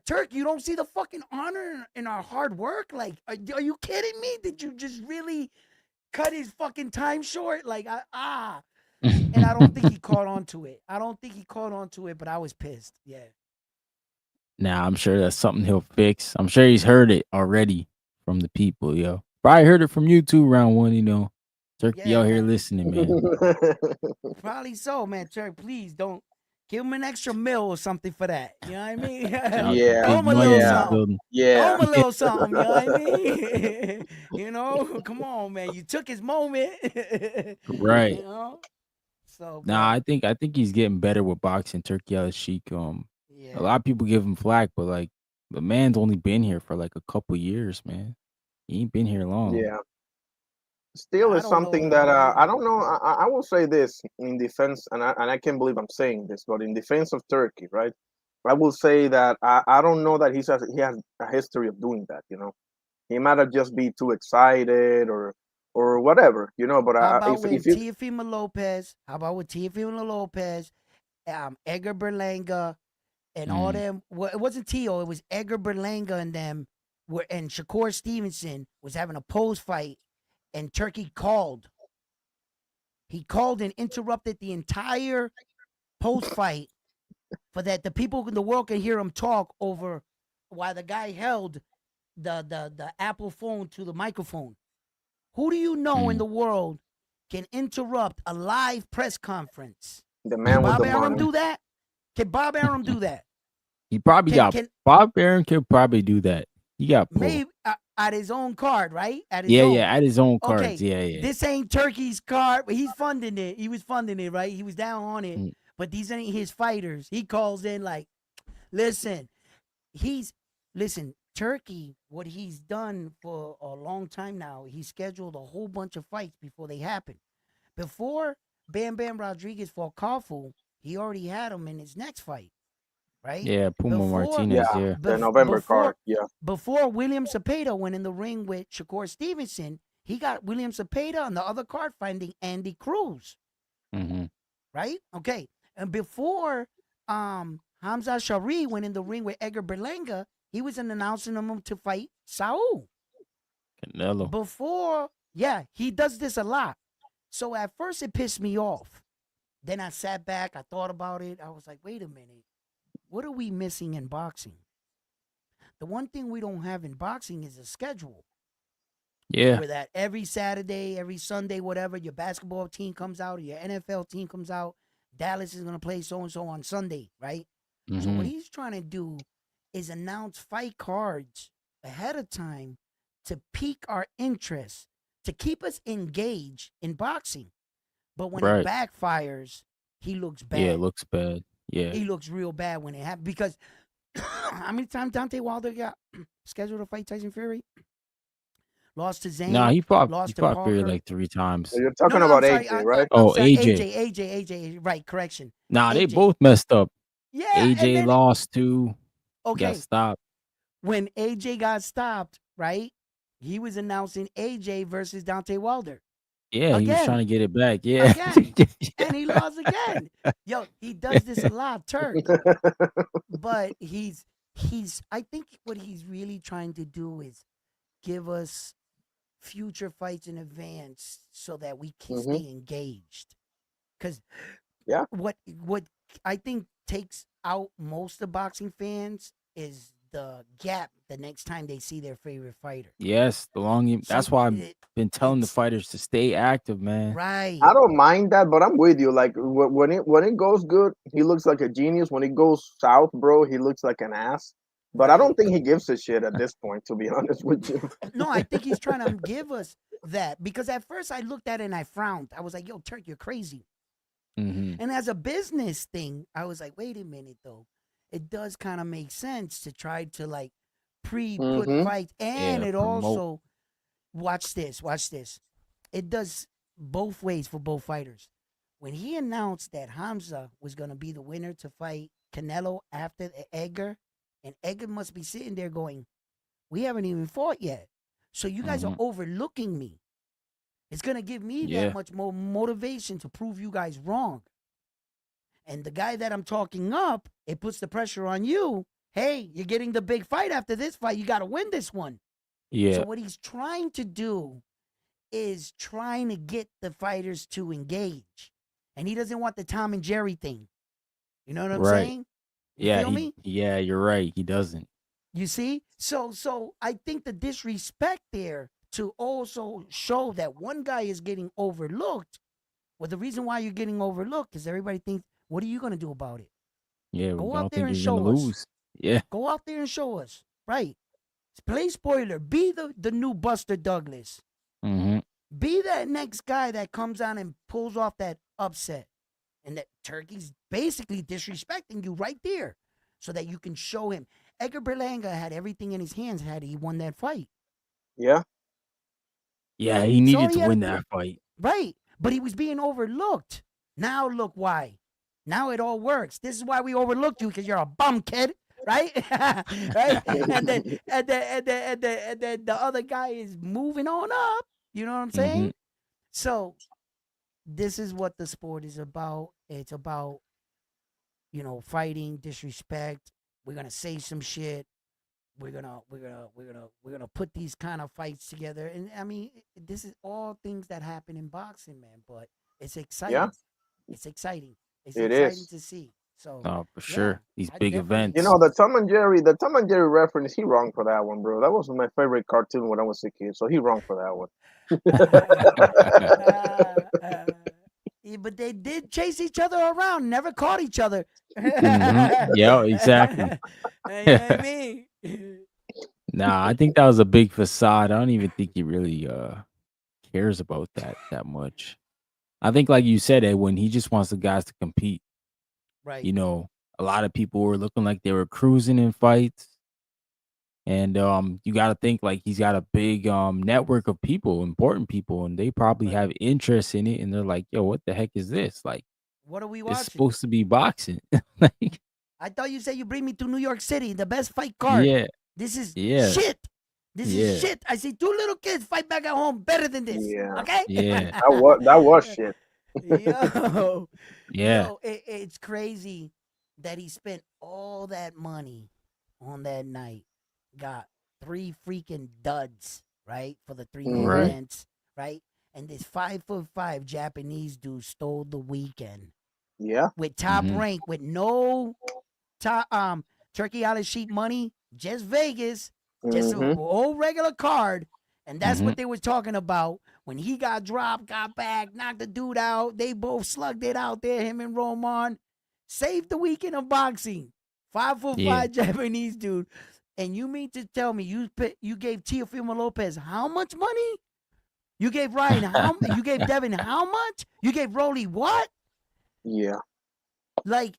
Turk, you don't see the fucking honor in our hard work? Like, are you kidding me? Did you just really cut his fucking time short? Like, and I don't think he caught on to it. I don't think he caught on to it, but I was pissed. Yeah. Nah, I'm sure that's something he'll fix. I'm sure he's heard it already from the people, yo. Probably heard it from you too, round one, you know. Turkey Yeah, out here man. listening, man. Probably so, man. Turk, please don't give him an extra meal or something for that. You know what I mean? Shout out to Yeah, Throw Big him a Money little in the yeah, something. building. Throw yeah. him a little something. You know what I mean? You know, come on, man. You took his moment. You Right. know. So, Nah, but I think he's getting better with boxing. Turkey Al Sheik. A yeah, lot of people give him flack, but like the man's only been here for like a couple years, man. He ain't been here long. Yeah. Still I is don't something know. that I don't know. I will say this in defense, and I can't believe I'm saying this, but in defense of Turkey, right? I will say that I don't know that he has a history of doing that. You know, he might have just be too excited or whatever. You know, but How about if with you Teofimo Lopez? How about with Teofimo Lopez, Edgar Berlanga, and all Mm, them? Well, it wasn't Tio. It was Edgar Berlanga and them. And Shakur Stevenson was having a pose fight, and Turkey called. He called and interrupted the entire post fight for that the people in the world can hear him talk over while the guy held the Apple phone to the microphone. Who do you know in mm. the world can interrupt a live press conference? the Can man with Bob the Arum money, do that? Can Bob Arum do that? He probably got Can Bob Aaron could probably do that. He got pulled. maybe at his own card, right? At his Yeah, own. yeah, at his own cards. Okay, Yeah, yeah. this ain't Turkey's card, but he's funding it. He was funding it, right? He was down on it. Mm, But these ain't his fighters. He calls in like, listen, he's listen, Turkey, what he's done for a long time now, he scheduled a whole bunch of fights before they happen. Before Bam Bam Rodriguez fought Kafu, he already had him in his next fight, right? yeah, Puma Before Martinez. yeah, Yeah. the November before card, yeah, before William Cepeda went in the ring with Shakur Stevenson, he got William Cepeda on the other card fighting Andy Cruz, Mm-hmm. right? Okay. And before Hamza Shari went in the ring with Edgar Berlanga, he was announcing him to fight Saul. Canelo. Before, yeah, he does this a lot. So at first it pissed me off. Then I sat back, I thought about it. I was like, wait a minute. What are we missing in boxing? The one thing we don't have in boxing is a schedule. Yeah. Where that every Saturday, every Sunday, whatever, your basketball team comes out or your NFL team comes out, Dallas is going to play so and so on Sunday, right? So Mm-hmm. what he's trying to do is announce fight cards ahead of time to pique our interest, to keep us engaged in boxing. But when it Right. backfires, he looks Yeah, it bad. looks bad. Yeah. He looks real bad when it happens. Because how many times Dante Wilder got scheduled to fight Tyson Fury? Lost to Nah, Zane, he lost to fought Fury Parker. like 3 so times. you're No, talking no, I'm about sorry. AJ, right? I'm Oh, sorry. AJ. AJ. Right, correction. Nah, they AJ. both messed up. Yeah, and AJ then lost too. He got okay, stopped. when AJ got stopped, right? He was announcing AJ versus Dante Wilder Yeah, he was trying to again, get it back. Yeah. again, and he lost again. Yo, he does this a lot, Turk. But he's. I think what he's really trying to do is give us future fights in advance so that we can Hmm. stay engaged. Because Yeah. what I think takes out most of boxing fans is the gap the next time they see their favorite fighter. Yes, So that's why I've been telling the it's fighters to stay active, man. right. I don't mind that, but I'm with you. Like when it goes good, he looks like a genius. When it goes south, bro, he looks like an ass. But I don't Right. think he gives a shit at this point, to be honest with you. No, I think he's trying to give us that because at first I looked at it and I frowned. I was like, yo, Turk, you're crazy. Mm-hmm. And as a business thing, I was like, wait a minute though. It does kind of make sense to try to like pre-put Hmm. fights. And Yeah, it promote. also watch this. It does both ways for both fighters. When he announced that Hamza was gonna be the winner to fight Canelo after Edgar, and Edgar must be sitting there going, "We haven't even fought yet, so you guys are Mhm. overlooking me. It's gonna give me that Yeah. much more motivation to prove you guys wrong." And the guy that I'm talking up, it puts the pressure on you. Hey, you're getting the big fight after this fight. You got to win this one. So Yeah. what he's trying to do is trying to get the fighters to engage. And he doesn't want the Tom and Jerry thing. You know what I'm Right. saying? You Yeah, feel me? you're right. He doesn't. You see? So I think the disrespect there to also show that one guy is getting overlooked. Well, the reason why you're getting overlooked is everybody thinks, what are you going to do about it? Yeah, we Go out don't there think and you're gonna show us. lose. Yeah. Go out there and show us. Right. Play spoiler. Be the new Buster Douglas. Mhm. Be that next guy that comes on and pulls off that upset. And that Turkey's basically disrespecting you right there so that you can show him. Edgar Berlanga had everything in his hands had he won that fight. Yeah. Yeah, he So all needed he to had to win do, that fight. right. But he was being overlooked. Now look why. Now it all works. This is why we overlooked you, because you're a bum kid, right? Right? And then the other guy is moving on up. You know what I'm saying? Mhm. So this is what the sport is about. It's about, fighting, disrespect. We're gonna say some shit. We're gonna put these kind of fights together. And I mean, this is all things that happen in boxing, man. But it's Yeah, exciting. It's exciting. It's it exciting is. to see. So Oh, for yeah, sure. These I big definitely You events. know, the Tom and Jerry reference, he wrong for that one, bro. That was my favorite cartoon when I was a kid, so he wrong for that one. yeah, but they did chase each other around, never caught each other. You Mhm. Yeah, exactly. know what I mean? Nah, I think that was a big facade. I don't even think he really cares about that much. I think like you said, when he just wants the guys to compete. Right. You know, a lot of people were looking like they were cruising in fights. And you gotta think like he's got a big network of people, important people, and they probably Right. have interest in it and they're like, yo, what the heck is this? Like, What are we it's watching? supposed to be boxing. Like, I thought you said you bring me to New York City, the best fight card. yeah, This is yeah, shit. This is yeah, shit. I see two little kids fight back at home better than this. Yeah, Okay? yeah, that was shit. Yo, yeah. it's crazy that he spent all that money on that night, got three freaking duds, right, for the three main Hmm. Right. events, right? And this 5'5" Japanese dude stole the weekend Yeah. with top Hmm. rank, with no top Turkey Island sheet money, just Vegas, just a Hmm. old regular card. And that's Hmm. what they was talking about. When he got dropped, got back, knocked the dude out. They both slugged it out there, him and Roman. Saved the weekend of boxing. 5'5" Yeah. Japanese dude. And you mean to tell me you gave Teofimo Lopez how much money? You gave Ryan how? You gave Devin how much? You gave Rolly what? Yeah. Like,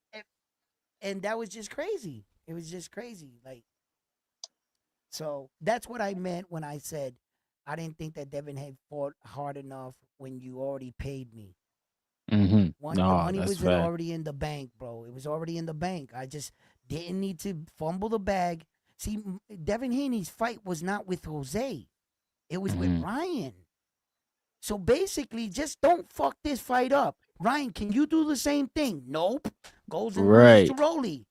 and that was just crazy. It was just crazy. Like, so that's what I meant when I said I didn't think that Devin had fought hard enough when you already paid me. Hmm. The No, money that's was fact. already in the bank, bro. It was already in the bank. I just didn't need to fumble the bag. See, Devin Haney's fight was not with Jose. It was with Hmm. Ryan. So basically, just don't fuck this fight up. Ryan, can you do the same thing? Nope. Goes and loses to Right. Rolly.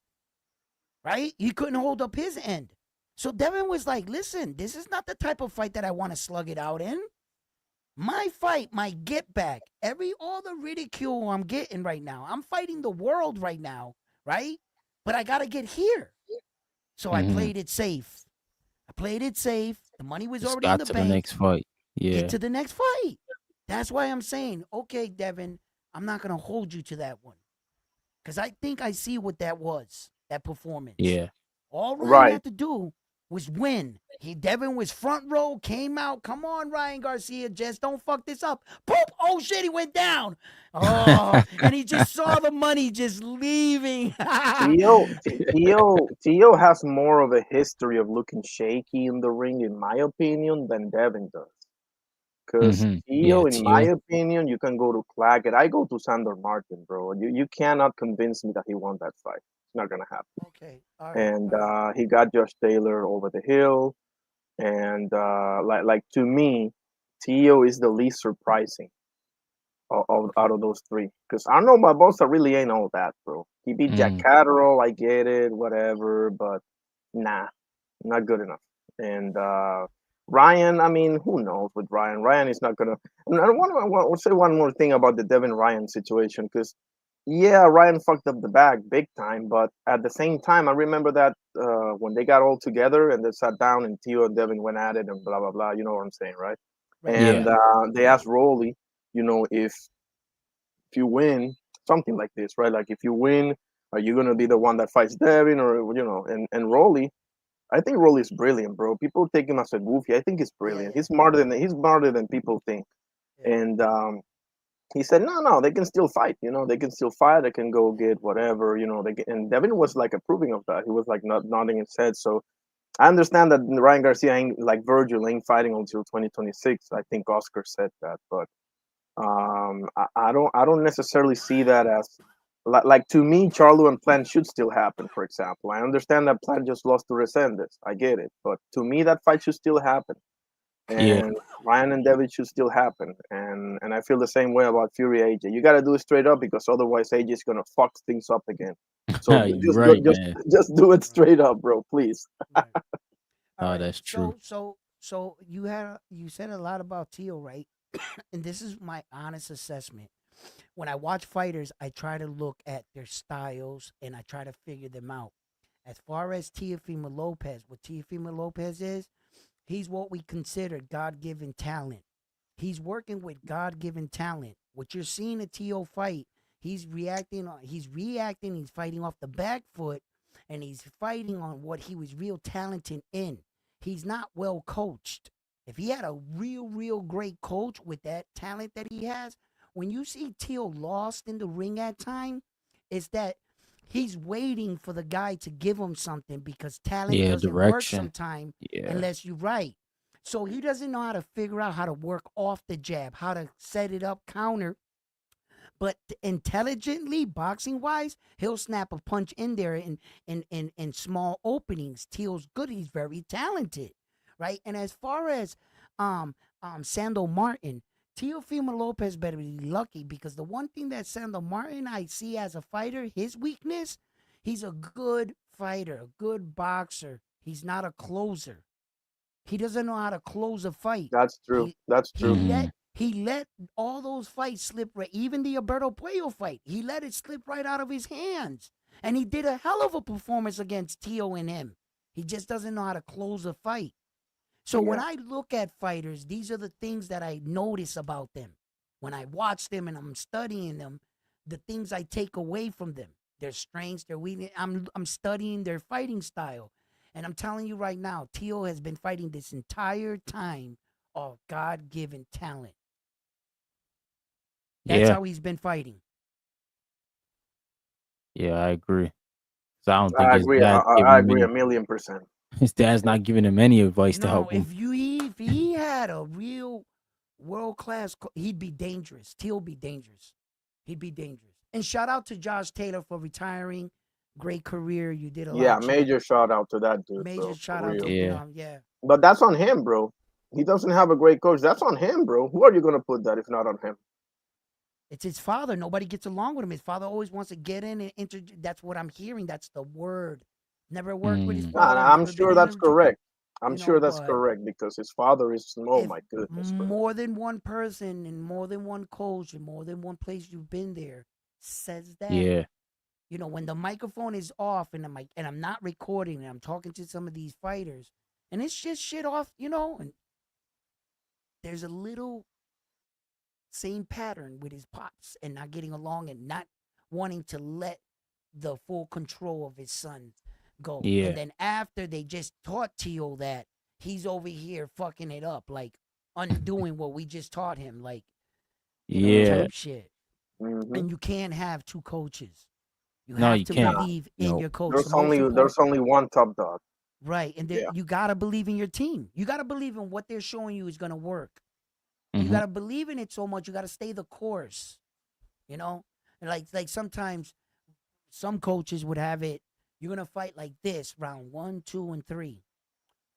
Right? He couldn't hold up his end. So Devin was like, listen, this is not the type of fight that I want to slug it out in. My fight, my get back, all the ridicule I'm getting right now. I'm fighting the world right now, right? But I gotta get here. So I Hmm. played it safe. I played it safe. The money was Just already in got the to the bank. next fight. Get Yeah. to the next fight. That's why I'm saying, okay, Devin, I'm not gonna hold you to that one. Because I think I see what that was, that performance. Yeah. All Ryan Right. had to do was win. Devin was front row, came out. Come on, Ryan Garcia, just don't fuck this up. Boop! Oh shit, he went down. Oh, and he just saw the money just leaving. Tio has more of a history of looking shaky in the ring, in my opinion, than Devin does. Because Hmm. Yeah, Tio, in my Teal. opinion, you can go to Claggett. I go to Sander Martin, bro. You cannot convince me that he won that fight. Not gonna happen. Okay. All right. And All right. he got Josh Taylor over the hill. And like to me, Tio is the least surprising out Okay. of those three. Because I know Barbosa really ain't all that, bro. He beat Jack Mm. Catterall, I get it, whatever, but nah, not good enough. And Ryan, I mean, who knows with Ryan? Ryan is not gonna. And I want to say one more thing about the Devin Ryan situation, because yeah, Ryan fucked up the bag big time, but at the same time, I remember that when they got all together and they sat down and Tio and Devin went at it and blah blah blah. You know what I'm saying, right? Right. And Yeah. they asked Rolly, if you win something like this, right? Like if you win, are you gonna be the one that fights Devin, or And Rolly, I think Rolly is brilliant, bro. People take him as a goofy. I think he's Yeah. brilliant. Yeah. He's smarter than people think. Yeah. And he said, no, they can still fight. They can still fight. They can go get whatever. And Devin was like approving of that. He was like not nodding his head. So I understand that Ryan Garcia ain't like Virgil ain't fighting until 2026. I think Oscar said that, but I don't necessarily see that as like to me, Charlo and Plant should still happen. For example, I understand that Plant just lost to Resendez. I get it, but to me, that fight should still happen, Yeah. and Ryan and David should still happen, and I feel the same way about Fury AJ. You got to do it straight up because otherwise AJ is gonna fuck things up again. So You right, man. just do it Right. straight up, bro, please. Right. All Oh, right. that's true. So you said a lot about Teal, right? And this is my honest assessment. When I watch fighters, I try to look at their styles and I try to figure them out. As far as Teofimo Lopez, what Teofimo Lopez is, he's what we consider God-given talent. He's working with God-given talent. What you're seeing a Tio fight, he's reacting, he's fighting off the back foot, and he's fighting on what he was real talented in. He's not well coached. If he had a real great coach with that talent that he has, when you see Teal lost in the ring at time, it's that he's waiting for the guy to give him something because talent Yeah, doesn't work direction. sometimes Yeah. unless you right. So he doesn't know how to figure out how to work off the jab, how to set it up counter. But intelligently, boxing wise, he'll snap a punch in there in small openings. Teal's good. He's very talented, right? And as far as Sando Martin, Teofimo Lopez better be lucky because the one thing that Sando Martin I see as a fighter, his weakness, he's a good fighter, a good boxer. He's not a closer. He doesn't know how to close a fight. That's true. He That's he true. Hmm. let he let all those fights slip right. Even the Alberto Puello fight, he let it slip right out of his hands. And he did a hell of a performance against Tio and him. He just doesn't know how to close a fight. So when Yeah. I look at fighters, these are the things that I notice about them. When I watch them and I'm studying them, the things I take away from them, their strengths, their weakness. I'm studying their fighting style. And I'm telling you right now, Tio has been fighting this entire time of God given talent. That's Yeah. how he's been fighting. Yeah, I agree. So I don't think I his agree. dad's giving I him agree a any. million percent. His dad's not giving him any advice to No, help him. if he had a real world class, he'd be dangerous. Tio be dangerous. He'd be dangerous. And shout out to Josh Taylor for retiring. Great career. You did a Yeah, lot. major shout out to that dude, Major bro, shout for out real. to Yeah. yeah. But that's on him, bro. He doesn't have a great coach. That's on him, bro. Who are you gonna put that if not on him? It's his father. Nobody gets along with him. His father always wants to get in and That's what I'm hearing. That's the word. Never worked with his Mm. father. I'm Never been sure in that's a gym. correct. I'm sure that's But correct because his father is. Oh if my goodness, bro. more than one person and more than one coach and more than one place you've been there says that, Yeah. when the microphone is off and I'm not recording and I'm talking to some of these fighters and it's just shit off, and there's a little same pattern with his pops and not getting along and not wanting to let the full control of his son go. And Yeah. then after they just taught Tio that, he's over here fucking it up, like undoing what we just taught him, like, Yeah. type shit. Hmm. And you can't have two coaches. You No, have you to can't. Nah, believe in Nope. your coach. The there's most only important, there's only one top dog. right? And Yeah, you gotta believe in your team. You gotta believe in what they're showing you is gonna work. You Hmm. gotta believe in it so much. You gotta stay the course. You know, and like sometimes some coaches would have it. You're gonna fight like this, round 1, 2, and 3.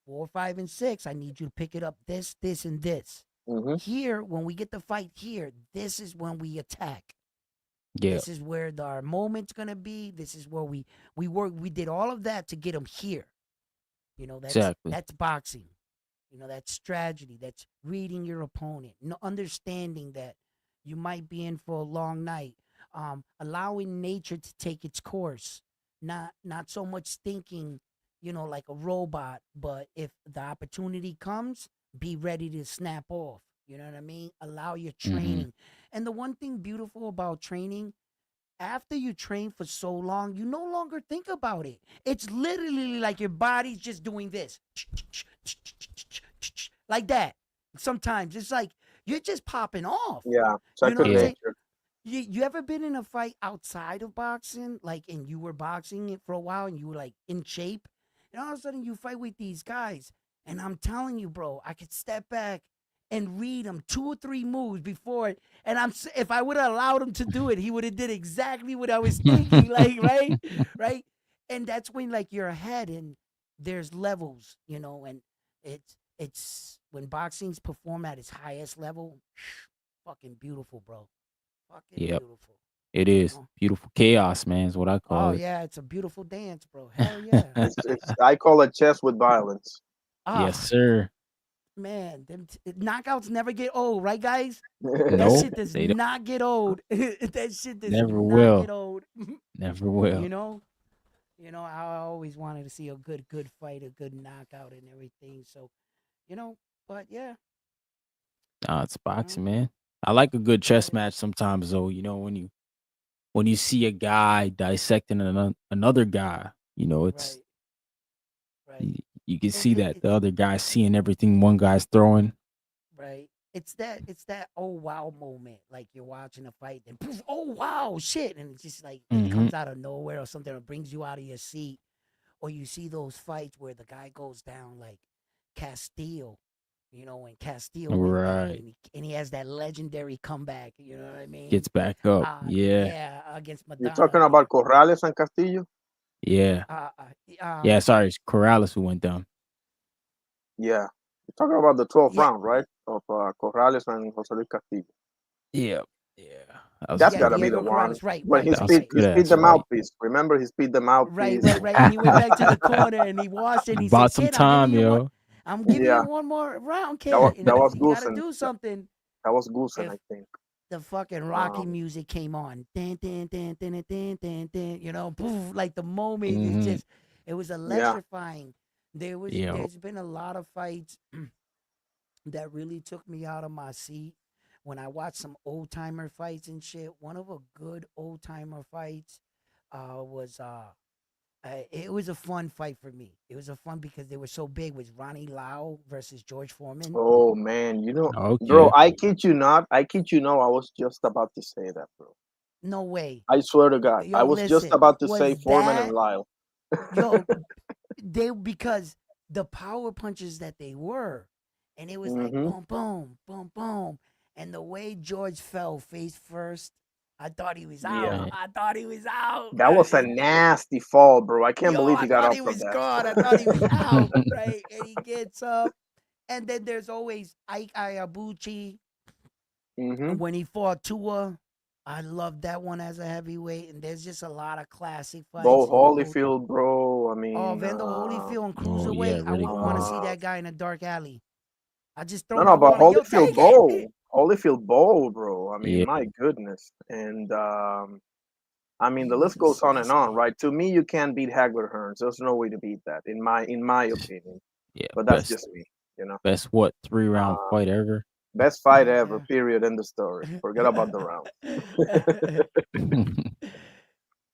4, 5, and 6. I need you to pick it up this, this, and this. Mm-hmm. Here, when we get the fight here, this is when we attack. Yeah. This is where our moment's gonna be. This is where we work. We did all of that to get them here. Exactly. That's boxing. That's strategy. That's reading your opponent. Understanding that you might be in for a long night. Allowing nature to take its course. Not so much thinking, like a robot. But if the opportunity comes, be ready to snap off. You know what I mean? Allow your training. And the one thing beautiful about training, after you train for so long, you no longer think about it. It's literally like your body's just doing this. Like that. Sometimes it's like you're just popping off. Yeah, You know what second I'm saying? nature. You ever been in a fight outside of boxing, like, and you were boxing it for a while and you were like in shape, and all of a sudden you fight with these guys, and I'm telling you, bro, I could step back and read him 2 or 3 moves before it, and if I would have allowed him to do it, he would have did exactly what I was thinking, like, right, and that's when, like, you're ahead, and there's levels, and it's when boxing's perform at its highest level, fucking beautiful, bro. Fucking Yep. beautiful. It is beautiful chaos, man. Is what I call Oh it. yeah, it's a beautiful dance, bro. Hell yeah. It's I call it chess with violence. Yes, Ah, sir. man, them knockouts never get old, right, guys? That Nope. shit does They don't. not get old. That shit does Never not get will. old. Never will. you know, I always wanted to see a good fight, a good knockout, and everything. So, but yeah, Nah, it's you know, boxing, man. I like a good chess right, match sometimes, though. When you see a guy dissecting another guy, it's right, right. you, you can And see it, that the it's other guy's seeing everything one guy's throwing. right. It's that oh wow moment, like you're watching a fight, and poof, oh wow, shit, and it's just like it Mm-hmm. comes out of nowhere or something, or brings you out of your seat, or you see those fights where the guy goes down like Castillo, when Castillo went down, Right. and he has that legendary comeback. You know what I mean? Gets back up. Yeah. Yeah, against You're Madonna. talking about Corrales and Castillo? Yeah. Uh, uh, Yeah. um, Sorry, it's Corrales who went down. Yeah. You're talking about the 12th yeah, round, right? Of Corrales and Jose Luis Castillo. Yeah. Yeah. That was a That's yeah, good gotta be one. the Diego one. Corrales. Right, When right, That was a right. he good speed ass the fight. mouthpiece. Remember, he speed the Right, mouthpiece. right, right. And he went back to the corner and he watched it and he said, Bought some "Kid, I'm giving time, you one. yo. I'm giving you Yeah, one more round, kid, that and was you got to Goosen. do something." That was Goosen, If I think. the fucking Rocky Um, music came on, dun, dun, dun, dun, dun, dun, dun, dun, poof, like the moment is Mm-hmm. just, it was yeah, electrifying. Yo. There's been a lot of fights that really took me out of my seat when I watched some old timer fights and shit. One of a good old timer fights was it was a fun fight for me. It was a fun because they were so big. Was Ronnie Lau versus George Foreman? oh man, bro, Okay. I kid you not. I kid you not. I was just about to say that, bro. No way. I swear to God, I Yo, was just listen, about to say was Foreman and that Lyle. yo? They because the power punches that they were, and it was like Hmm. boom, boom, boom, boom, and the way George fell face first, I thought he was out. Yeah, Man. I thought he was out. that was a nasty fall, bro. I can't Yo, believe I he got thought up he from was that. gone. I thought he was out. Right, and he gets up, and then there's always Ike Ayabuchi Hmm. when he fought Tua. I love that one as a heavyweight, and there's just a lot of classic Bo fights. Holyfield, bro. I Oh, mean, Vando Holyfield on Oh yeah, cruiserweight. I really wouldn't good want to one. see uh, that guy in a dark alley. I just throw no, my no, but water. Yo, Holyfield take it. Bowl, Holyfield Bowl, bro. I mean, Yeah. my goodness. And I mean, He the was list a goes on and on, specimen. right? To me, you can't beat Hagler Hearns. There's no way to beat that, in my opinion. Yeah. But that's Best just me, you know. best what 3 round Uh, fight ever. best fight ever. Yeah. Period. End of story. Forget about the round.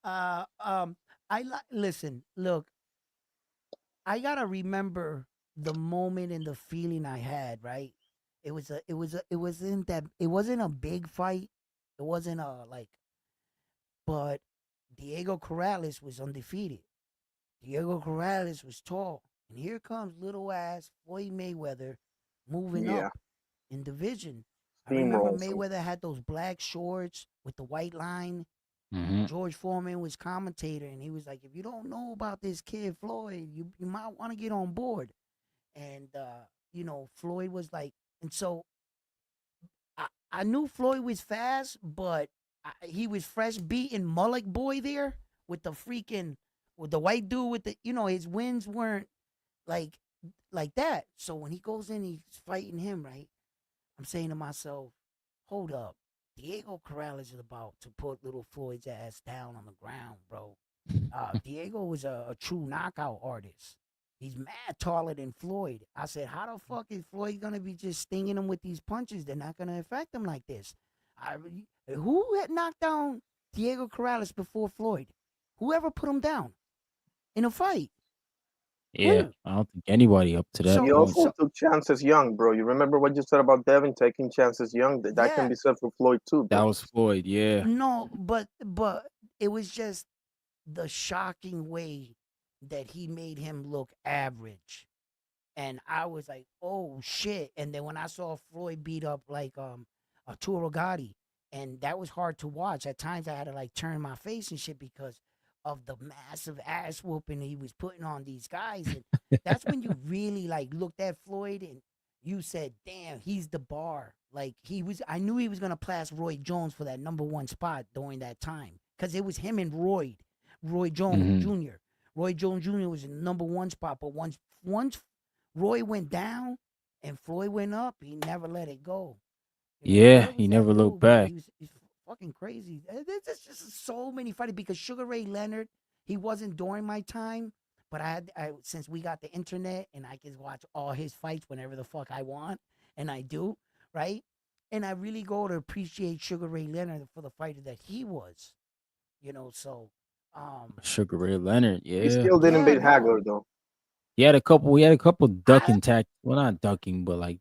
uh, um, listen. Look, I gotta remember the moment and the feeling I had. Right. It wasn't a big fight. It wasn't a like, but Diego Corrales was undefeated. Diego Corrales was tall. And here comes little ass Floyd Mayweather moving Yeah, up in division. I remember steamrolls him. Mayweather had those black shorts with the white line. Mm-hmm. George Foreman was commentator, and he was like, "If you don't know about this kid Floyd, you might want to get on board." And Floyd was like, and so I knew Floyd was fast, but he was fresh beating Mullick Boy there with the white dude with his wins weren't like that. So when he goes in, he's fighting him, right? I'm saying to myself, hold up. Diego Corrales is about to put little Floyd's ass down on the ground, bro. Diego was a true knockout artist. He's mad taller than Floyd. I said, how the fuck is Floyd gonna be just stinging him with these punches? They're not gonna affect him like this. Who had knocked down Diego Corrales before Floyd? Whoever put him down in a fight? Yeah, Who? I don't think anybody up to that He So, point. also so took chances young, bro. You remember what you said about Devin taking chances young? That can yeah, be said for Floyd too, That bro. was Floyd. Yeah. no, but it was just the shocking way that he made him look average. And I was like, oh shit. And then when I saw Floyd beat up like Arturo Gotti, and that was hard to watch. At times I had to like turn my face and shit because of the massive ass whooping he was putting on these guys. And that's when you really like looked at Floyd and you said, damn, he's the bar. Like I knew he was gonna pass Roy Jones for that #1 spot during that time. Cause it was him and Roy Jones Mm-hmm. Jr. Roy Jones Jr. was in #1 spot, but once Roy went down and Floyd went up, he never let it go. Yeah, Floyd he was that never looked dude, man. back. He's fucking crazy. There's just so many fighters because Sugar Ray Leonard, he wasn't during my time, but since we got the internet and I can watch all his fights whenever the fuck I want, and I do, right? And I really go to appreciate Sugar Ray Leonard for the fighter that he was, So, um, Sugar Ray Leonard. He Yeah. still didn't yeah, beat no, Hagler though. He had a couple. He had a couple I ducking well, not ducking, but like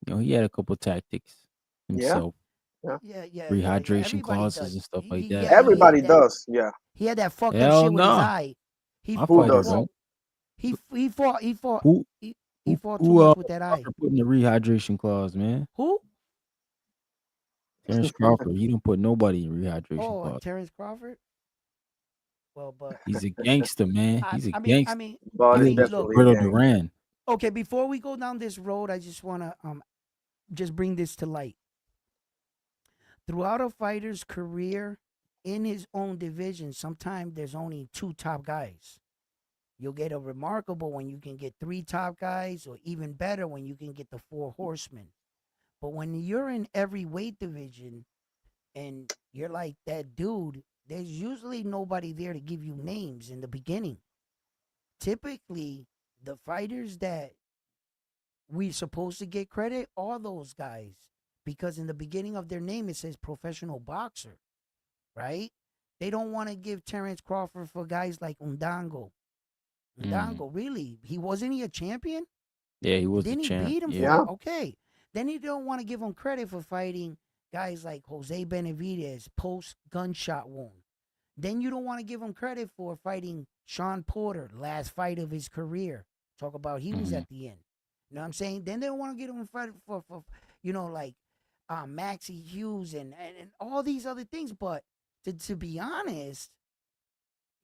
he had a couple tactics Yeah, himself, yeah. yeah. rehydration Everybody clauses does. and stuff like that. Yeah, he had Everybody that. does. Yeah. He had that fucked up Hell shit with his no, eye. He my Who he fighter doesn't? fought don't. he fought he fought Who he fought too much with that eye. Crawford put in the rehydration clause, man? Who? Terrence Crawford. He don't put nobody in rehydration Oh, clause. Terrence Crawford. Well, but He's a gangster, man. I He's a I mean I gangster. mean He I But it's look mean like look. definitely a Roberto gang. Duran. Okay, before we go down this road, I just want to just bring this to light. Throughout a fighter's career in his own division, sometimes there's only 2 top guys. You'll get a remarkable when you can get 3 top guys, or even better when you can get the 4 horsemen. But when you're in every weight division and you're like that dude, there's usually nobody there to give you names in the beginning. Typically, the fighters that we supposed to get credit are those guys because in the beginning of their name it says professional boxer, right? They don't want to give Terrence Crawford for guys like Undango. Mm. Undango, really? Wasn't he a champion? Yeah, he And was the didn't he champ. beat him Yeah. for Yeah. okay? Then you don't want to give him credit for fighting guys like Jose Benavidez post gunshot wound. Then you don't want to give him credit for fighting Sean Porter, last fight of his career. Talk about he was Hmm. at the end. You know what I'm saying? Then they don't want to give him credit for like Maxie Hughes and all these other things. But to be honest,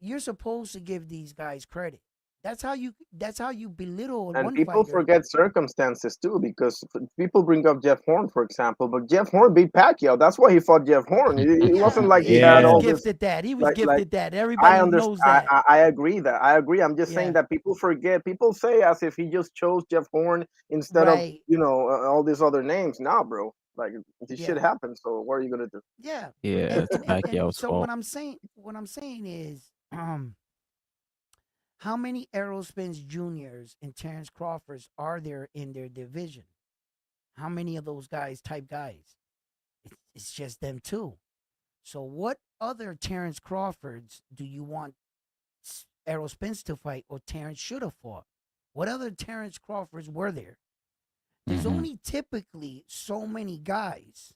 you're supposed to give these guys credit. That's how you belittle And one people fighter. forget circumstances too, because people bring up Jeff Horn, for example, but Jeff Horn beat Pacquiao. That's why he fought Jeff Horn. It wasn't Yeah, like he he had was Yeah. all this. gifted that. He was Like gifted that. I Everybody understand. knows that. I agree that I agree. I'm just saying Yeah, that people forget. People say as if he just chose Jeff Horn instead of right. all these other names. Nah, bro. Like this shit Yeah, happens. So what are you gonna do? yeah. Yeah, And it's and and, and Pacquiao's so fault. what I'm saying is, how many Errol Spence Juniors and Terrence Crawfords are there in their division? How many of those type guys? It's just them two. So what other Terrence Crawfords do you want Errol Spence to fight, or Terrence should have fought? What other Terrence Crawfords were there? There's Hmm. only typically so many guys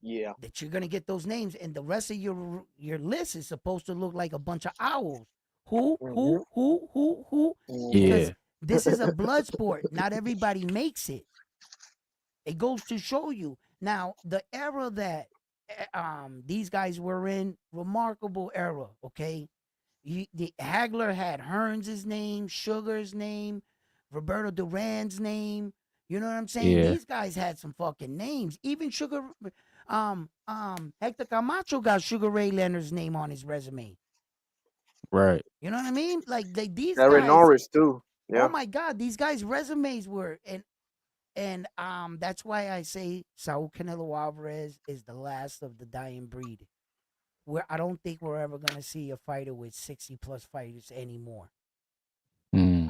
Yeah. that you're gonna get those names, and the rest of your list is supposed to look like a bunch of owls. Who, Hmm. who, who, who, who? Hmm. Because Yeah. this is a blood sport. Not everybody makes it. It goes to show you. Now, the era that these guys were in remarkable era. Okay, the Hagler had Hearns' name, Sugar's name, Roberto Duran's name. You know what I'm saying? Yeah, These guys had some fucking names. Even Hector Camacho got Sugar Ray Leonard's name on his resume. right. You know what I mean? Like these Larry guys. Norris too. Oh Yeah. my God, these guys' resumes were and that's why I say Saul Canelo Alvarez is the last of the dying breed. Where I don't think we're ever gonna see a fighter with 60 plus fighters anymore. Mm.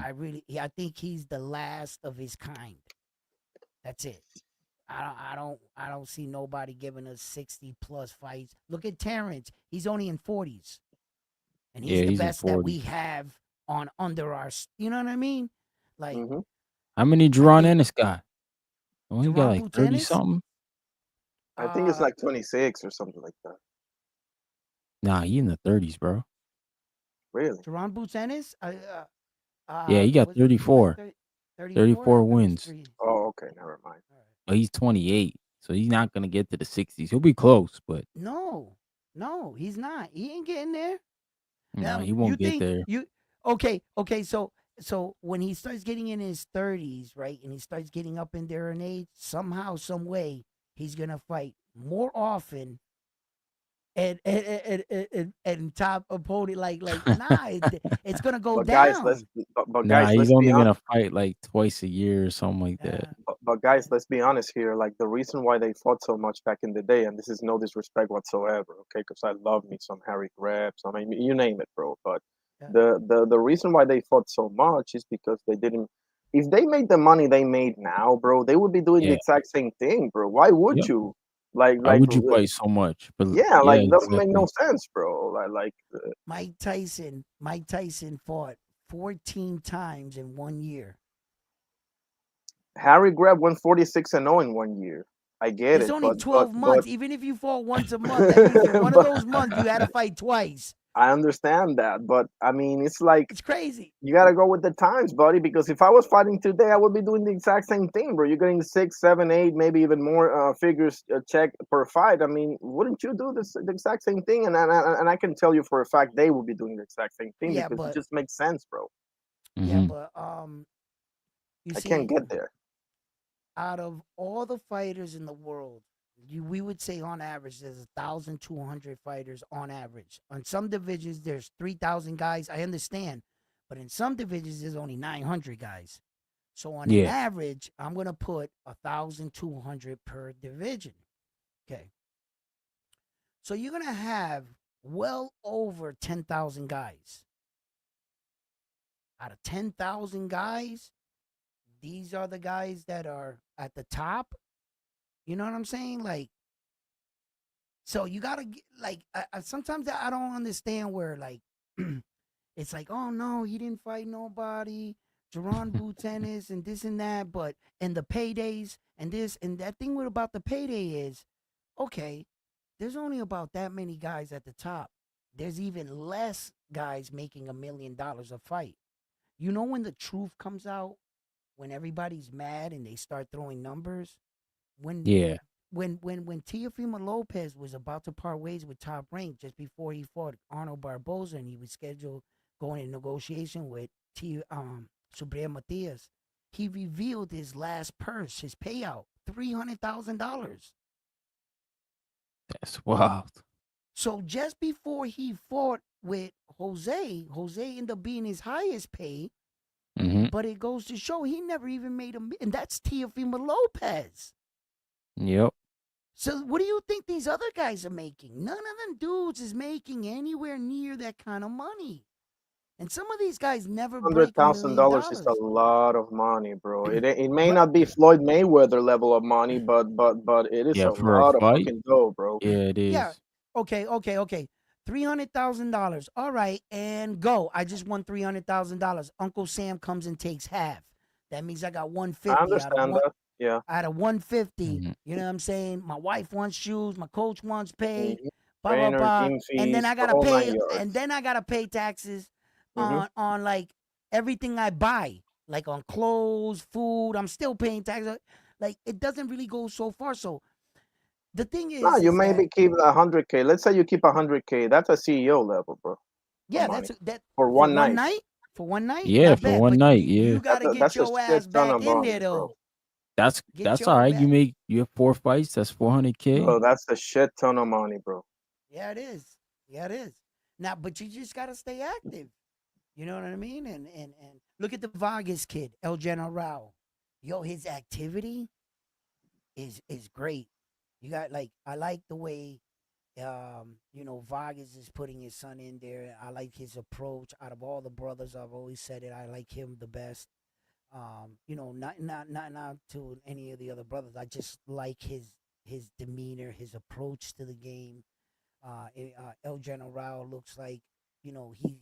I think he's the last of his kind. That's it. I don't see nobody giving us 60 plus fights. Look at Terrence. He's only in 40s. And he's Yeah, the he's in best that we 40s. have on under our, you know what I mean? Like, Hmm. How many I Duran think Ennis got? Don't he got Jerron like 30 Butenis, something? I think it's uh, like 26 or something like that. Nah, he in the 30s, bro. Really? Jerron Butenis, Yeah, he got was he like 34. 34? I 34 thought he was wins. three. Oh, okay. Never mind. All right. But he's 28. So he's not gonna get to the 60s. He'll be close, but No, he's not. He ain't getting there. no, he You won't get think there. okay, so when he starts getting in his 30s, right, and he starts getting up in there in age, somehow, some way, he's gonna fight more often and top opponent like nah, it's gonna go But guys, let's down. but Nah, guys, he's let's be only honest. gonna fight like twice a year or something like that. Uh, But guys, let's be honest here. Like the reason why they fought so much back in the day, and this is no disrespect whatsoever, okay? Because I love me some Harry Grabs. I mean, you name it, bro. But yeah, the reason why they fought so much is because they didn't. If they made the money they made now, bro, they would be doing the Yeah. exact same thing, bro. Why would Yep. you? Why would you fight so much? But Yeah, yeah, like doesn't make no exactly. sense, bro. Mike Tyson fought 14 times in 1 year. Harry Greb went 46-0 in 1 year. I get It's it, only but 12 months. Even if you fought once a month, that means in one of but those months you had to fight twice. I understand that. But I mean, it's like It's crazy. you gotta go with the times, buddy. Because if I was fighting today, I would be doing the exact same thing, bro. You're getting 6, 7, 8, maybe even more figures check per fight. I mean, wouldn't you do the exact same thing? And I can tell you for a fact they will be doing the exact same thing Yeah, because it just makes sense, bro. yeah, Hmm. but you I can't see, get there. out of all the fighters in the world, we would say on average there's 1,200 fighters on average. On some divisions there's 3,000 guys. I understand, but in some divisions there's only 900 guys. So on an Yeah. average, I'm gonna put 1,200 per division. Okay, so you're gonna have well over 10,000 guys. Out of 10,000 guys, these are the guys that are at the top. You know what I'm saying? Like, so you gotta like. Sometimes I don't understand where like, it's like, oh no, he didn't fight nobody. Jerron Butenis and this and that, but and the paydays and this and that thing with about the payday is, okay, there's only about that many guys at the top. There's even less guys making $1 million a fight. You know when the truth comes out, when everybody's mad and they start throwing numbers, when Yeah. when Teofimo Lopez was about to part ways with Top Rank just before he fought Arnold Barboza and he was scheduled going in negotiation with Subriel Matias, he revealed his last purse, his payout, $300,000. That's wild. So just before he fought with Jose ended up being his highest pay, Hmm. but it goes to show he never even made and that's Teofimo Lopez. Yep. So what do you think these other guys are making? None of them dudes is making anywhere near that kind of money. And some of these guys never hundred break a thousand million dollars is a dollars. lot of money, bro. It may But not be Floyd Mayweather level of money, but it is Yeah, a for a lot of fight. fucking dough, bro. Yeah, it yeah, is. okay. $300,000. All right, and go. I just won $300,000. Uncle Sam comes and takes half. That means I got I 150 out of understand one that. Yeah. out of 150. Hmm. You know what I'm saying? My wife wants shoes, my coach wants pay, Hmm. blah blah Trainer, blah. gym And then fees, I the gotta whole nine pay and yards. then I gotta pay taxes Hmm. on like everything I buy. Like on clothes, food. I'm still paying taxes. Like it doesn't really go so far. So The thing No, you is that maybe keep 100K. Let's say you keep 100K. That's a CEO level, bro. Of yeah, money that for for one one night. night, for one night, Yeah, not for bad. one But night. you Yeah, got to get That's a your shit ass ton back of in money, there bro. though. Get that's all your right. back. You have 4 fights. That's 400K. Bro, that's a shit ton of money, bro. Yeah, it is. Yeah, it is. Now, but you just got to stay active. You know what I mean? And look at the Vargas kid, El General. Yo, his activity is great. You got like I like the way Vargas is putting his son in there. I like his approach. Out of all the brothers, I've always said it. I like him the best. Not to any of the other brothers. I just like his demeanor, his approach to the game. El General looks like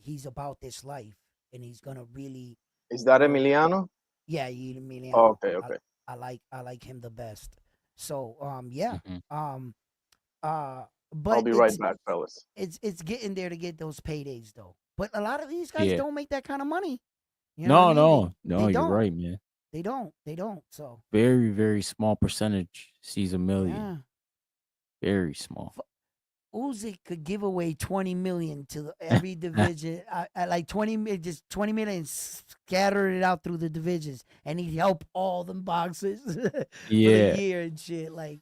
he's about this life, and he's gonna really Is that work. Emiliano? Yeah, Oh, Emiliano. okay, I, okay. I like him the best. So yeah. Mhm. Um I'll but be right back, fellas. it's getting there to get those paydays though. But a lot of these guys Yeah. don't make that kind of money. You know what I No, mean? They no. they You're don't. right, man. They don't. They don't. So Very, very small percentage sees a million. yeah. Very small. Usyk could give away 20 million to every division. I like 20 million, scatter it out through the divisions, and he'd help all them boxers for the Yeah, year and shit. Like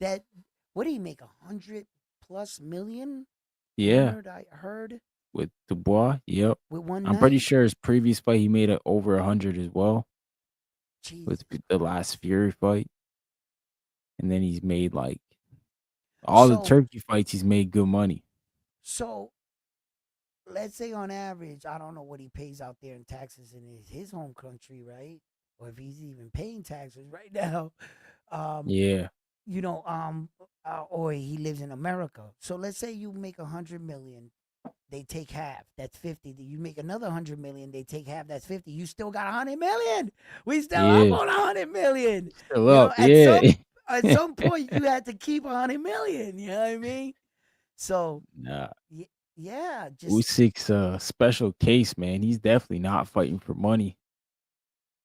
that. What did he make? 100+ million? yeah. I heard With Dubois, yep. with one I'm pretty night. sure his previous fight he made it over 100 as well with Jesus the Christ. last Fury fight, and then he's made like all the So Turkey fights. He's made good money. so let's say on average, I don't know what he pays out there in taxes in his home country, right? Or if he's even paying taxes right now. Um, Yeah, or he lives in America. So let's say you make 100 million, they take half. That's 50. You make another 100 million, they take half. That's 50. You still got 100 million. We still up yeah. on 100 million. Still up. Yeah. At some point you had to keep 100 million. You know what I mean? So Nah, yeah, just Usyk's a special case, man. He's definitely not fighting for money.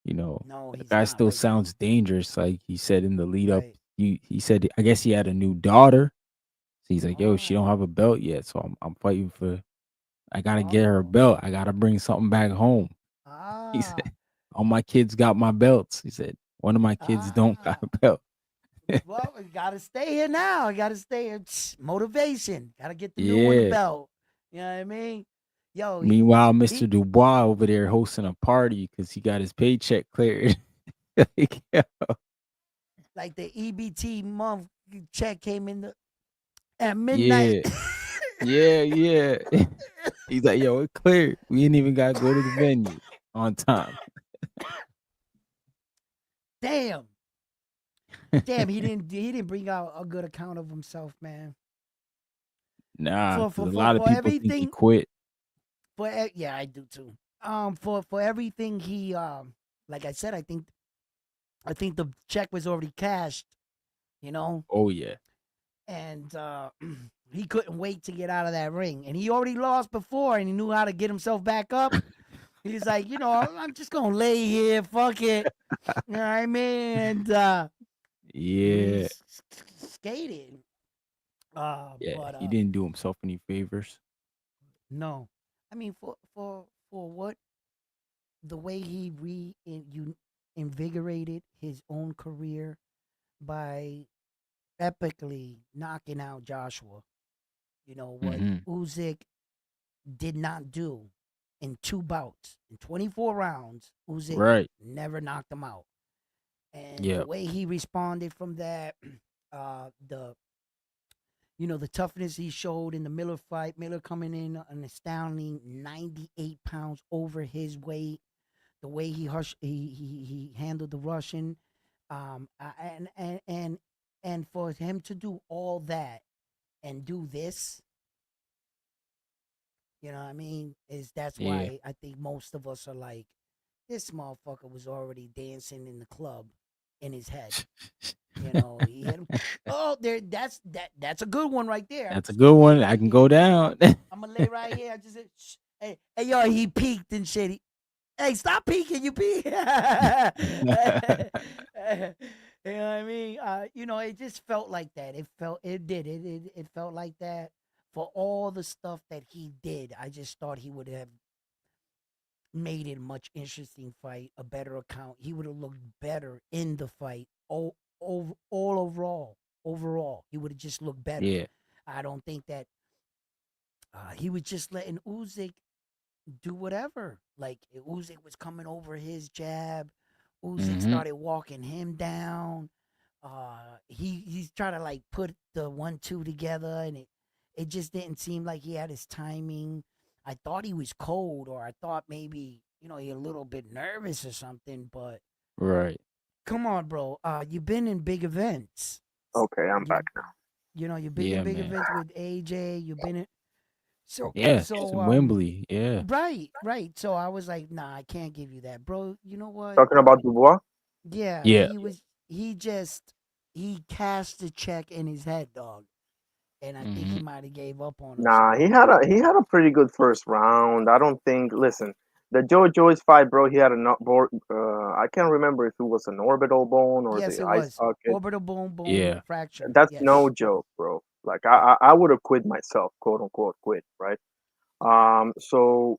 no, The he's guy not still like sounds dangerous. Like he said in the lead up, right. he said I guess he had a new daughter. So he's like, yo, she Oh, don't have a belt yet, so I'm fighting for. I gotta get her a oh, belt. I gotta bring something back home. He ah, said, all my kids got my belts. He said, one of my kids don't got ah. a belt. Well, we gotta stay here now. We gotta stay here. Motivation. Gotta get the new one Yeah. belt. You know what I mean? Yo, Meanwhile, he Mr. Dubois over there hosting a party because he got his paycheck cleared. Like, yeah. like the EBT month check came in at midnight. Yeah. Yeah, yeah. He's like, yo, it cleared. We ain't even gotta go to the venue on time. Damn. Damn, he didn't bring out a good account of himself, man. Nah, For because for a for lot of for people think he everything quit. yeah, I do too. For everything he like I said, I think the check was already cashed, you know, Oh yeah. and he couldn't wait to get out of that ring. And he already lost before, and he knew how to get himself back up. He's like, I'm just gonna lay here, fuck it, you know what I mean? And Yeah. he's skating. Yeah. But He didn't do himself any favors. no, I mean for what the way he invigorated his own career by epically knocking out Joshua. You know what Hmm. Usyk did not do in 2 bouts in 24 rounds. Usyk Right. never knocked him out, and the Yep. way he responded from that, the the toughness he showed in the Miller fight. Miller coming in an astounding 98 pounds over his weight. The way he handled the Russian, and for him to do all that and do this, you know what I mean? That's Yeah. why I think most of us are like, this motherfucker was already dancing in the club in his head. He hit him. Oh, there. That's a good one right there. I'm That's a just good gonna lay one. I right can here. go down. I'm gonna lay right here. I just said, shh. Hey, yo, he peeked and shit. Hey, stop peeking. You peek. You know what I mean? it just felt like that. It felt like that for all the stuff that he did. I just thought he would have made it a much interesting fight, a better account. He would have looked better in the fight. All overall, he would have just looked better. Yeah. I don't think that he was just letting Usyk do whatever. Like Usyk was coming over his jab. Usyk Mm-hmm. started walking him down. He's trying to like put the 1-2 together, and it just didn't seem like he had his timing. I thought he was cold, or I thought maybe he a little bit nervous or something. But Right. come on, bro. You've been in big events. Okay, I'm You back now. you've been in Yeah, big man. events with AJ. You've been in so Yeah. so Some Wembley. Yeah. right. So I was like, nah, I can't give you that, bro. You know what? Talking about Dubois? Yeah, Yeah. he cast a check in his head, dog, and I think Mm-hmm. he might have gave up on us, Nah, bro. he had a pretty good first round. I don't think. Listen, the Joe Joyce fight, bro. He had a not board. I can't remember if it was an orbital bone or Yes, the it eye was socket. orbital bone Yeah. fracture. That's no Yes. joke, bro. Like I would have quit myself, quote unquote, quit, right? So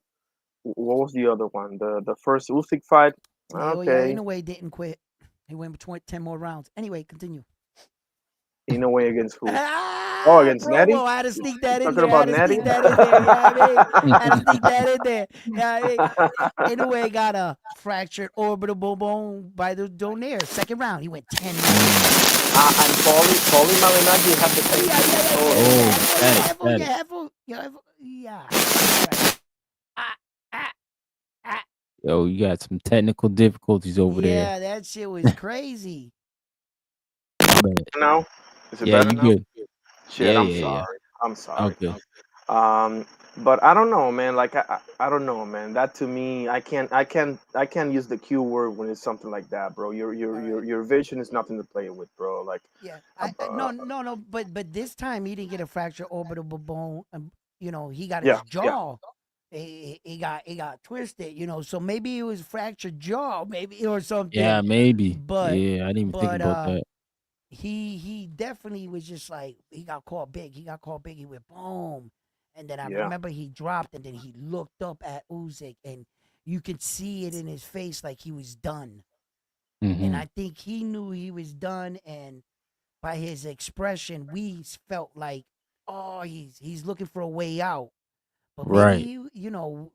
what was the other one? The first Usyk fight. Yeah, oh yeah. Okay, Anyway, didn't quit. He went between 10 more rounds. Anyway, continue. in a way against who? Oh, against Promo. Nettie. I had to sneak that You in talking there. I about had to Nettie? sneak that in there. Yeah, I mean, I had to sneak that in there. Yeah, I mean, anyway, got a fractured orbital bone by the donaire. Second round, he went 10 rounds. Mm. And Paulie Malignaggi had the Oh same yeah, thing. yeah, yeah, yeah, Oh, yeah. you Headful, said yeah, it. headful, Said yeah, it. headful, yeah, headful, yeah. Right. Ah, ah, ah. Yo, you got some technical difficulties over there. Yeah, that shit was crazy. My bad. Now, is it Yeah, better you now? good. Shit, Yeah, I'm yeah, yeah. sorry. I'm sorry. Okay. But I don't know, man. Like I don't know, man. That to me, I can't use the Q word when it's something like that, bro. Your your All your right. your vision is nothing to play with, bro. Like, Yeah. uh, No, no, no. But this time he didn't get a fractured orbital bone. He got yeah, his yeah, jaw. He got twisted. So maybe it was fractured jaw, maybe or something. Yeah, maybe. But Yeah, I didn't even think but about that. he definitely was just like he got caught big. He got caught big. He went boom, and then I yeah. remember he dropped, and then he looked up at Usyk, and you could see it in his face like he was done. And Mm-hmm. I think he knew he was done, and by his expression, we felt like, oh, he's looking for a way out. But maybe Right.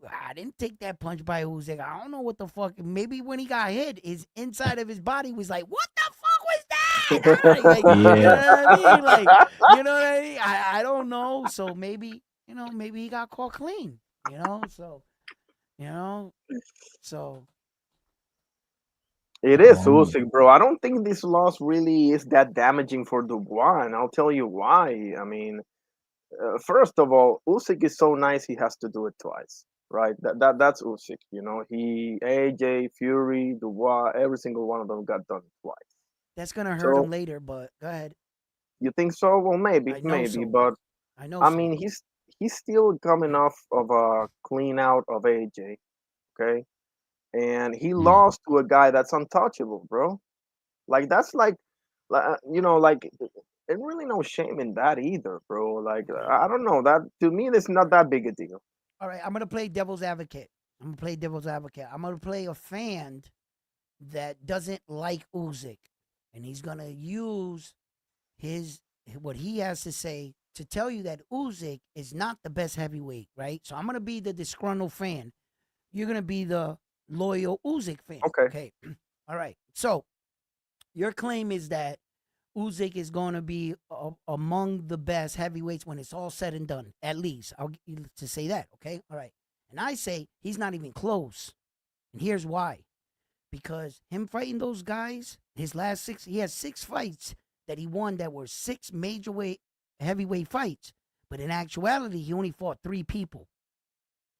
I didn't take that punch by Usyk. I don't know what the fuck. Maybe when he got hit, his inside of his body was like, "What the fuck was that?" Like, you Yeah. know what I mean? Like, you know what I mean? I don't know. So maybe he got caught clean. You know. So It I is don't know. Usyk, bro. I don't think this loss really is that damaging for Dubois, and I'll tell you why. I mean, first of all, Usyk is so nice he has to do it twice, right? That's Usyk. He AJ Fury Dubois, every single one of them got done twice. that's gonna hurt him So later. But go ahead. you think so? Well, maybe, I know maybe, so. but I know I so. mean, he's still coming off of a clean out of AJ, okay, and he Mm. lost to a guy that's untouchable, bro. Like that's like and really no shame in that either, bro. Like Okay. I don't know that to me, it's not that big a deal. All right. I'm gonna play devil's advocate. I'm gonna play devil's advocate. I'm gonna play a fan that doesn't like Usyk, and he's gonna use his what he has to say to tell you that Usyk is not the best heavyweight, right? So I'm gonna be the disgruntled fan. You're gonna be the loyal Usyk fan. Okay. Okay. All right. So your claim is that Usyk is going to be among the best heavyweights when it's all said and done. At least I'll get you to say that. Okay. All right. And I say he's not even close. And here's why. Because him fighting those guys, his last six, he has 6 fights that he won that were 6 heavyweight fights. But in actuality, he only fought 3 people.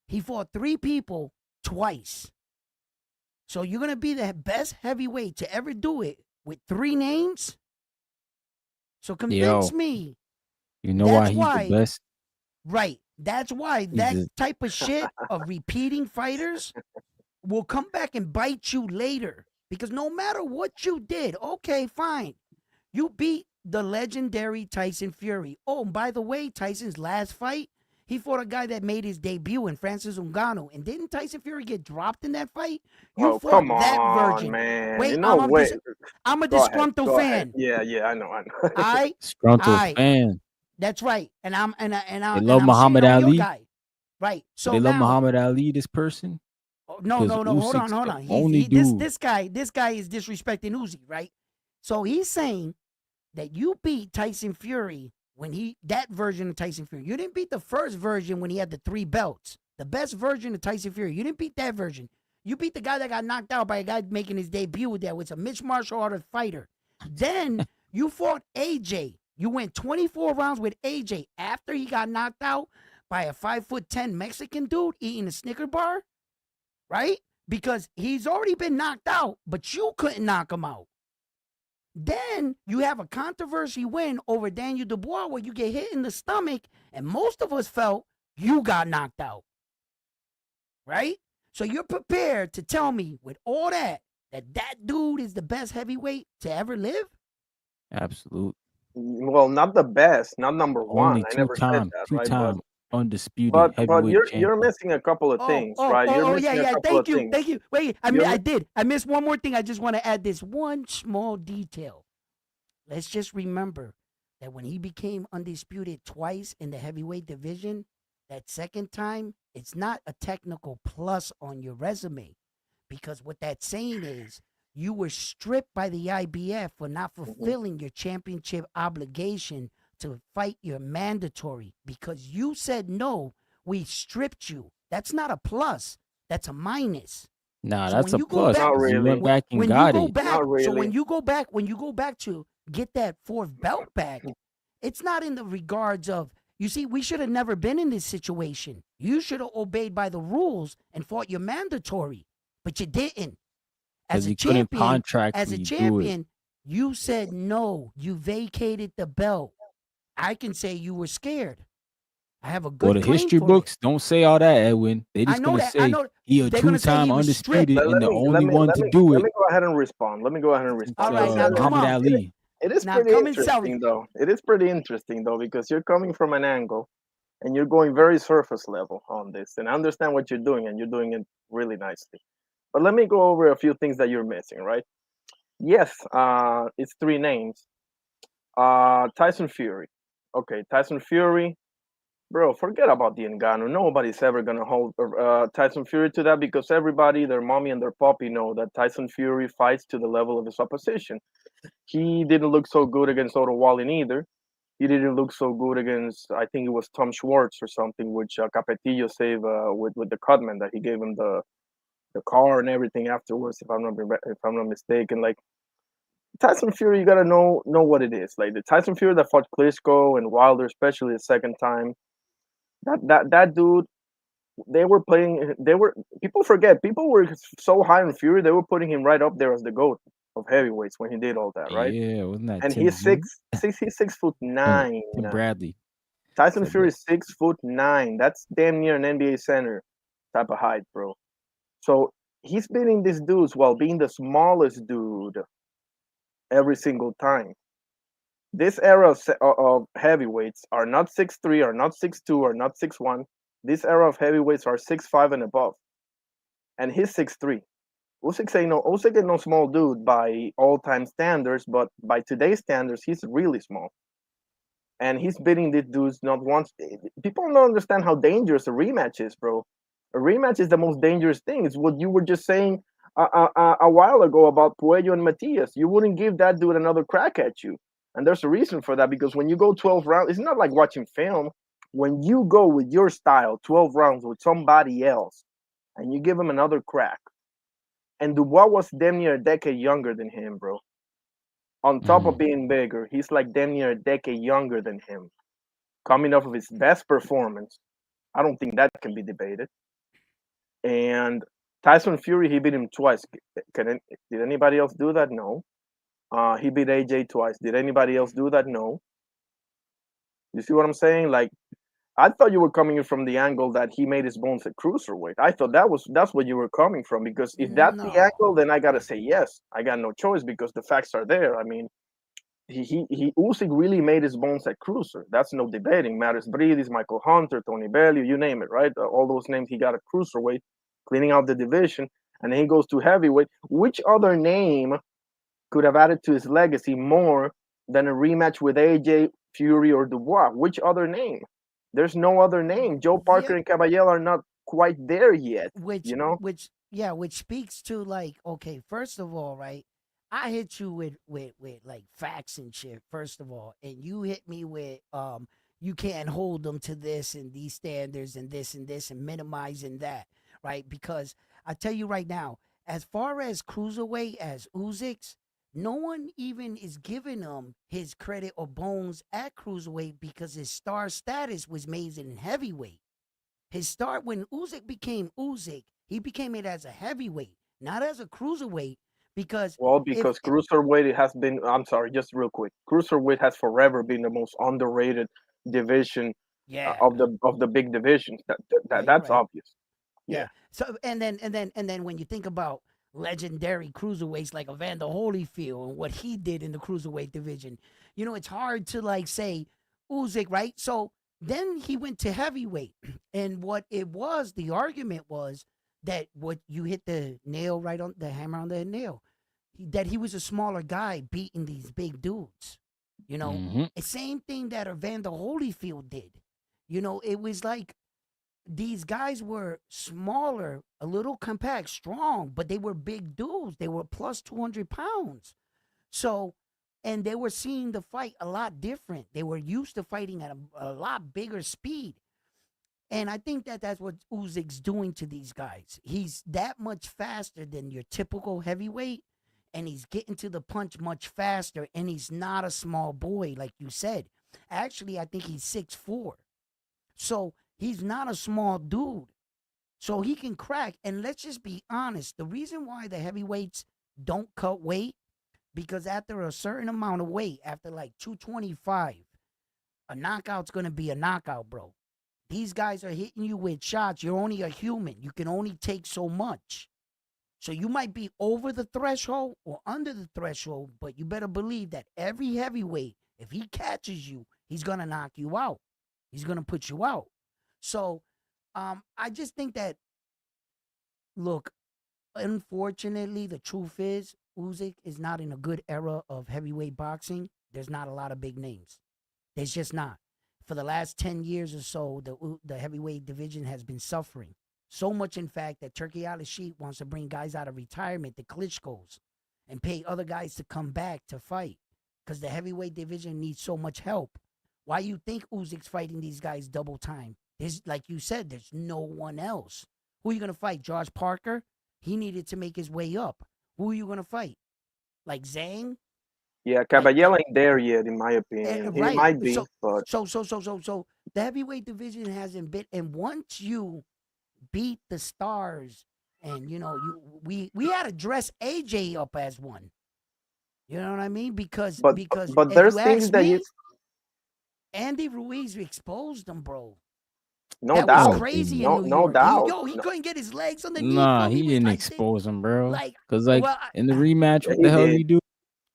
He fought 3 people twice. So you're going to be the best heavyweight to ever do it with 3 names? So convince Yo, me. you know why That's he's the why, best? right. That's why He's that the type of shit of repeating fighters will come back and bite you later. Because no matter what you did, okay, fine. You beat the legendary Tyson Fury. Oh, and by the way, Tyson's last fight, he fought a guy that made his debut in Francis Ngannou. And didn't Tyson Fury get dropped in that fight? You Oh, come fought that on, version. man. Wait, You know, wait. I'm a Go ahead. disgruntled Go ahead. fan. Yeah, yeah, I know, I know. I Disgruntled I fan. that's right. And I'm They love shitting Muhammad on your Ali. guy. Right. But So they love now Muhammad Ali, this person. no, Because no, no. Hold on, Usyk's hold the on. only dude. This guy is disrespecting Uzi, right? So he's saying that you beat Tyson Fury when that version of Tyson Fury. You didn't beat the first version when he had the 3 belts. The best version of Tyson Fury. You didn't beat that version. You beat the guy that got knocked out by a guy making his debut with that, was a mixed martial art fighter. Then you fought AJ. You went 24 rounds with AJ after he got knocked out by a 5'10" Mexican dude eating a Snicker bar, right? Because he's already been knocked out, but you couldn't knock him out. Then you have a controversy win over Daniel Dubois where you get hit in the stomach, and most of us felt you got knocked out, right? So you're prepared to tell me with all that dude is the best heavyweight to ever live? Absolute. Well, not the best, not number one. Only I never said that, right? two-time undisputed But heavyweight you're champion. missing a couple of things, right? You're missing a Yeah. couple of things. Thank you. Wait, You're I did. I missed one more thing. I just want to add this one small detail. Let's just remember that when he became undisputed twice in the heavyweight division, that second time, it's not a technical plus on your resume. Because what that's saying is you were stripped by the IBF for not fulfilling your championship obligation to fight your mandatory. Because you said no, we stripped you. That's not a plus. That's a minus. Nah, So that's when a you go plus. back- Not 'Cause you really. went back and when got you go it. back, Not really. so when you go back to get that 4th belt back, it's not in the regards of, you see, we should have never been in this situation. You should have obeyed by the rules and fought your mandatory, but you didn't. As Because a he couldn't champion, contractually do it. you said no. You vacated the belt. I can say you were scared. I have a Well, good the claim history for books it. don't say all that, Edwin. They I just know gonna that. I say know. he a They're gonna say two-time he was stripped. undisputed and the only one to do Let it me go ahead and respond. Let me go ahead and since All respond. right, now Listen, come Muhammad on. Ali. it is Now pretty come and sell interesting, it. though. It is pretty interesting, though, because you're coming from an angle and you're going very surface level on this. And I understand what you're doing, and you're doing it really nicely. But let me go over a few things that you're missing, right? Yes, it's 3 names. Tyson Fury. Okay, Tyson Fury. Bro, forget about the Ngannou. Nobody's ever gonna hold Tyson Fury to that because everybody, their mommy and their poppy, know that Tyson Fury fights to the level of his opposition. He didn't look so good against Otto Wallin either. He didn't look so good against, I think it was Tom Schwartz or something, which Capetillo saved with the Cutman that he gave him the car and everything afterwards, if I'm not mistaken. Like Tyson Fury, you gotta know what it is. Like the Tyson Fury that fought Klitschko and Wilder, especially the second time. That dude, they were playing. They were people forget. People were so high on Fury, they were putting him right up there as the goat of heavyweights when he did all that, right? Yeah, wasn't that And Tim he's Zoo? he's 6'9". Tim Bradley Tyson said Fury that. is 6'9". That's damn near an NBA center type of height, bro. So he's beating these dudes while being the smallest dude every single time. This era of heavyweights are not 6'3", are not 6'2", are not 6'1". This era of heavyweights are 6'5" and above, and he's 6'3". Usyk ain't no small dude by all-time standards, but by today's standards, he's really small. And he's beating these dudes not once. People don't understand how dangerous a rematch is, bro. A rematch is the most dangerous thing. It's what you were just saying a while ago about Puello and Matias. You wouldn't give that dude another crack at you. And there's a reason for that, because when you go 12 rounds, it's not like watching film. When you go with your style 12 rounds with somebody else and you give him another crack, and Dubois was damn near a decade younger than him, bro. On top of being bigger, he's like damn near a decade younger than him. Coming off of his best performance, I don't think that can be debated. And Tyson Fury, he beat him twice. Did anybody else do that? No. He beat AJ twice. Did anybody else do that? No. You see what I'm saying? Like, I thought you were coming in from the angle that he made his bones at cruiserweight. I thought that's what you were coming from, because if that's the No. angle, then I gotta say yes. I got no choice because the facts are there. I mean, Usyk really made his bones at cruiser. That's no debating. Maris Bridis, Michael Hunter, Tony Bellew, you name it, right? All those names he got at cruiserweight, cleaning out the division, and then he goes to heavyweight. Which other name could have added to his legacy more than a rematch with AJ, Fury, or Dubois? Which other name? There's no other name. Joe Yeah, Parker and Caballero are not quite there yet. which You know. which speaks to like, okay, first of all, right, I hit you with like facts and shit, first of all, and you hit me with you can't hold them to this and these standards and this and minimizing that, right? Because I tell you right now, as far as cruiserweight as Uzyk's, no one even is giving him his credit or bones at cruiserweight because his star status was made in heavyweight. His start when Usyk became Usyk, he became it as a heavyweight, not as a cruiserweight. Because Well, if because cruiserweight it has been. I'm sorry, just real quick. Cruiserweight has forever been the most underrated division yeah, of the big divisions. yeah, you're That's right. obvious. Yeah. Yeah. So and then when you think about legendary cruiserweights like Evander Holyfield and what he did in the cruiserweight division, it's hard to like say Usyk, right? So then he went to heavyweight, and what it was, the argument was that what you hit the nail right on the hammer on the nail, that he was a smaller guy beating these big dudes. Mm-hmm. The same thing that Evander Holyfield did. It was like these guys were smaller, a little compact, strong, but they were big dudes. They were plus 200 pounds. So, and they were seeing the fight a lot different. They were used to fighting at a lot bigger speed. And I think that that's what Uzyk's doing to these guys. He's that much faster than your typical heavyweight, and he's getting to the punch much faster, and he's not a small boy, like you said. Actually, I think he's 6'4". So he's not a small dude. So he can crack. And let's just be honest. The reason why the heavyweights don't cut weight, because after a certain amount of weight, after like 225, a knockout's gonna be a knockout, bro. These guys are hitting you with shots. You're only a human. You can only take so much. So you might be over the threshold or under the threshold, but you better believe that every heavyweight, if he catches you, he's gonna knock you out. He's gonna put you out. So I just think that, look, unfortunately, the truth is Usyk is not in a good era of heavyweight boxing. There's not a lot of big names. There's just not. For the last 10 years or so, the heavyweight division has been suffering. So much, in fact, that Turkey Al Sheikh wants to bring guys out of retirement, the Klitschko's, and pay other guys to come back to fight because the heavyweight division needs so much help. Why you think Uzyk's fighting these guys double time? There's, like you said, there's no one else. Who are you gonna fight? Josh Parker? He needed to make his way up. Who are you gonna fight? Like Zhang? Yeah, Like Caballero ain't there yet, in my opinion. He right. might be, So but so the heavyweight division hasn't been, and once you beat the stars, and we had to dress AJ up as one. You know what I mean? Because but because but if you there's things ask that me, he's Andy Ruiz exposed him, bro. no That was No, doubt, he didn't. crazy in New no York. He doubt. yo, he No, couldn't get his legs underneath Nah, him. He he was didn't like expose him, bro. like Cause like well, in the rematch, yeah, what he the hell did did. he do?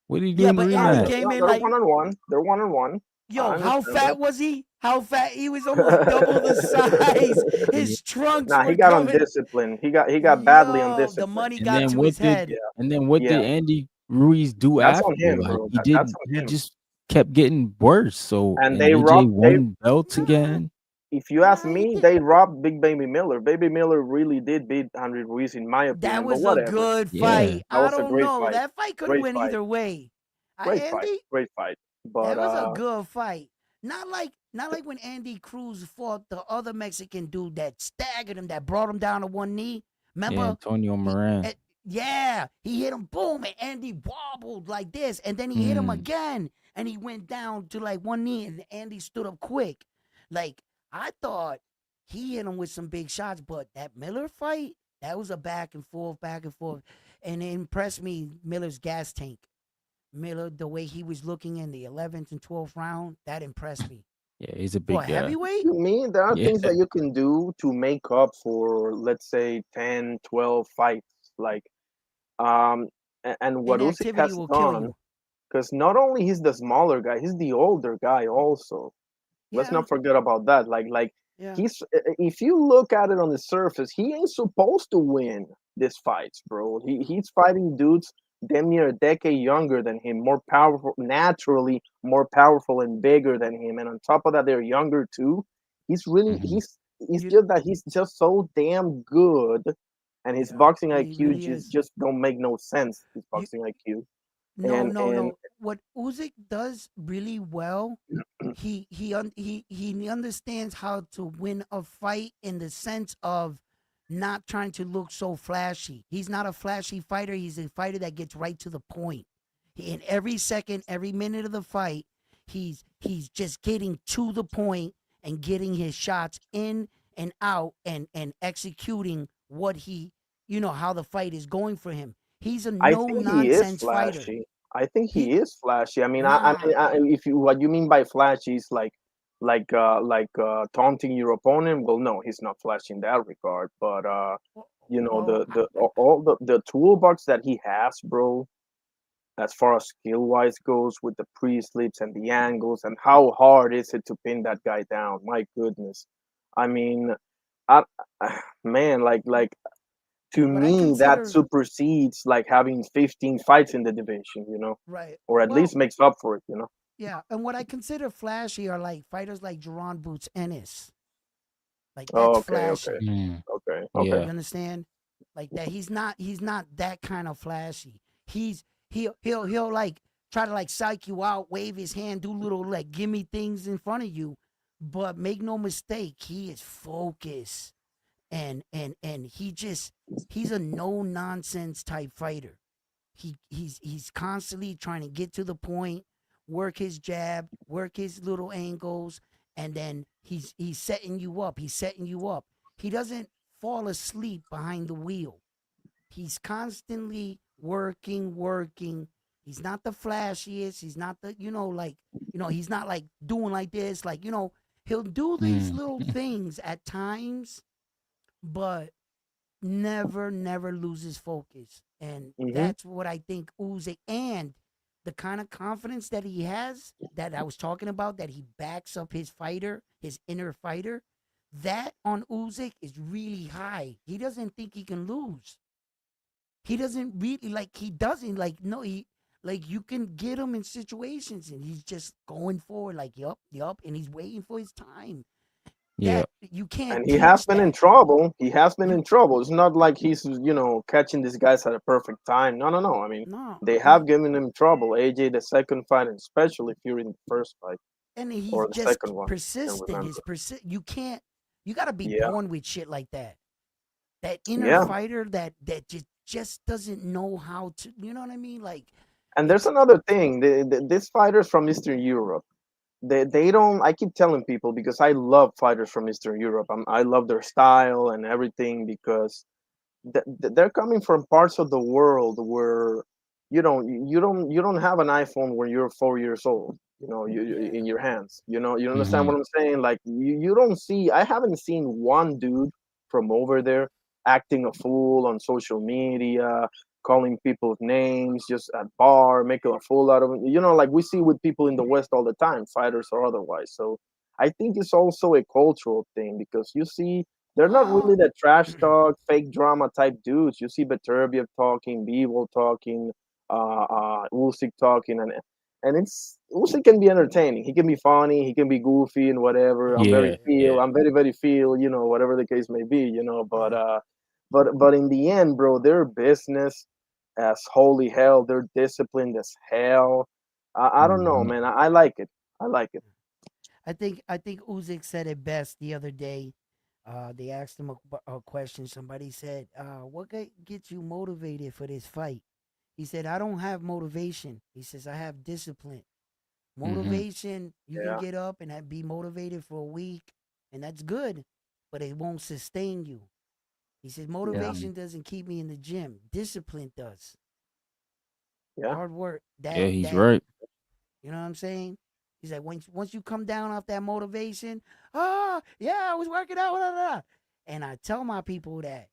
What did he do yeah, in the but Nah, Andy rematch? came in they're like, one on one. They're one on one. I yo, how understand that. fat was he? How fat? He was almost double the size. Yeah. His trunks Nah, he were got coming. undisciplined. He got badly Yo, the undisciplined. money And got then to his what did head. Yeah, and then what yeah. did Andy Ruiz do That's after? on him, Like bro. he That's did on he him. just kept getting worse. So And and they AJ robbed. They, won belts again. if you ask Nah, he me, did. they robbed Big Baby Miller. Baby Miller really did beat Henry Ruiz, in my That opinion. But was a whatever. good Yeah. fight. That I was a don't great know. fight. That fight could have Great went fight. either way. Great fight. Andy, Great fight. But that was a good fight. Not like when Andy Cruz fought the other Mexican dude that staggered him, that brought him down to one knee. Yeah, Remember? Antonio He, Moran. eh, yeah, he hit him, boom, and Andy wobbled like this, and then he hit him Mm. again, and he went down to like one knee, and Andy stood up quick. Like I thought he hit him with some big shots, but that Miller fight, that was a back and forth, and it impressed me. Miller's gas tank. Miller, the way he was looking in the 11th and 12th round, that impressed me. Yeah, he's a For a big guy. heavyweight, to me, there are Yeah. things that you can do to make up for, let's say, 10, 12 fights. Like, and what Usyk inactivity has will kill done, you. because not only he's the smaller guy, he's the older guy also. Let's Yeah, not forget about that. Like yeah, he's if you look at it on the surface, he ain't supposed to win these fights, bro. He's fighting dudes damn near a decade younger than him, more powerful, naturally more powerful and bigger than him, and on top of that, they're younger too. He's really Mhm. he's you, just that he's just so damn good, and his yeah. boxing He IQ really is. just don't make no sense. His You boxing IQ no, no, and no. What Usyk does really well, he understands how to win a fight in the sense of not trying to look so flashy. He's not a flashy fighter. He's a fighter that gets right to the point. In every second, every minute of the fight, he's just getting to the point and getting his shots in and out and executing what he, how the fight is going for him. He's a I no think he is nonsense fighter. flashy. I think He he is flashy. I mean, Nah. if you what you mean by flashy is like taunting your opponent. Well, no, he's not flashy in that regard. But you know Well, all the toolbox that he has, bro, as far as skill wise goes, with the pre slips and the angles and how hard is it to pin that guy down? My goodness, I mean, I, man, like to what I me that consider supersedes like having 15 fights in the division, right. or at Well, least makes up for it. yeah, and what I consider flashy are like fighters like Jerron Boots Ennis. Like that's Oh, okay, okay, flashy. Mm. okay, okay. You Yeah. understand? Like that he's not that kind of flashy. He'll like try to like psych you out, wave his hand, do little like gimme things in front of you, but make no mistake, he is focused and he's a no nonsense type fighter. He's constantly trying to get to the point, work his jab, work his little angles, and then he's setting you up. He's setting you up. He doesn't fall asleep behind the wheel. He's constantly working, working. He's not the flashiest. He's not the, he's not like doing like this. Like, he'll do these Mm. little things at times, but never loses focus. And Hmm. that's what I think Uzi and the kind of confidence that he has that I was talking about, that he backs up his fighter, his inner fighter, that on Usyk is really high. He doesn't think he can lose. He doesn't really like he doesn't like no he like you can get him in situations and he's just going forward like yup and he's waiting for his time. Yeah. That you can't And he has teach been in that. trouble. He has been You in trouble. It's not like he's catching these guys at a perfect time. No, no, no. I mean, no, they he have given him trouble. AJ the second fight, and especially Fury in the first fight and he's or the just second one. Can't persistent. remember. You can't. You got to be Yeah, born with shit like that. That inner yeah. fighter that just doesn't know how to. You know what I mean? Like And there's it's another thing. These fighters from Eastern Europe, they don't. I keep telling people because I love fighters from Eastern Europe. I love their style and everything because they're coming from parts of the world where you don't have an iPhone when you're 4 years old. yeah. In your hands. You understand Mhm. what I'm saying? Like you don't see. I haven't seen one dude from over there acting a fool on social media, calling people's names just at bar, making a fool out of them. Like we see with people in the West all the time, fighters or otherwise. So I think it's also a cultural thing because you see they're not really Well, the trash talk, fake drama type dudes. You see Beterbiev talking, Bivol talking, Usyk talking, and it's Usyk can be entertaining. He can be funny. He can be goofy and whatever. I'm very Yeah. yeah, Yeah. feel. I'm very very feel. Whatever the case may be. But yeah. but in the end, bro, their business as holy hell. They're disciplined as hell. I don't know, Mhm. man. I like it. I like it. I think Usyk said it best the other day. They asked him a question. Somebody said, "What gets you motivated for this fight?" He said, "I don't have motivation." He says, "I have discipline." Mhm. Motivation, you can Yeah, get up and be motivated for a week, and that's good, but it won't sustain you. He says, Yeah. motivation doesn't keep me in the gym. Discipline does. yeah. Hard work. Yeah. That He's that right. you know what I'm saying? He's like, once you come down off that motivation, yeah, I was working out, blah, blah, blah. And I tell my people that.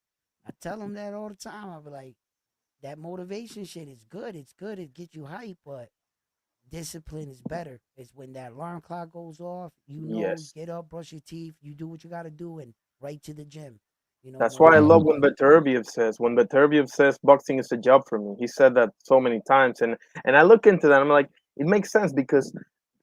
I tell them that all the time. I be like, that motivation shit is good. It's good. It gets you hype, but discipline is better. It's when that alarm clock goes off, Yes. get up, brush your teeth, you do what you got to do, and right to the gym. That's When why I that love Mhm. when one, Beterbiev says boxing is a job for me. He said that so many times, and I look into that. I'm like, it makes sense because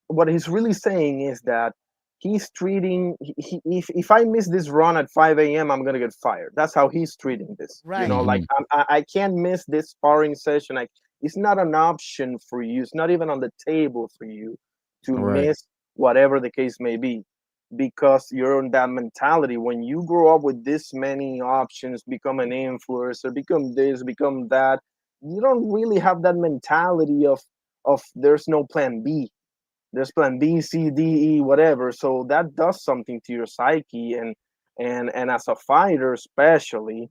what he's really saying is that he's treating if I miss this run at 5 a.m. I'm gonna get fired. That's how he's treating this. right, Like Mhm. I can't miss this sparring session. Like it's not an option for you. It's not even on the table for you to Right. miss whatever the case may be because you're in that mentality when you grow up with this many options, become an influencer, become this, become that, you don't really have that mentality of there's no plan B, there's plan B, C, D, E, whatever. So that does something to your psyche, and as a fighter, especially,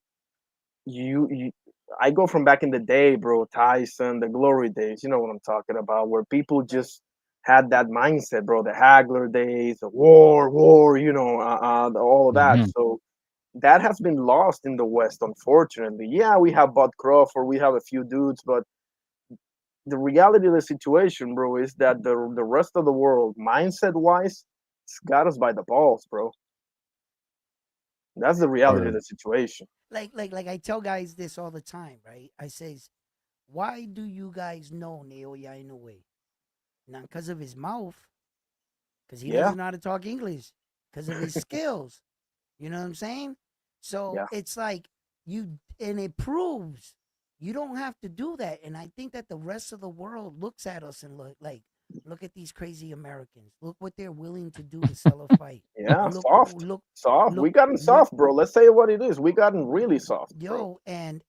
you I go from back in the day, bro, Tyson, the glory days. You know what I'm talking about, where people right, just had that mindset, bro. The Hagler days, the war, all of that. Mhm. So that has been lost in the West, unfortunately. Yeah, we have Bud Crawford, we have a few dudes, but the reality of the situation, bro, is that the rest of the world, mindset wise, it's got us by the balls, bro. That's the reality of Word. the situation. like I tell guys this all the time, right? I says, why do you guys know Naoya Inoue? Not because of his mouth, because he Yeah, doesn't know how to talk English, because of his skills. You know what I'm saying? So yeah, it's like and it proves you don't have to do that. And I think that the rest of the world looks at us and look at these crazy Americans. Look what they're willing to do to sell a fight. yeah. And Soft, soft. We gotten look, soft, bro. Let's say what it is. We gotten really soft, bro. and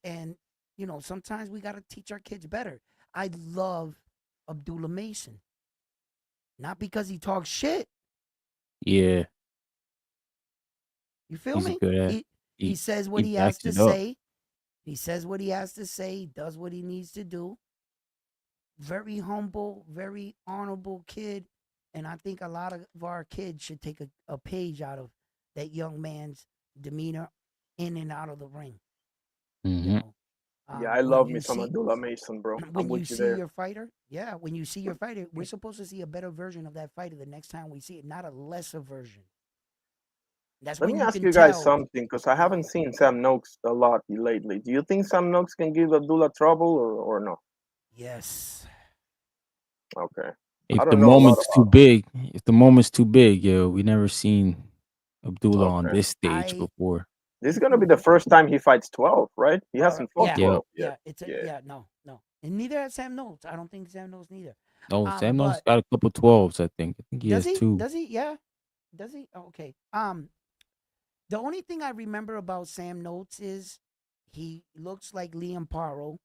sometimes we got to teach our kids better. I love Abdullah Mason, not because he talks shit. Yeah. You feel He's a me? good at. He He says he what he has backs to it up. say. He says what he has to say. He does what he needs to do. Very humble, very honorable kid. And I think a lot of our kids should take a page out of that young man's demeanor in and out of the ring. You Mhm. know, Yeah, I when love me you some see Abdullah Mason, bro. I'm when you with you see there. your fighter, yeah, when you see your fighter, we're supposed to see a better version of that fighter the next time we see it, not a lesser version. That's Let when me you ask can you guys tell. something, because I Uh, haven't seen Sam Noakes a lot lately. Do you think Sam Noakes can give Abdullah trouble or no? yes, Okay. I If the don't know a lot moment's too about him. big, yo, we never seen Abdullah on Okay. this stage I before. This is if gonna be you the first time he fights 12, right? He hasn't fought yeah, Yep. 12 yet. yeah, it's a Yeah. yeah, no, and neither has Sam Notes. I don't think Sam knows neither. Oh, Sam Noakes But got a couple 12s, I think. I think he does has he? 2. Does he? Yeah, does he? Oh, okay. The only thing I remember about Sam Notes is he looks like Liam Paro.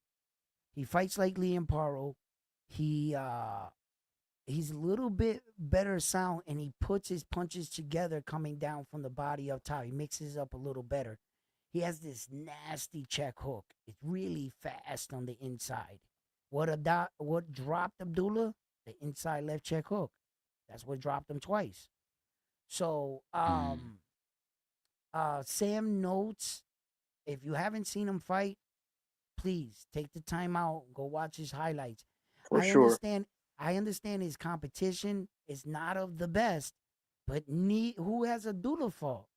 He fights like Liam Paro. He he's a little bit better sound, and he puts his punches together coming down from the body up top. He mixes up a little better. He has this nasty check hook. It's really fast on the inside. What dropped Abdullah? The inside left check hook. That's what dropped him twice. So Mm. Sam Notes, if you haven't seen him fight, please take the time out, go watch his highlights. For I sure. understand I understand his competition is not of the best, but who has a doodle fault,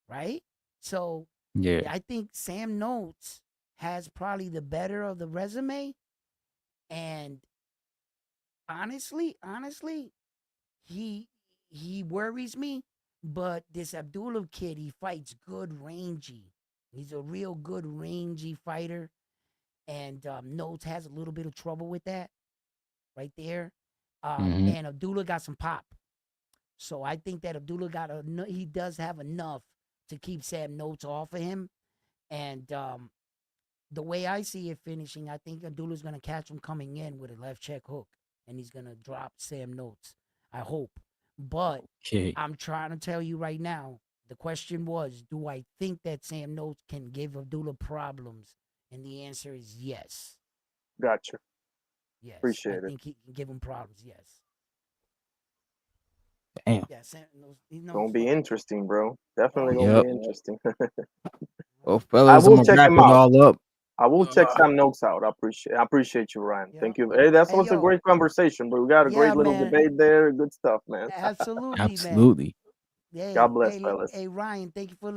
right? So Yeah. I think Sam Notes has probably the better of the resume. And honestly, he he worries me. But this Abdullah kid, he fights good rangy. He's a real good rangy fighter, and Notes has a little bit of trouble with that right there. Mhm. And Abdullah got some pop, so I think that Abdullah he does have enough to keep Sam Notes off of him. And the way I see it finishing, I think Abdullah's gonna catch him coming in with a left check hook, and he's gonna drop Sam Notes. I hope, but Okay. I'm trying to tell you right now. The question was, do I think that Sam Notes can give Abdullah problems? And the answer is yes. Gotcha. Yes, I Appreciate it. think he can give him problems. Yes. Damn. Yeah, Sam knows. He knows Gonna be what. interesting, bro. Definitely Oh gonna yeah, Yep. be interesting. Well, right. I fellas, I'm will gonna check wrap him it out. all up. I will check Uh, some notes out. I appreciate you, Ryan. Yeah. Thank you. Hey, that Hey, was a yo. great conversation, but we got a Yeah, great little man. debate there. Good stuff, man. Absolutely, man. Absolutely. God Hey, bless, hey, fellas. hey, Ryan. Thank you for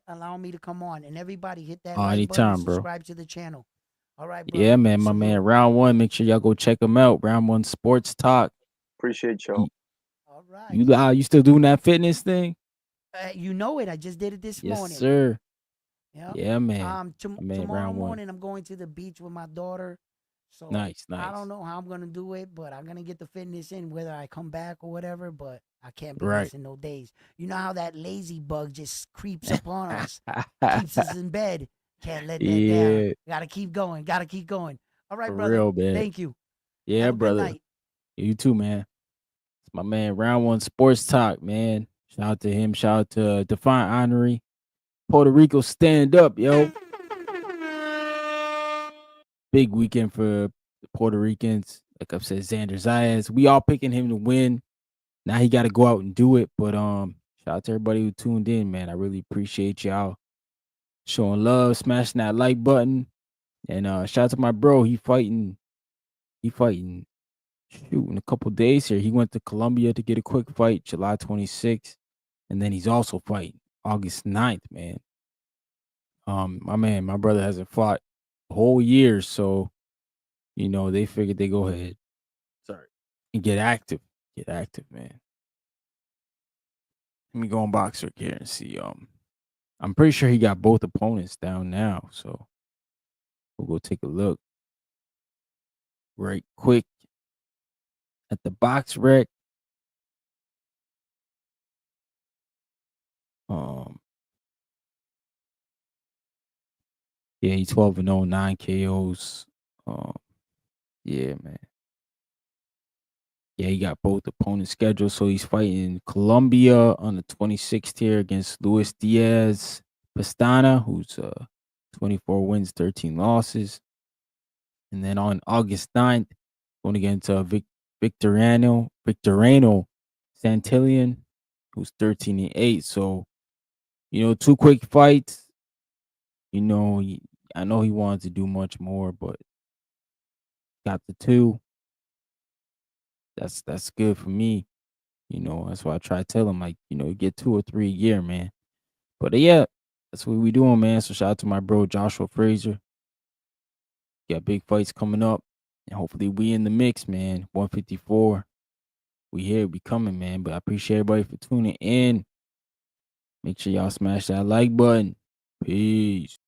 allowing me to come on. And everybody, hit that like button and Anytime, bro. subscribe to the channel. All right, Yeah, brother. man, my man. Salute. Round one. Make sure y'all go check him out. Round one sports talk. Appreciate You y'all. All right. you still doing that fitness thing? You know it. I just did it this Yes, morning. sir. Yeah. Yeah, man. My man, Tomorrow round one. morning I'm going to the beach with my daughter. So Nice, I don't nice. know how I'm gonna do it, but I'm gonna get the fitness in whether I come back or whatever. But I can't be Right. missing no days. You know how that lazy bug just creeps upon us, keeps us in bed. Can't let that down. Yeah, Gotta keep going. Gotta keep going. All right, for brother. real, man. Thank you. Yeah, Have a good brother. night. You too, man. It's my man, round one sports talk, man. Shout out to him. Shout out to Define Honorary. Puerto Rico, stand up, yo. Big weekend for the Puerto Ricans. Like I've said, Xander Zayas. We all picking him to win. Now he got to go out and do it. But shout out to everybody who tuned in, man. I really appreciate y'all showing love, smashing that like button. And shout out to my bro. He fighting shoot in a couple days here. He went to Colombia to get a quick fight, July 26th. And then he's also fighting August 9th, man. My brother hasn't fought a whole year, so they figured they go ahead. Sorry. And get active. Get active, man. Let me go on Boxer here and see. I'm pretty sure he got both opponents down now, so we'll go take a look right quick at the box rec. Um, yeah, he's 12-0, 9 KOs. Yeah, man. Yeah, he got both opponents scheduled, so he's fighting Colombia on the 26th here against Luis Diaz Pastana, who's 24 wins, 13 losses. And then on August 9th, going against Victorino Santillan, who's 13-8. So, two quick fights. I know he wanted to do much more, but got the two. That's good for me. That's why I try to tell him, like, get 2 or 3 a year, man. But yeah, that's what we doing, man. So shout out to my bro Joshua Frazier. Got big fights coming up. And hopefully we in the mix, man. 154. We here, we coming, man. But I appreciate everybody for tuning in. Make sure y'all smash that like button. Peace.